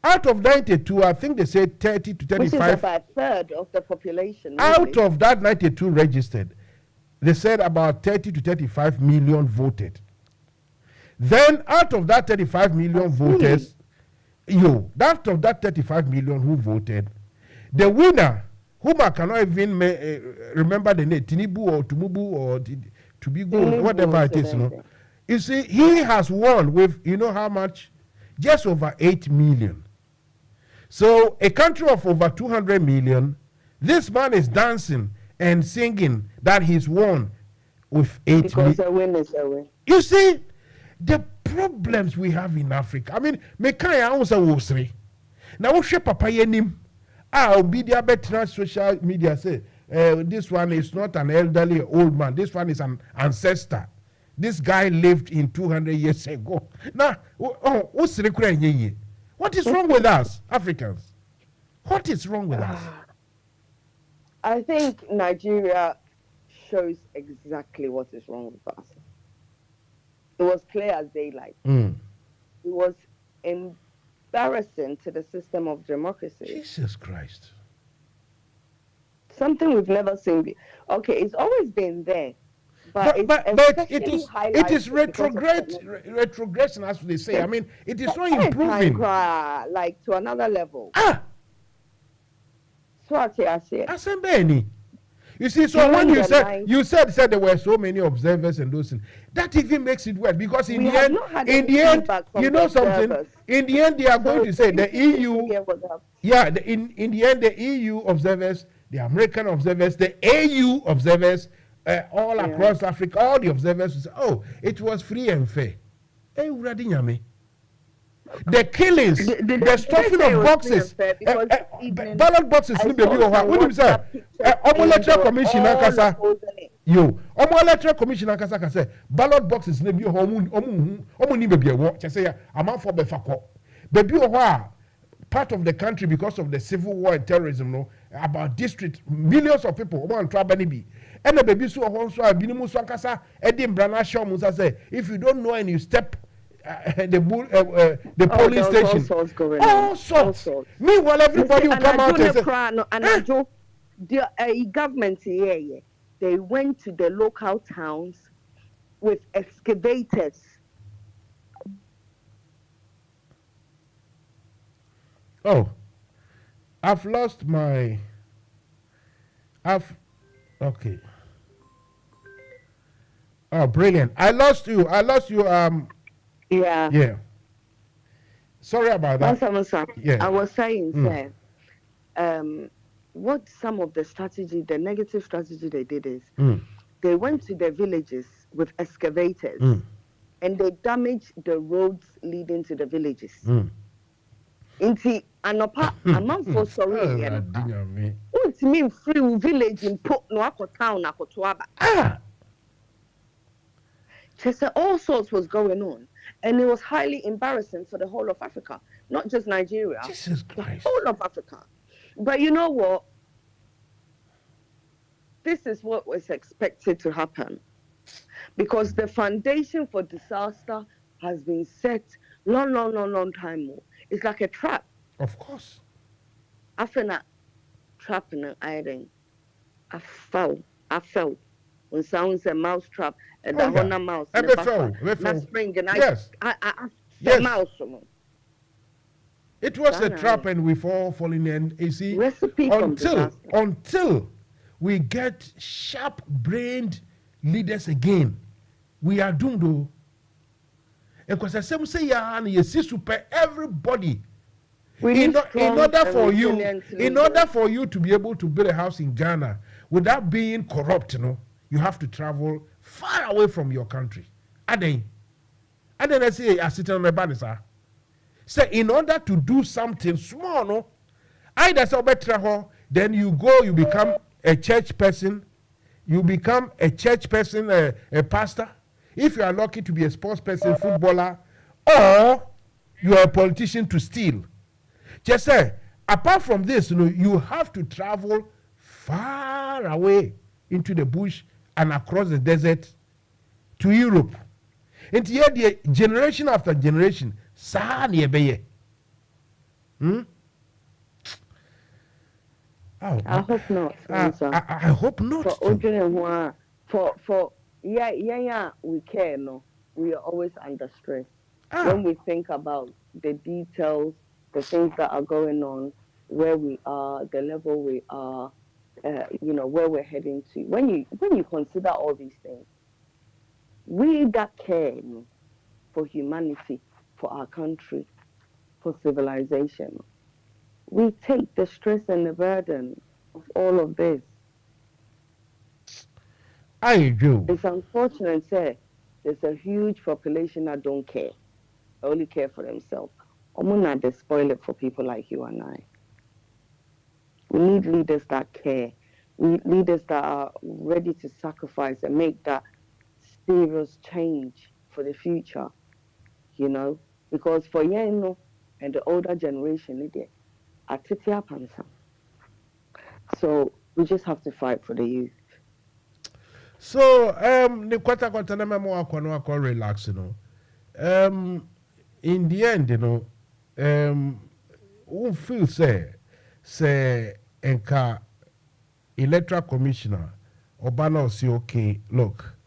Out of 92, I think they say 30 to 35. Which is about a third of the population. Out of that 92 registered, they said about 30 to 35 million voted. Then out of that 35 million voters, out of that 35 million who voted, the winner, whom I cannot even remember the name, Tinubu or Tumubu or Tubigo, whatever it is, you see, he has won with, you know how much? Just over 8 million. So a country of over 200 million, this man is dancing and singing that he's won with 8 million. Because a win is a win. You see, the problems we have in Africa. I mean, mekaya also wosri. Now we share papa yenim. I'll be there better social media say this one is not an elderly old man. This one is an ancestor. This guy lived in 200 years ago. Now, what is wrong with us, Africans? What is wrong with us? I think Nigeria shows exactly what is wrong with us. It was clear as daylight. It was embarrassing to the system of democracy. Jesus Christ. Something we've never seen. Okay, it's always been there. But it is retrogression, as they say. I mean, it is not improving. Like to another level. You see, so when you said there were so many observers and those things, that even makes it worse because in the end, you know something. In the end, they are going to say the EU. In the end, the EU observers, the American observers, the AU observers, all across Africa, all the observers will say, "Oh, it was free and fair." The killings, the stuffing of boxes, ballot boxes, what do you say? Electoral commissioner kasa, electoral commissioner kasa, ballot boxes, ni baby work. Just say, I'm out for befako. Baby part of the country because of the civil war and terrorism, no, about district, millions of people want to travel be. And the baby so also binimu so kasa, Edim Brana Shaw Musa say, if you don't know and you step. The police station. All sorts. Meanwhile, everybody will come out and say, the government here, they went to the local towns with excavators. Oh, I've lost my. Okay. Oh, brilliant! I lost you. Yeah. Sorry about that. Yeah. I was saying, what some of the negative strategy they did is they went to the villages with excavators and they damaged the roads leading to the villages. Inti anopa amanfo sorry yen. What mean free village in put no akọ town akọ aba. Just all sorts was going on. And it was highly embarrassing for the whole of Africa, not just Nigeria, Jesus Christ. The whole of Africa. But you know what? This is what was expected to happen. Because the foundation for disaster has been set long time more. It's like a trap. Of course. After that trap in the iron, I fell. on sounds a mouse trap and the honor mouse FFO. Spring and yes. Yes. Mouse. It was a trap and we've all fallen in. You see, until we get sharp-brained leaders again, we are doomed though. And because I say you see super everybody. In order for you to be able to build a house in Ghana without being corrupt, you have to travel far away from your country. And then I say, I sit on my banner, sir. So in order to do something small, either so better, then you become a church person. You become a church person, a pastor. If you are lucky to be a sports person, footballer, or you are a politician to steal. Just say, apart from this, you have to travel far away into the bush and across the desert to Europe. And here, the generation after generation, I hope not. I hope not. For we care. No, we are always under stress when we think about the details, the things that are going on, where we are, the level we are, where we're heading to. When you consider all these things, we that care for humanity, for our country, for civilization, we take the stress and the burden of all of this. I do. It's unfortunate, sir. There's a huge population that don't care. They only care for themselves. They spoil it for people like you and I. We need leaders that care. We need leaders that are ready to sacrifice and make that serious change for the future. Because for and the older generation, so we just have to fight for the youth. So, relax, in the end, who feel say, enka electoral commissioner, Obama say, okay, look,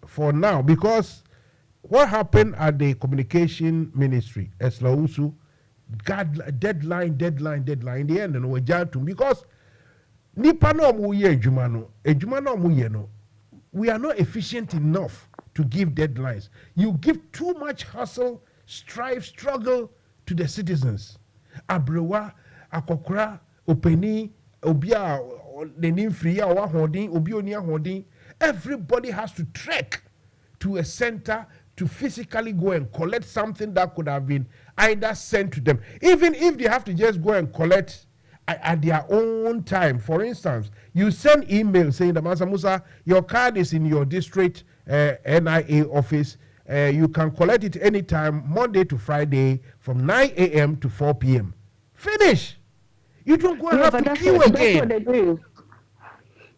for now, because what happened at the communication ministry, Owusu, deadline. In the end, we judge to because nipa no mu ye ejuma no mu ye no. We are not efficient enough to give deadlines. You give too much hustle, strive, struggle to the citizens. Abrewa, akokra, openi, obia, nenim free, awa holding, obionia holding. Everybody has to trek to a center to physically go and collect something that could have been either sent to them. Even if they have to just go and collect at their own time. For instance, you send email saying that Mansa Musa, your card is in your district NIA office. You can collect it anytime, Monday to Friday, from 9 a.m. to 4 p.m. Finish. You don't go and have to queue again.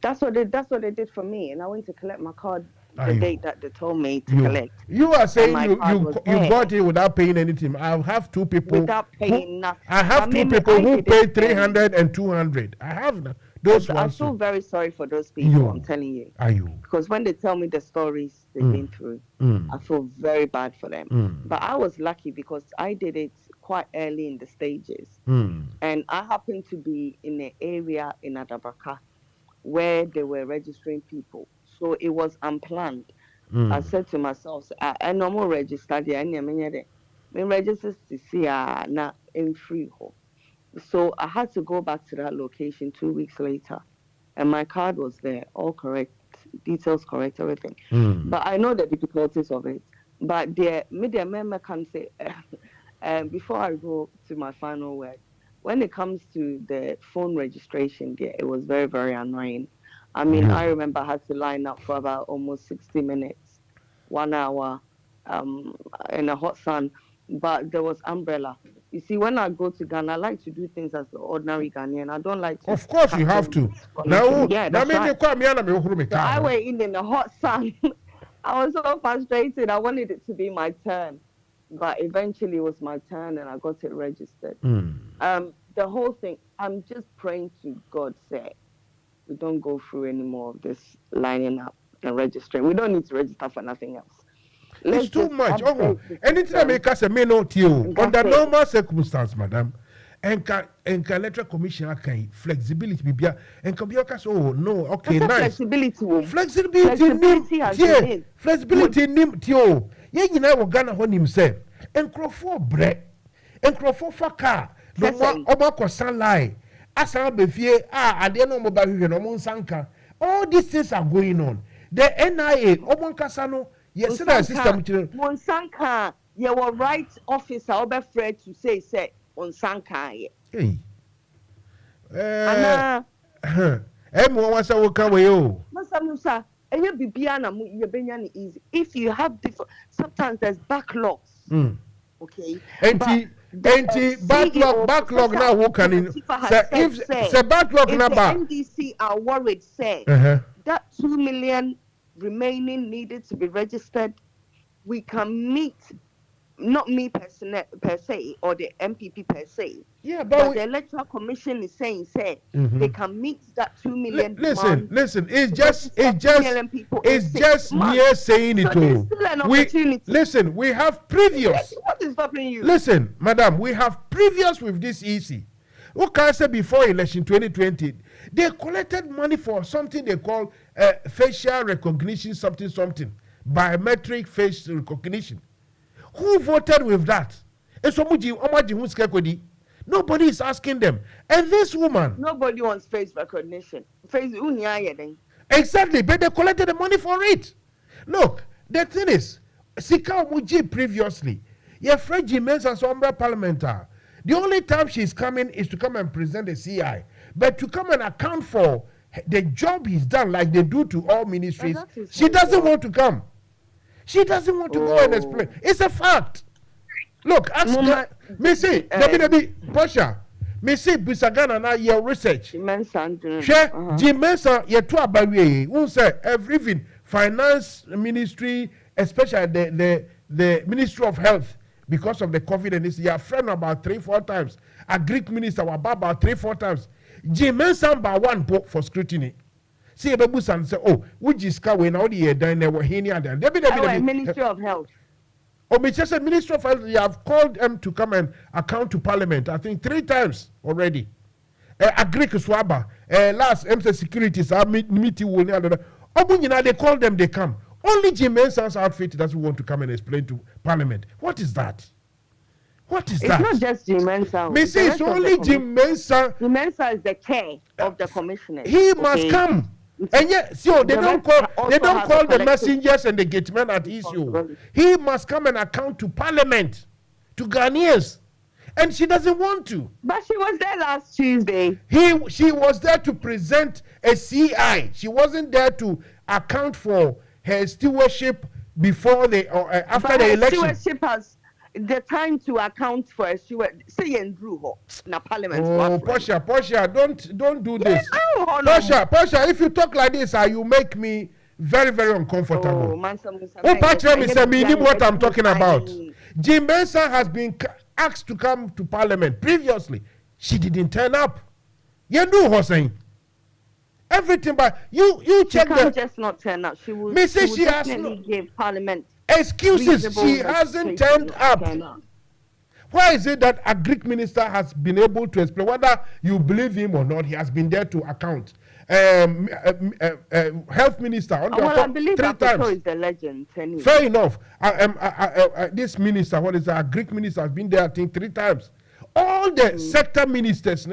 That's what they do. That's what they did for me, and I went to collect my card the date that they told me to collect. You are saying you got it without paying anything. I have two people without paying nothing. I have two people who paid 300 and 200. I have those ones. I feel very sorry for those people. I'm telling you. Are you? Because when they tell me the stories they've been through, I feel very bad for them. But I was lucky because I did it quite early in the stages, and I happened to be in an area in Adabaka where they were registering people. So it was unplanned. I said to myself, I no more register there. I register to see na in free home. So I had to go back to that location 2 weeks later, and my card was there, all correct, details correct, everything. But I know the difficulties of it. But the media member can say, before I go to my final word, when it comes to the phone registration, there, it was very, very annoying. I mean, I remember I had to line up for about almost 60 minutes, 1 hour, in a hot sun, but there was umbrella. You see, when I go to Ghana, I like to do things as the ordinary Ghanaian. I don't like to... Of course you have to. Now, yeah, that's right. So I went in the hot sun. I was so frustrated. I wanted it to be my turn. But eventually it was my turn and I got it registered. The whole thing, I'm just praying to God, say, we don't go through any more of this lining up. and registering. We don't need to register for nothing else. It's too much. Anything I make us a may not you under normal circumstance, madam. And electoral commission can flexibility be and can be no, okay, nice. Flexibility nim tio. You know Ghana on himself. And Crawford bread. And Crawford for car. No more obako sunlight. Asa befie I don't know about you sanka. All these things are going on. The NIA Obon Kasano. Yes, system. Monsanka, you were right officer, Ober Fred to say on Sanka. Hey. Was I will come with you. Masa Musa, and you be Biana, you're being easy. If you have different, sometimes there's backlogs. Okay. Backlog now who can in. If the backlog now, NDC are worried, say that 2 million remaining needed to be registered, we can meet, not me per se, or the MPP per se. Yeah, but the Electoral Commission is saying, they can meet that 2 million. Listen, it's just mere saying it all. Listen, we have previous. What is stopping you? Listen, madam, we have previous with this EC. What can I say before election 2020? They collected money for something they call facial recognition, something, biometric face recognition. Who voted with that? Nobody is asking them. And this woman. Nobody wants face recognition. Exactly, but they collected the money for it. Look, the thing is, Sika Muji previously, Fred Jimenez as Ombra parliamentar. The only time she's coming is to come and present the CI. But to come and account for the job he's done, like they do to all ministries, she doesn't want to come. She doesn't want to go and explain. It's a fact. Look, ask me see, Posha, me see Bisagana na your research. Jimensa ye to abawe. Un say every finance ministry, especially the Ministry of Health, because of the COVID and this, your friend about 3-4 times. A Greek minister was about 3-4 times. Jimensa by one book for scrutiny. See a babu san say, oh, which is when all the dine were here and there. Ministry of Health. Oh, Mr. Minister of Health, you have called them to come and account to Parliament, I think 3 times already. A Greek swabber, last MC Securities, our meeting will never. Oh, they call them, they come. Only Jim Mensah's outfit doesn't want to come and explain to Parliament. What is that? What is that? It's not just Jim Mensah. Me say it's only Jim Mensah. Jim Mensah is the chair of the commissioners. He must come. And yet, so they don't call the messengers and the gatemen at issue. He must come and account to Parliament, to Ghanaians, and she doesn't want to. But she was there last Tuesday. She was there to present a CI. She wasn't there to account for her stewardship before after the election. Stewardship has the time to account for a steward. Say and Drew na Parliament. Oh, Portia, don't do this. Portia, if you talk like this, you make me very, very uncomfortable. What I'm talking about. Jim Mensah has been asked to come to Parliament previously. She didn't turn up. You know what I'm saying? Everything, but you check that. She can't just not turn up. She will definitely give Parliament excuses. She hasn't turned up. Why is it that a Greek minister has been able to explain, whether you believe him or not, he has been there to account? Health minister on I believe 3 times. Is the legend. Anyway. Fair enough. This minister, a Greek minister, has been there, I think, 3 times. All the sector ministers,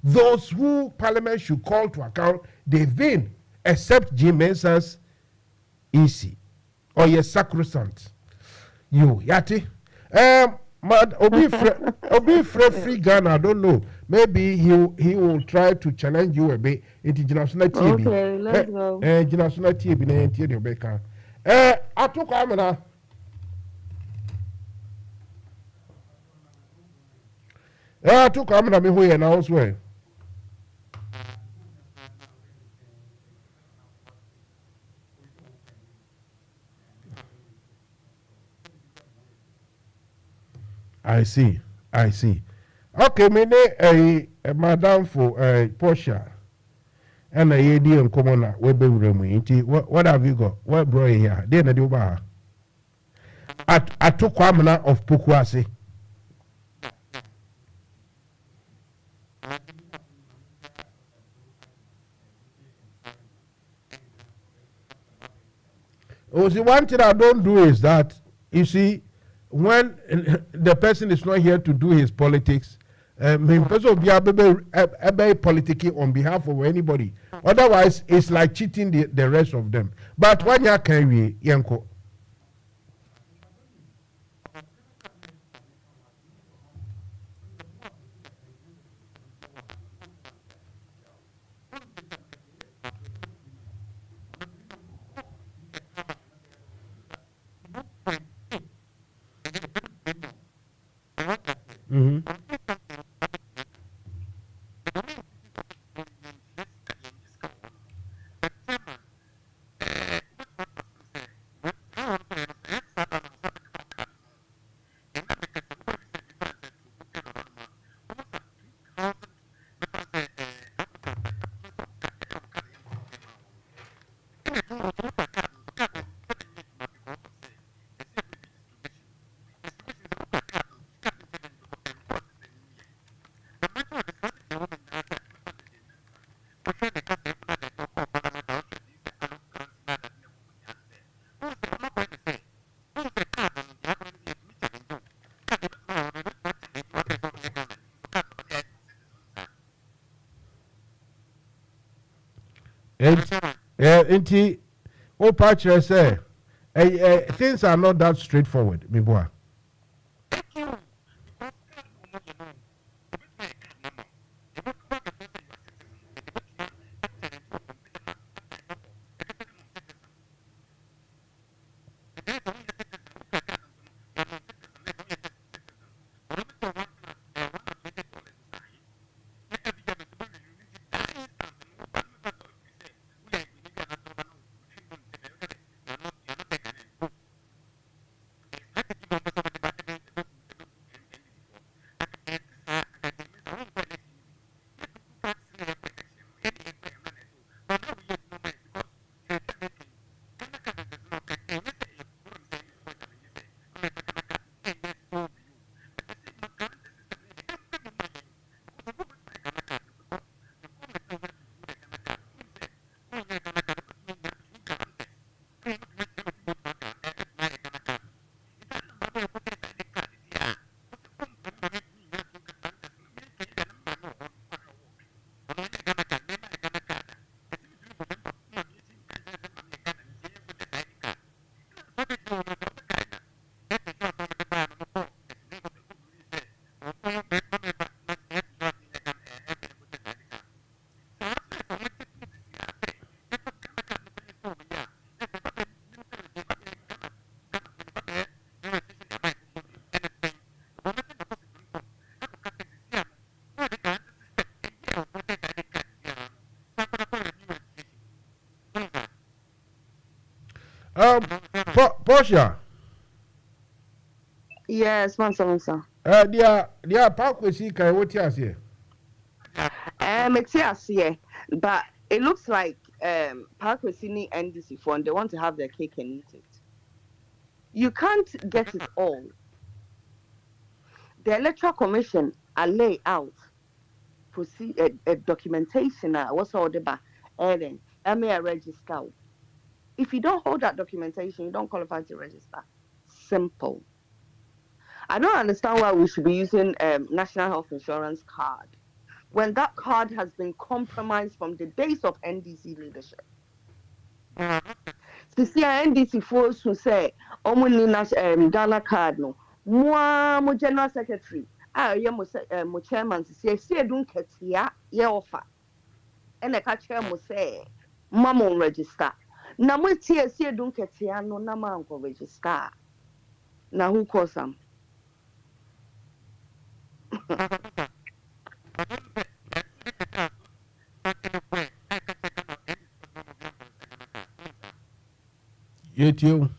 those who Parliament should call to account, they've been, except Jim Mensah's EC or your sacrosanct. You, Yati. Obi free Ghana, I don't know. Maybe he will try to challenge you a bit into international TV. Okay, let's go. International TV, I took Amina. I took Amina me here now as well. I see. Okay, me a madam for Portia. And a AD and commoner, we be remuinti. What have you got? What bro here? Then I do ba. At to Kwamana of Pukwasi. Oh, see, one thing I don't do is that, you see, when the person is not here to do his politics, person will be a politicking on behalf of anybody. Otherwise, it's like cheating the rest of them. But when you can we, Yanko. Mm-hmm. And oh, Patcher say, things are not that straightforward, me boy. Portia. Yes, mansa. Dia park we see kai what you say? It's here, but it looks like Park Sydney NDC fund, they want to have their cake and eat it. You can't get it all. The Electoral Commission are laid out a documentation. What's all the back? And then I may register. If you don't hold that documentation, you don't qualify to register. Simple. I don't understand why we should be using National Health Insurance card when that card has been compromised from the days of NDC leadership. To see NDC folks who say, "Omuni Ghana card no, mo general secretary, mo chairman say don't ketia ye offer." And the catcher mo say, "Mama register." Na mo tie see don't ketia no na man go register. Na who calls them? Yet you.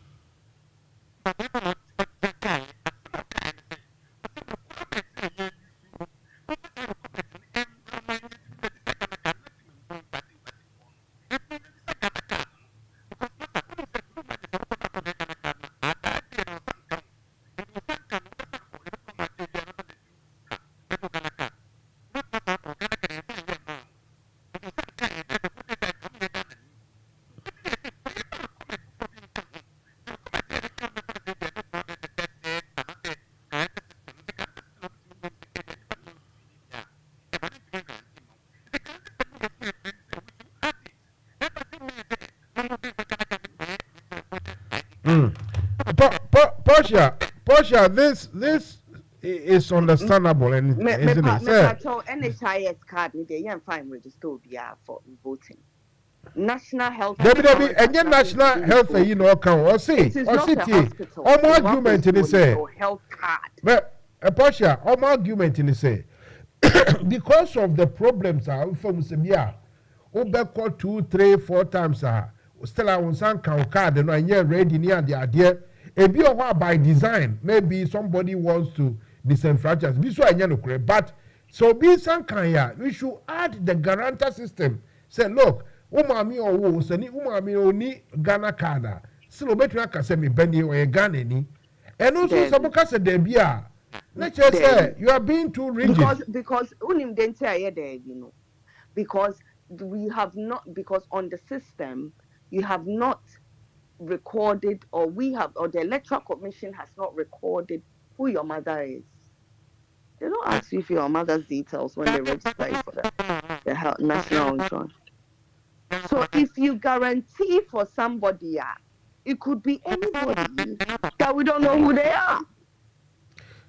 Portia, this is understandable, and isn't it? NHIS card, they are fine register for voting. National health. National health, you know, can or say, or city. All more argument in the say. Health card. But Portia, all more argument in the say. Because of the problems are from Sebia, Obeko 2, 3, 4 times still I want some card and I ready near the idea. If you are by design, maybe somebody wants to disenfranchise. This one I but so be some kind we should add the guarantor system. Say, look, umami or seni umami oni Ghana card. Still better can say me Benny or Ghana ni. And also some say debia. Let's just say you are being too rigid. Because unim dente aye there, you know. Because we have not, because on the system you have not recorded, or the Electoral Commission has not recorded who your mother is. They don't ask you for your mother's details when they register you for the health, national insurance. So if you guarantee for somebody, it could be anybody that we don't know who they are.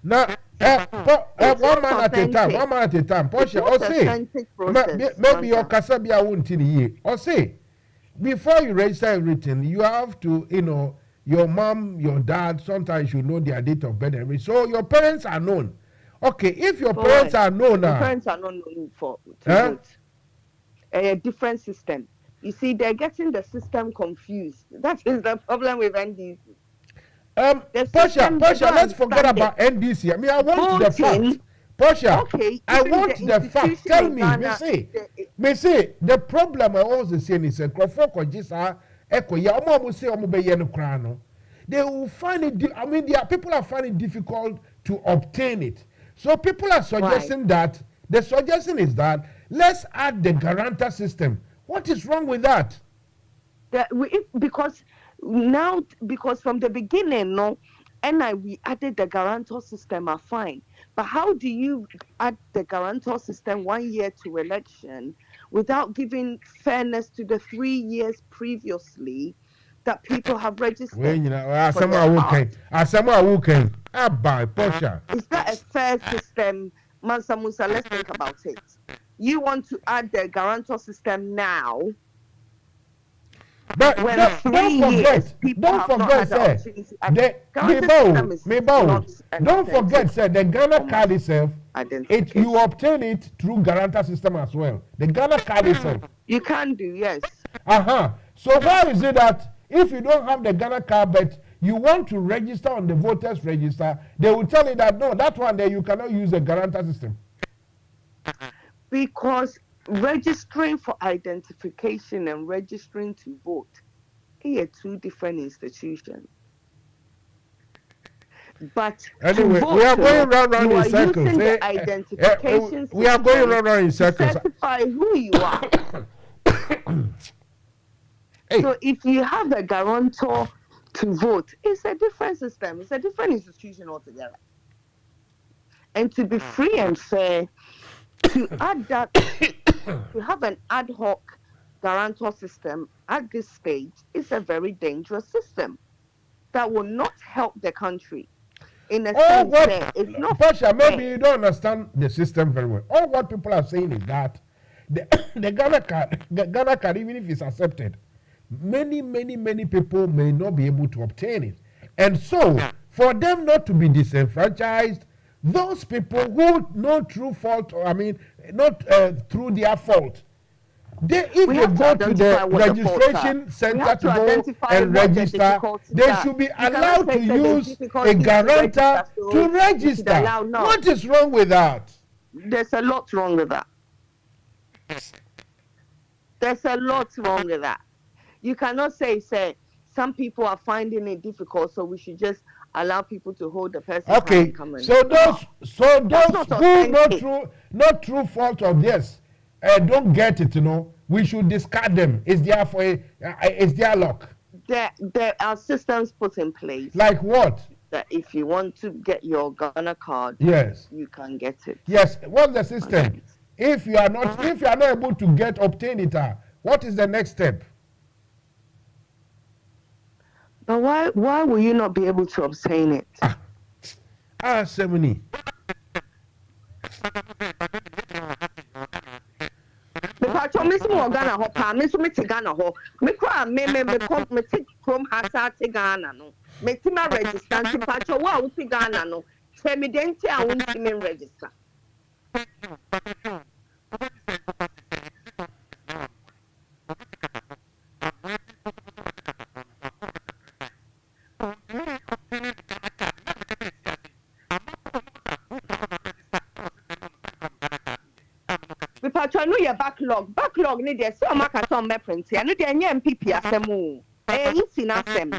Now, one man at a time. Portia, or say, maybe your Kasabia won't in a year. Or say, before you register everything, you have to, you know, your mom, your dad, sometimes you know their date of birth and everything. So your parents are known. Okay, if your parents are known now. Parents are not known for vote. A different system. You see, they're getting the system confused. That is the problem with NDC. Portia, let's forget about NDC. I mean, I want the fact. Portia, okay, I want the fact. Tell me, me say, the problem I always say is a they will find it, I mean, people are finding it difficult to obtain it. So people are suggesting that, the suggestion is that, let's add the guarantor system. What is wrong with that? Because from the beginning, we added the guarantor system are fine. But how do you add the guarantor system 1 year to election without giving fairness to the 3 years previously that people have registered? Well, you know, is that a fair system? Mansa Musa, let's think about it. You want to add the guarantor system now? But don't forget, sir, the Ghana card itself, you obtain it through guarantor system as well. The Ghana card itself. You can do, yes. So why is it that if you don't have the Ghana card, but you want to register on the voters register, they will tell you that no, that one there you cannot use the guarantor system? Because registering for identification and registering to vote are two different institutions. But anyway, we are going round in circles. We are going round in circles. Certify who you are. So if you have a guarantor to vote, it's a different system. It's a different institution altogether. And to be free and fair, to add that, to have an ad hoc guarantor system at this stage is a very dangerous system that will not help the country. In a sense, it's not. Pasha, maybe you don't understand the system very well. All what people are saying is that the Ghana card, even if it's accepted, many people may not be able to obtain it. And so, for them not to be disenfranchised, those people who no true fault, not through their fault, if they go to the registration center to go and register, they should be allowed to use a guarantor to register. What is wrong with that? There's a lot wrong with that. There's a lot wrong with that. You cannot say some people are finding it difficult, so we should just allow people to hold the person. Okay, so those who not true fault of this don't get it, we should discard them. It's their luck. There are systems put in place. Like what? That if you want to get your Ghana card, yes, you can get it. Yes, what's the system? If you are not able to obtain it, what is the next step? But why will you not be able to obtain it? Semini. Because I miss more Ghana ho pa, miss me to Ghana ho. Me cry, me take from Hasa to Ghana no. Me to my register to patch wa to Ghana no. Tell me then I won't see me register. I know your backlog need there so much at on my print. I know there any MPP asemu. It's in asem.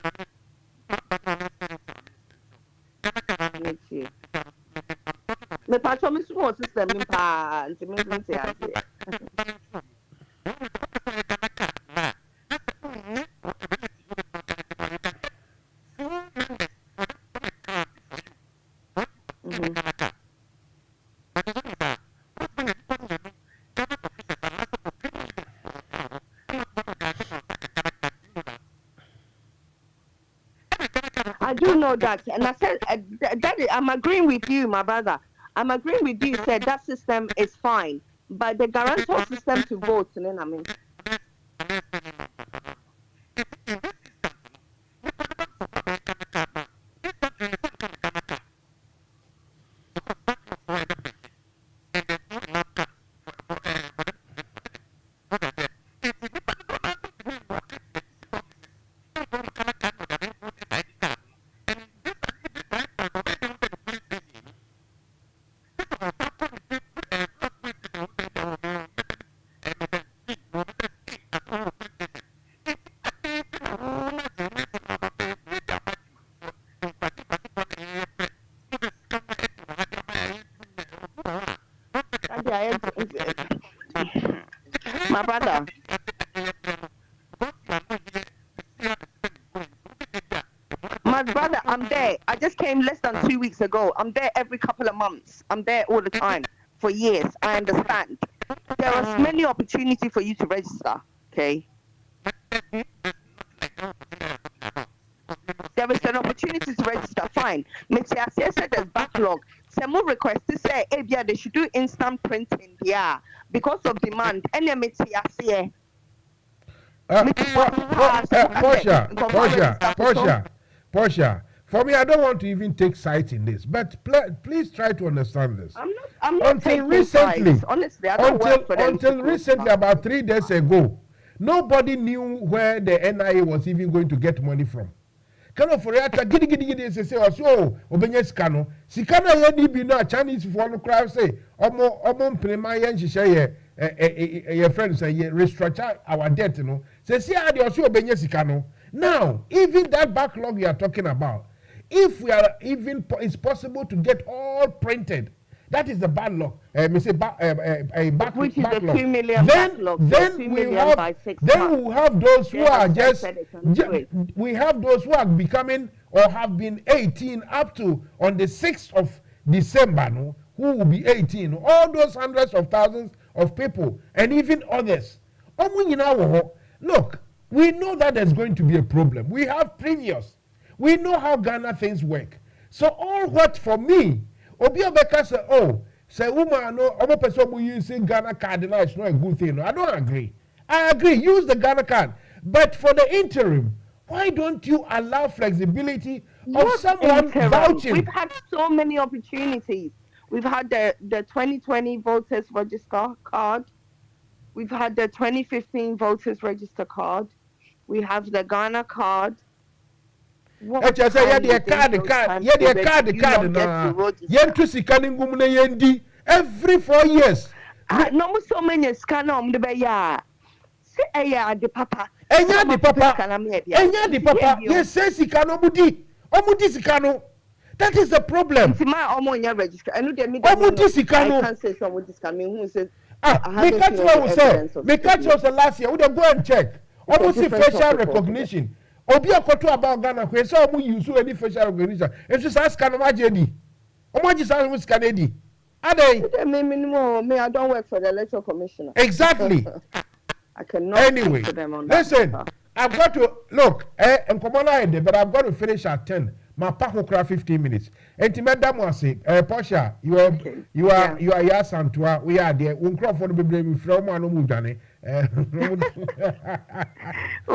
Me patch me small system in pa nti me say ase. I do know that, and I said I'm agreeing with you, my brother. I'm agreeing with you. Said that system is fine, but the guarantor system to vote, and then I mean. My brother. My brother, I'm there. I just came less than 2 weeks ago. I'm there every couple of months. I'm there all the time for years. I understand. There are many opportunities for you to register. Okay. There is an opportunity to register. Fine. Metiasia said there's backlog. Some more requests to say, hey, yeah, they should do instant printing. Yeah, because of demand. And Metiasia. Portia. For me, I don't want to even take sides in this, but please try to understand this. I'm not taking recently, sides. Honestly, I don't work for them. Until recently, about 3 days ago, nobody knew where the NIA was even going to get money from. Kano for yata gidi say oso obenye sikano sikana ye di bi na Chinese for no crowd say omo mpema ye nhihye ye friends say ye restructure our debt no say see how the oso obenye sikano. Now even that backlog you are talking about, if we are even it's possible to get all printed, that is the backlog. Which is backlog. The 2 million backlog. Then we have those who are we have those who are becoming or have been 18 up to on the 6th of December, no, who will be 18. All those hundreds of thousands of people and even others. Look, we know that there's going to be a problem. We have previous. We know how Ghana things work. So all what for me, Obi Obeka say, oh, say woman no, omo person who using Ghana card now is not a good thing. No, I don't agree. I agree, use the Ghana card. But for the interim, why don't you allow flexibility of someone vouching? We've had so many opportunities. We've had the 2020 voters register card. We've had the 2015 voters register card. We have the Ghana card. Card. Every 4 years. No so many scanner the beya. Say the papa. Yes, says sikano budi. Omudi sikano. That is the problem. My omonya register. I know they meet. I can't say someone is coming who says because was last year. We go and check. Almost facial recognition. Obi akoto about Ghana kwe so omu use any facial recognition. If you ask can imagine omo scan edi. Ade me I don't work for the electoral commissioner. Exactly. I cannot anyway for them on listen that. I've got to look. I'm coming out, but I've got to finish at 10. My pack will craft 15 minutes. And to make that one say, Portia, you are yes and we are there. We crop for the baby from one who done it.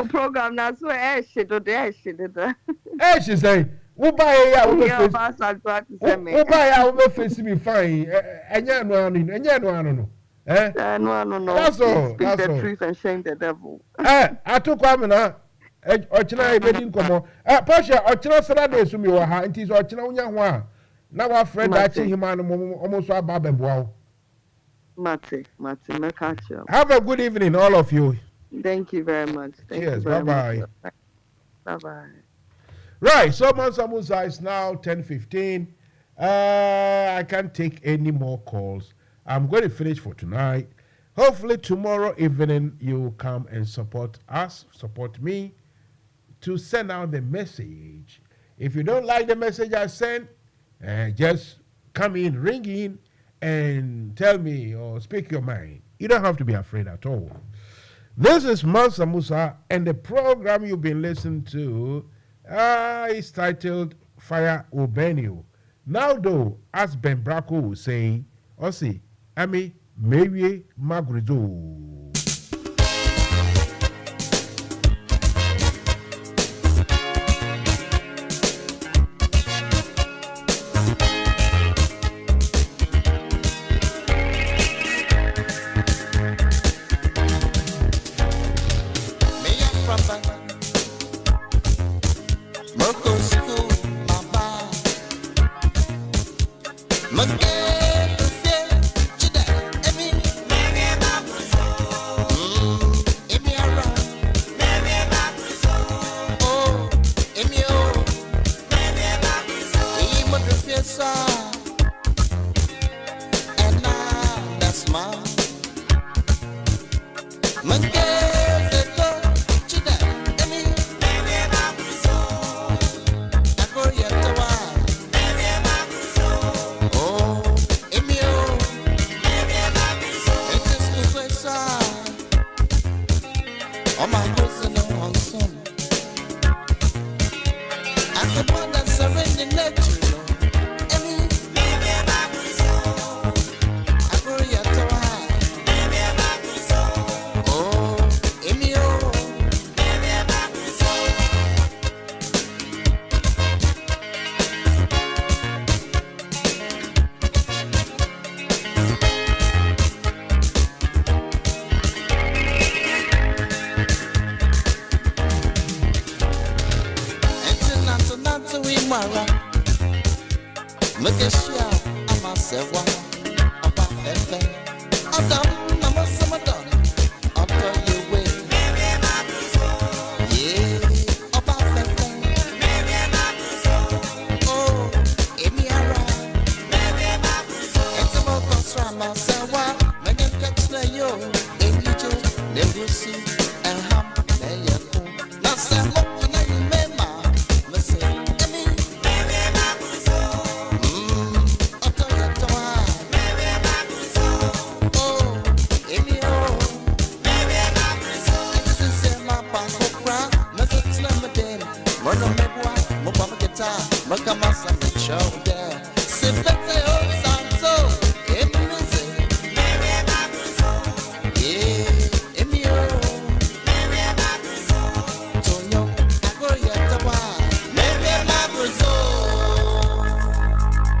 Program now, so shit or there shit. She say, who buy a who buy a who face me fine. And you know, no. That's all. Speak the truth and shame the devil. I took Amina. Ochina ebedin komo Portia ochina Saturday so mi wa ha nti so ochina unya ho a na wa friend achi hima no almost aba beboa Mate me catch you. Have a good evening all of you. Thank you very much. Cheers, bye. Bye. Right, so Mansa Musa is now 10:15. I can't take any more calls. I'm going to finish for tonight. Hopefully tomorrow evening you come and support us, support me, to send out the message. If you don't like the message I sent, just come in, ring in, and tell me or speak your mind. You don't have to be afraid at all. This is Mansa Musa, and the program you've been listening to is titled Fire Will Burn You. Now though, as Ben Bracco will say, Osi, Ami, Mary Magrizo. Mano me boa, mo pa me guitar, mo kama sa me show there. Simple